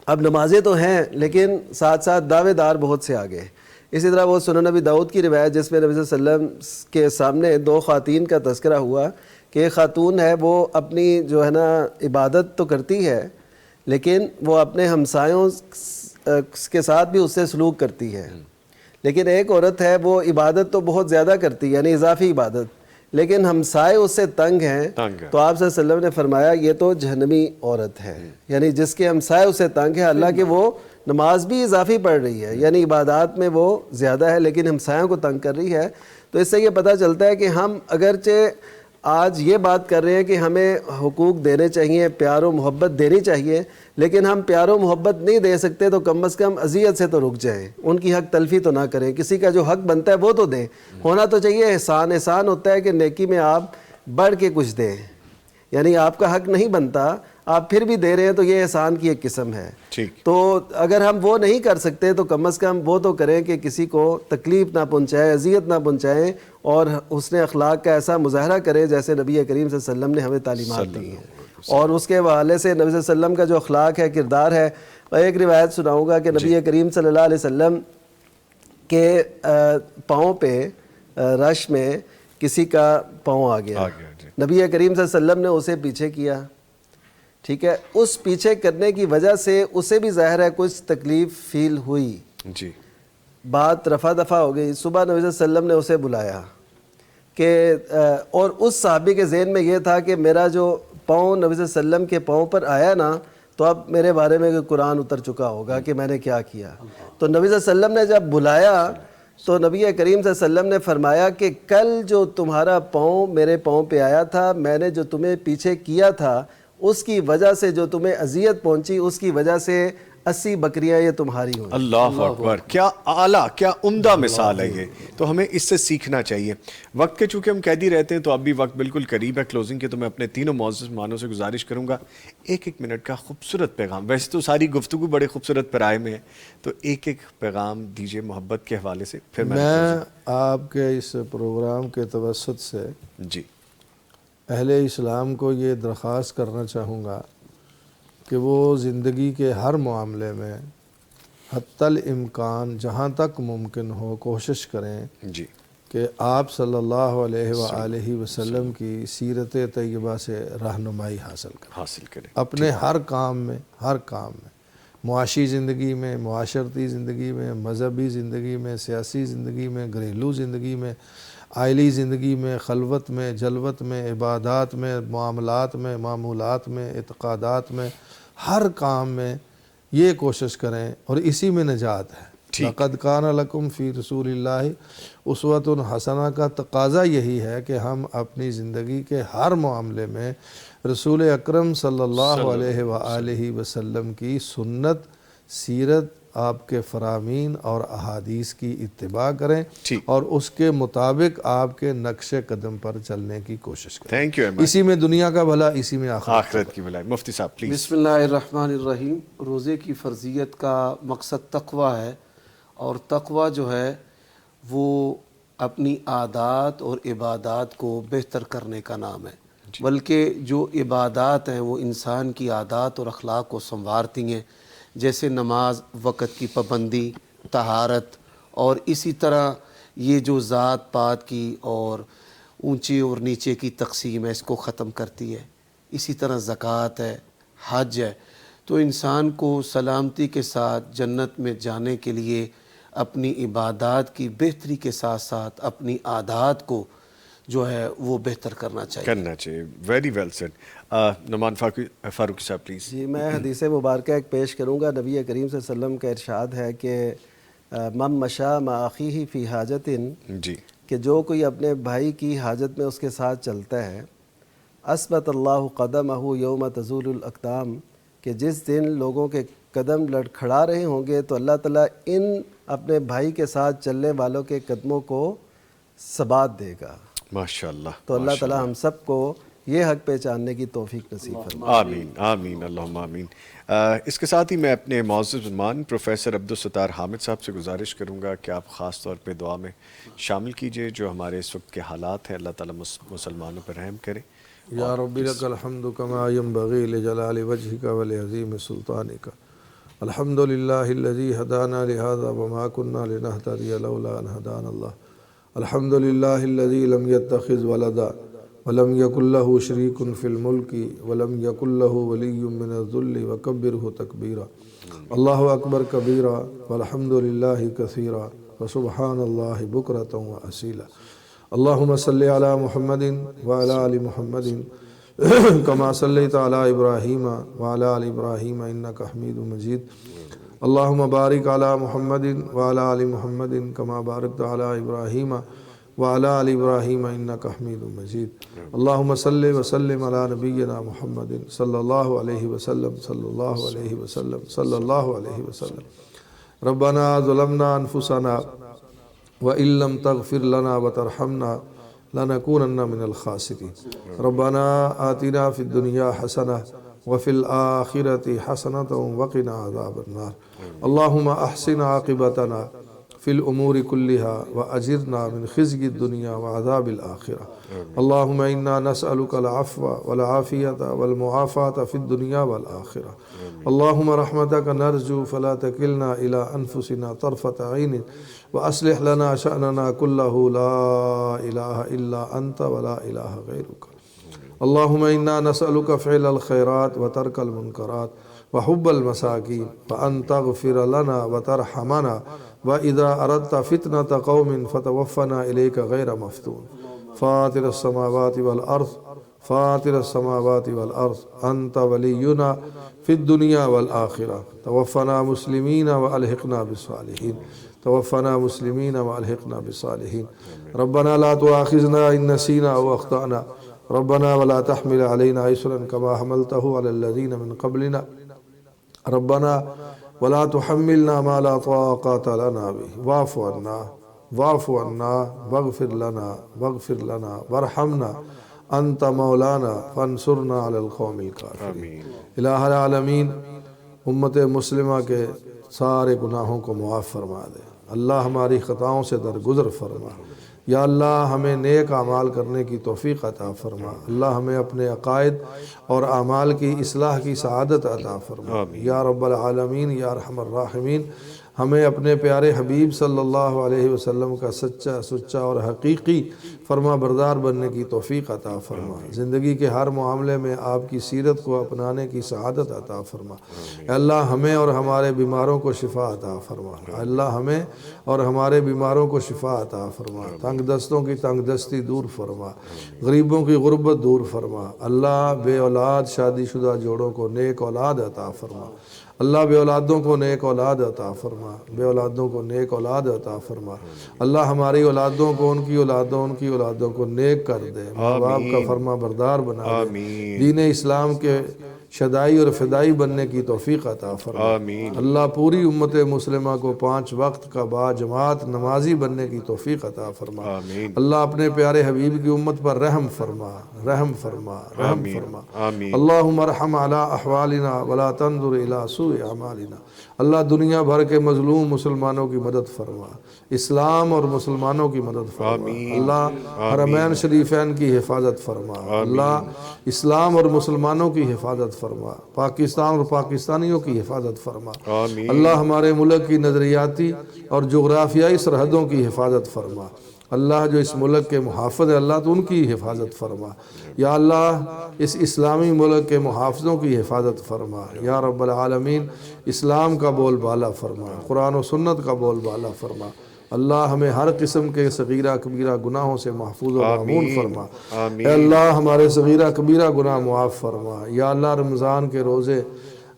اب نمازیں تو ہیں لیکن ساتھ ساتھ دعوے دار بہت سے آگے. اسی طرح وہ سنن نبی داؤد کی روایت جس میں نبی صلی اللہ علیہ وسلم کے سامنے دو خواتین کا تذکرہ ہوا کہ ایک خاتون ہے وہ اپنی جو ہے نا عبادت تو کرتی ہے لیکن وہ اپنے ہمسایوں کے ساتھ بھی اس سے سلوک کرتی ہے. لیکن ایک عورت ہے وہ عبادت تو بہت زیادہ کرتی ہے، یعنی اضافی عبادت، لیکن ہمسائے اس سے تنگ ہیں. تو آپ صلی اللہ علیہ وسلم نے فرمایا یہ تو جہنمی عورت ہے، یعنی جس کے ہمسائے اس سے تنگ ہے. حالانکہ وہ نماز بھی اضافی پڑھ رہی ہے، یعنی عبادات میں وہ زیادہ ہے لیکن ہمسایوں کو تنگ کر رہی ہے. تو اس سے یہ پتہ چلتا ہے کہ ہم اگرچہ آج یہ بات کر رہے ہیں کہ ہمیں حقوق دینے چاہیے، پیار و محبت دینی چاہیے، لیکن ہم پیار و محبت نہیں دے سکتے تو کم از کم اذیت سے تو رک جائیں، ان کی حق تلفی تو نہ کریں. کسی کا جو حق بنتا ہے وہ تو دیں. ہونا تو چاہیے احسان. احسان ہوتا ہے کہ نیکی میں آپ بڑھ کے کچھ دیں، یعنی آپ کا حق نہیں بنتا آپ پھر بھی دے رہے ہیں تو یہ احسان کی ایک قسم ہے. تو اگر ہم وہ نہیں کر سکتے تو کم از کم وہ تو کریں کہ کسی کو تکلیف نہ پہنچائیں، اذیت نہ پہنچائیں، اور حسن اخلاق کا ایسا مظاہرہ کریں جیسے نبی کریم صلی اللہ علیہ وسلم نے ہمیں تعلیمات دی ہیں. اور اس کے حوالے سے نبی صلی اللہ علیہ وسلم کا جو اخلاق ہے، کردار ہے، ایک روایت سناؤں گا کہ نبی کریم صلی اللہ علیہ وسلم کے پاؤں پہ رش میں کسی کا پاؤں آ گیا. نبی کریم صلی اللہ علیہ وسلم نے اسے پیچھے کیا، ٹھیک ہے، اس پیچھے کرنے کی وجہ سے اسے بھی ظاہر ہے کچھ تکلیف فیل ہوئی، جی بات رفع دفع ہو گئی. صبح نبی صلی اللہ علیہ وسلم نے اسے بلایا کہ اور اس صحابی کے ذہن میں یہ تھا کہ میرا جو پاؤں نبی صلی اللہ علیہ وسلم کے پاؤں پر آیا نا تو اب میرے بارے میں قرآن اتر چکا ہوگا کہ میں نے کیا کیا. تو نبی صلی اللہ علیہ وسلم نے جب بلایا تو نبی کریم صلی اللہ علیہ وسلم نے فرمایا کہ کل جو تمہارا پاؤں میرے پاؤں پہ آیا تھا، میں نے جو تمہیں پیچھے کیا تھا، اس کی وجہ سے جو تمہیں اذیت پہنچی، اس کی وجہ سے 80 بکریاں یہ تمہاری ہوئی. اللہ اکبر، کیا اعلیٰ، کیا عمدہ مثال ہے یہ. تو ہمیں اس سے سیکھنا چاہیے. وقت کے چونکہ ہم قیدی رہتے ہیں تو اب بھی وقت بالکل قریب ہے کلوزنگ کے، تو میں اپنے تینوں معزز مہمانوں سے گزارش کروں گا ایک ایک منٹ کا خوبصورت پیغام. ویسے تو ساری گفتگو بڑے خوبصورت پیرائے میں ہے، تو ایک ایک پیغام دیجئے محبت کے حوالے سے. پھر میں آپ کے اس پروگرام کے توسط سے جی اہل اسلام کو یہ درخواست کرنا چاہوں گا کہ وہ زندگی کے ہر معاملے میں حتی الامکان جہاں تک ممکن ہو کوشش کریں جی کہ آپ صلی اللہ علیہ وآلہ وسلم کی سیرت طیبہ سے رہنمائی حاصل کریں اپنے ہر کام میں، معاشی زندگی میں، معاشرتی زندگی میں، مذہبی زندگی میں، سیاسی زندگی میں، گھریلو زندگی میں، عائلی زندگی میں، خلوت میں، جلوت میں، عبادات میں، معاملات میں، معمولات میں، اعتقادات میں، ہر کام میں یہ کوشش کریں، اور اسی میں نجات ہے. لَقَدْ كَانَ لَكُمْ فِي رَسُولِ اللَّهِ أُسْوَةٌ حَسَنَةٌ کا تقاضا یہی ہے کہ ہم اپنی زندگی کے ہر معاملے میں رسول اکرم صلی اللہ علیہ وآلہ وسلم کی سنت، سیرت آپ کے فرامین اور احادیث کی اتباع کریں ٹھیک۔ اور اس کے مطابق آپ کے نقش قدم پر چلنے کی کوشش کریں. تھینک یو اسی میں دنیا کا بھلا، اسی میں آخرت کی بھلائی. مفتی صاحب پلیز. بسم اللہ الرحمن الرحیم. روزے کی فرضیت کا مقصد تقوی ہے، اور تقوی جو ہے وہ اپنی عادات اور عبادات کو بہتر کرنے کا نام ہے، بلکہ جو عبادات ہیں وہ انسان کی عادات اور اخلاق کو سنوارتی ہیں، جیسے نماز، وقت کی پابندی، طہارت، اور اسی طرح یہ جو ذات پات کی اور اونچے اور نیچے کی تقسیم ہے اس کو ختم کرتی ہے. اسی طرح زکوٰۃ ہے، حج ہے. تو انسان کو سلامتی کے ساتھ جنت میں جانے کے لیے اپنی عبادات کی بہتری کے ساتھ ساتھ اپنی عادات کو جو ہے وہ بہتر کرنا چاہیے. Very well said. Nauman Farooqui صاحب پلیز. جی، میں حدیث مبارکہ ایک پیش کروں گا. نبی کریم صلی اللہ علیہ وسلم کا ارشاد ہے کہ من مشا مع اخیہ فی حاجت، جی، کہ جو کوئی اپنے بھائی کی حاجت میں اس کے ساتھ چلتا ہے، اثبت اللہ قدمہ یوم تزول الاقدام، کہ جس دن لوگوں کے قدم لڑکھڑا رہے ہوں گے تو اللہ تعالیٰ ان اپنے بھائی کے ساتھ چلنے والوں کے قدموں کو ثبات دے گا. ماشاء اللہ. تو اللہ تعالیٰ ہم سب کو یہ حق پہچاننے کی توفیق نصیب فرمائے. آمین آمین اللہم آمین. اس کے ساتھ ہی میں اپنے معزز مہمان پروفیسر عبدالستار حامد صاحب سے گزارش کروں گا کہ آپ خاص طور پہ دعا میں شامل کیجئے جو ہمارے اس وقت کے حالات ہیں. اللہ تعالیٰ مسلمانوں پر رحم کرے. یا رب لک الحمد کما ینبغی لجلال وجہک ولعظیم سلطانک. الحمد للہ الذی ہدانا لہذا وما کنا لنہتدی لولا ان ہدانا اللہ. الحمد للہ الذی لم یتخذ ولدا ولم یکن لہ شریک فی الملک ولم یکن لہ ولی من الذل وکبرہ تکبیرا. اللہ اکبر کبیرا والحمد للہ کثیرا وسبحان اللہ بکرۃ واسیلا. اللہم صلی علی محمد وعلی آل محمد کما صلیت علی ابراہیم وعلی آل ابراہیم انک حمید مجید. اللہم بارک علی محمد وعلی آل محمد کما بارکت علی ابراہیم وعلی آل ابراہیم انک حمید مجید. اللہم صلی وسلم علی نبینا محمد صلی اللہ علیہ وسلم صلی اللہ علیہ وسلم صلی اللہ علیہ وسلم. ربنا ظلمنا انفسنا وَإِن لَّمْ تَغْفِرْ لَنَا وَتَرْحَمْنَا لَنَكُونَنَّ مِنَ الْخَاسِرِينَ. رَبَّنَا آتِنَا فِي الدُّنْيَا حَسَنَةً وَفِي الْآخِرَةِ حَسَنَةً وَقِنَا عَذَابَ النَّارِ. اللهم أحسن عاقبتنا في الأمور كلها وأجرنا من خزي الدنيا وعذاب الآخرة. اللهم إنا نسألك العفو والعافية والمعافاة في الدنيا والآخرة. اللهم رحمتك نرجو فلا تكلنا إلى أنفسنا طرفة عين وأصلح لنا شأننا كله لا إله إلا أنت ولا إله غيرك. اللهم إنا نسألك فعل الخيرات وترك المنكرات وحب المساكين وأن تغفر لنا وترحمنا وإذا أردت فتنة قوم فتوفنا إليك غير مفتون. فاطر السماوات والأرض فاطر السماوات والأرض أنت ولينا في الدنيا والآخرة. توفنا مسلمين وألحقنا بالصالحين. توفنا مسلمين وألحقنا بالصالحين. ربنا لا تؤاخذنا إن نسينا أو أخطأنا. ربنا ولا تحمل علينا إصرا كما حملته على الذين من قبلنا. ربنا ولا تحملنا ما لا طاقة لنا به. واعف عنا واعف عنا واغفر لنا وارحمنا أنت مولانا فانصرنا على القوم الكافرين. الہ العالمین امت مسلمہ کے سارے گناہوں کو معاف فرما دے. اللہ ہماری خطاؤں سے درگزر فرما. یا اللہ ہمیں نیک اعمال کرنے کی توفیق عطا فرما. اللہ ہمیں اپنے عقائد اور اعمال کی اصلاح کی سعادت عطا فرما. یا رب العالمین یا ارحم الراحمین ہمیں اپنے پیارے حبیب صلی اللہ علیہ وسلم کا سچا اور حقیقی فرما بردار بننے کی توفیق عطا فرما. زندگی کے ہر معاملے میں آپ کی سیرت کو اپنانے کی سعادت عطا فرما. اے اللہ ہمیں اور ہمارے بیماروں کو شفا عطا فرما. اے اللہ ہمیں اور ہمارے بیماروں کو شفا عطا فرما. تنگ دستوں کی تنگ دستی دور فرما. غریبوں کی غربت دور فرما. اللہ بے اولاد شادی شدہ جوڑوں کو نیک اولاد عطا فرما. اللہ بے اولادوں کو نیک اولاد عطا فرما. بے اولادوں کو نیک اولاد عطا فرما. اللہ ہماری اولادوں کو ان کی اولادوں کو نیک کر دے. ماں باپ کا فرما بردار بنا دے. دین اسلام کے شدائی اور فدائی بننے کی توفیق عطا فرما۔ آمین۔ اللہ پوری امت مسلمہ کو 5 وقت کا با جماعت نمازی بننے کی توفیق عطا فرما۔ آمین۔ اللہ اپنے پیارے حبیب کی امت پر رحم فرما، رحم فرما، رحم فرما۔ آمین۔ اللہم ارحم علی احوالنا ولا تنظر الی سوء اعمالنا۔ اللہ دنیا بھر کے مظلوم مسلمانوں کی مدد فرما، اسلام اور مسلمانوں کی مدد فرما۔ اللہ حرمین شریفین کی حفاظت فرما۔ اللہ اسلام اور مسلمانوں کی حفاظت فرما، پاکستان اور پاکستانیوں کی حفاظت فرما۔ آمین۔ اللہ ہمارے ملک کی نظریاتی اور جغرافیائی سرحدوں کی حفاظت فرما۔ اللہ جو اس ملک کے محافظ ہے، اللہ تو ان کی حفاظت فرما۔ یا اللہ اس اسلامی ملک کے محافظوں کی حفاظت فرما۔ یا رب العالمین اسلام کا بول بالا فرما، قرآن و سنت کا بول بالا فرما۔ اللہ ہمیں ہر قسم کے صغیرہ کبیرہ گناہوں سے محفوظ و معمون فرما۔ اے اللہ ہمارے صغیرہ کبیرہ گناہ معاف فرما۔ یا اللہ رمضان کے روزے،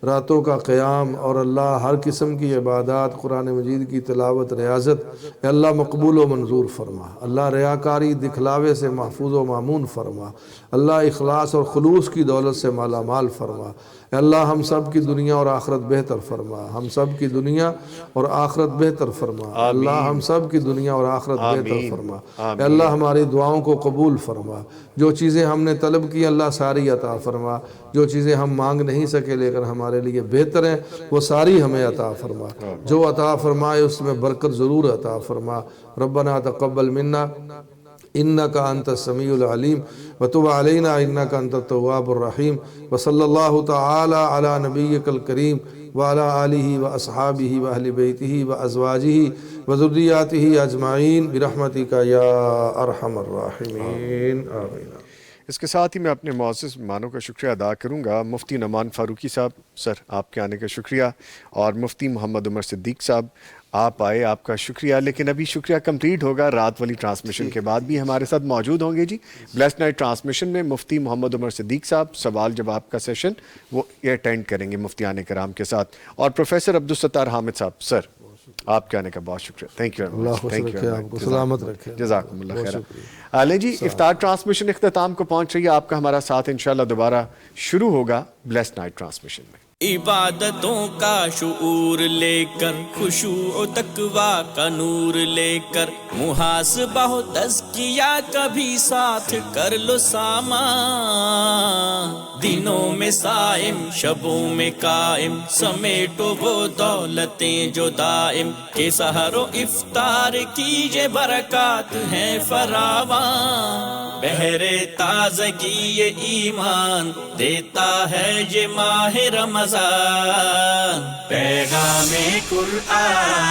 راتوں کا قیام اور اللہ ہر قسم کی عبادات، قرآن مجید کی تلاوت، ریاضت اے اللہ مقبول و منظور فرما۔ اللہ ریاکاری، دکھلاوے سے محفوظ و معمون فرما۔ اللہ اخلاص اور خلوص کی دولت سے مالا مال فرما۔ اے اللہ ہم سب کی دنیا اور آخرت بہتر فرما، ہم سب کی دنیا اور آخرت بہتر فرما۔ اللہ ہم سب کی دنیا اور آخرت بہتر فرما۔ اے اللہ ہماری دعاؤں کو قبول فرما۔ جو چیزیں ہم نے طلب کی اللہ ساری عطا فرما، جو چیزیں ہم مانگ نہیں سکے لیکن ہمارے لیے بہتر ہیں وہ ساری ہمیں عطا فرما۔ جو عطا فرمائے اس میں برکت ضرور عطا فرما۔ ربنا تقبل منا انک انت السمیع العلیم وتب علینا انک انت التواب الرحیم وصلی اللہ تعالی علی نبیک الکریم وعلی آلہ واصحابہ واہل بیتہ وازواجہ وذریاتہ اجمعین برحمتک یا ارحم الراحمین آمین۔ اس کے ساتھ ہی میں اپنے معزز مہمانوں کا شکریہ ادا کروں گا۔ مفتی نعمان فاروقی صاحب، سر آپ کے آنے کا شکریہ، اور مفتی محمد عمر صدیق صاحب آپ آئے، آپ کا شکریہ۔ لیکن ابھی شکریہ کمپلیٹ ہوگا، رات والی ٹرانسمیشن کے بعد بھی ہمارے ساتھ موجود ہوں گے جی بلیسڈ نائٹ ٹرانسمیشن میں مفتی محمد عمر صدیق صاحب سوال جواب کا سیشن وہ اٹینڈ کریں گے مفتیان کرام کے ساتھ، اور پروفیسر عبدالستار حامد صاحب، سر آپ کے آنے کا بہت شکریہ، تھینک یو اللہ خوش رکھے، آپ کو سلامت رکھے، جزاکم اللہ خیر۔ لیں جی افطار ٹرانسمیشن اختتام کو پہنچ رہی ہے، آپ کا ہمارا ساتھ انشاءاللہ دوبارہ شروع ہوگا بلیسڈ نائٹ ٹرانسمیشن میں۔ عبادتوں کا شعور لے کر، خشوع و تقویٰ کا نور لے کر، محاسبہ و تزکیہ کا بھی ساتھ کر لو سامان۔ دنوں میں صائم، شبوں میں قائم، سمیٹو وہ دولتیں جو دائم، کہ سحر و افطار کیجے برکات ہیں فراواں۔ بہر تازگی ایمان دیتا ہے یہ ماہ رمضان، پیغام قرآن۔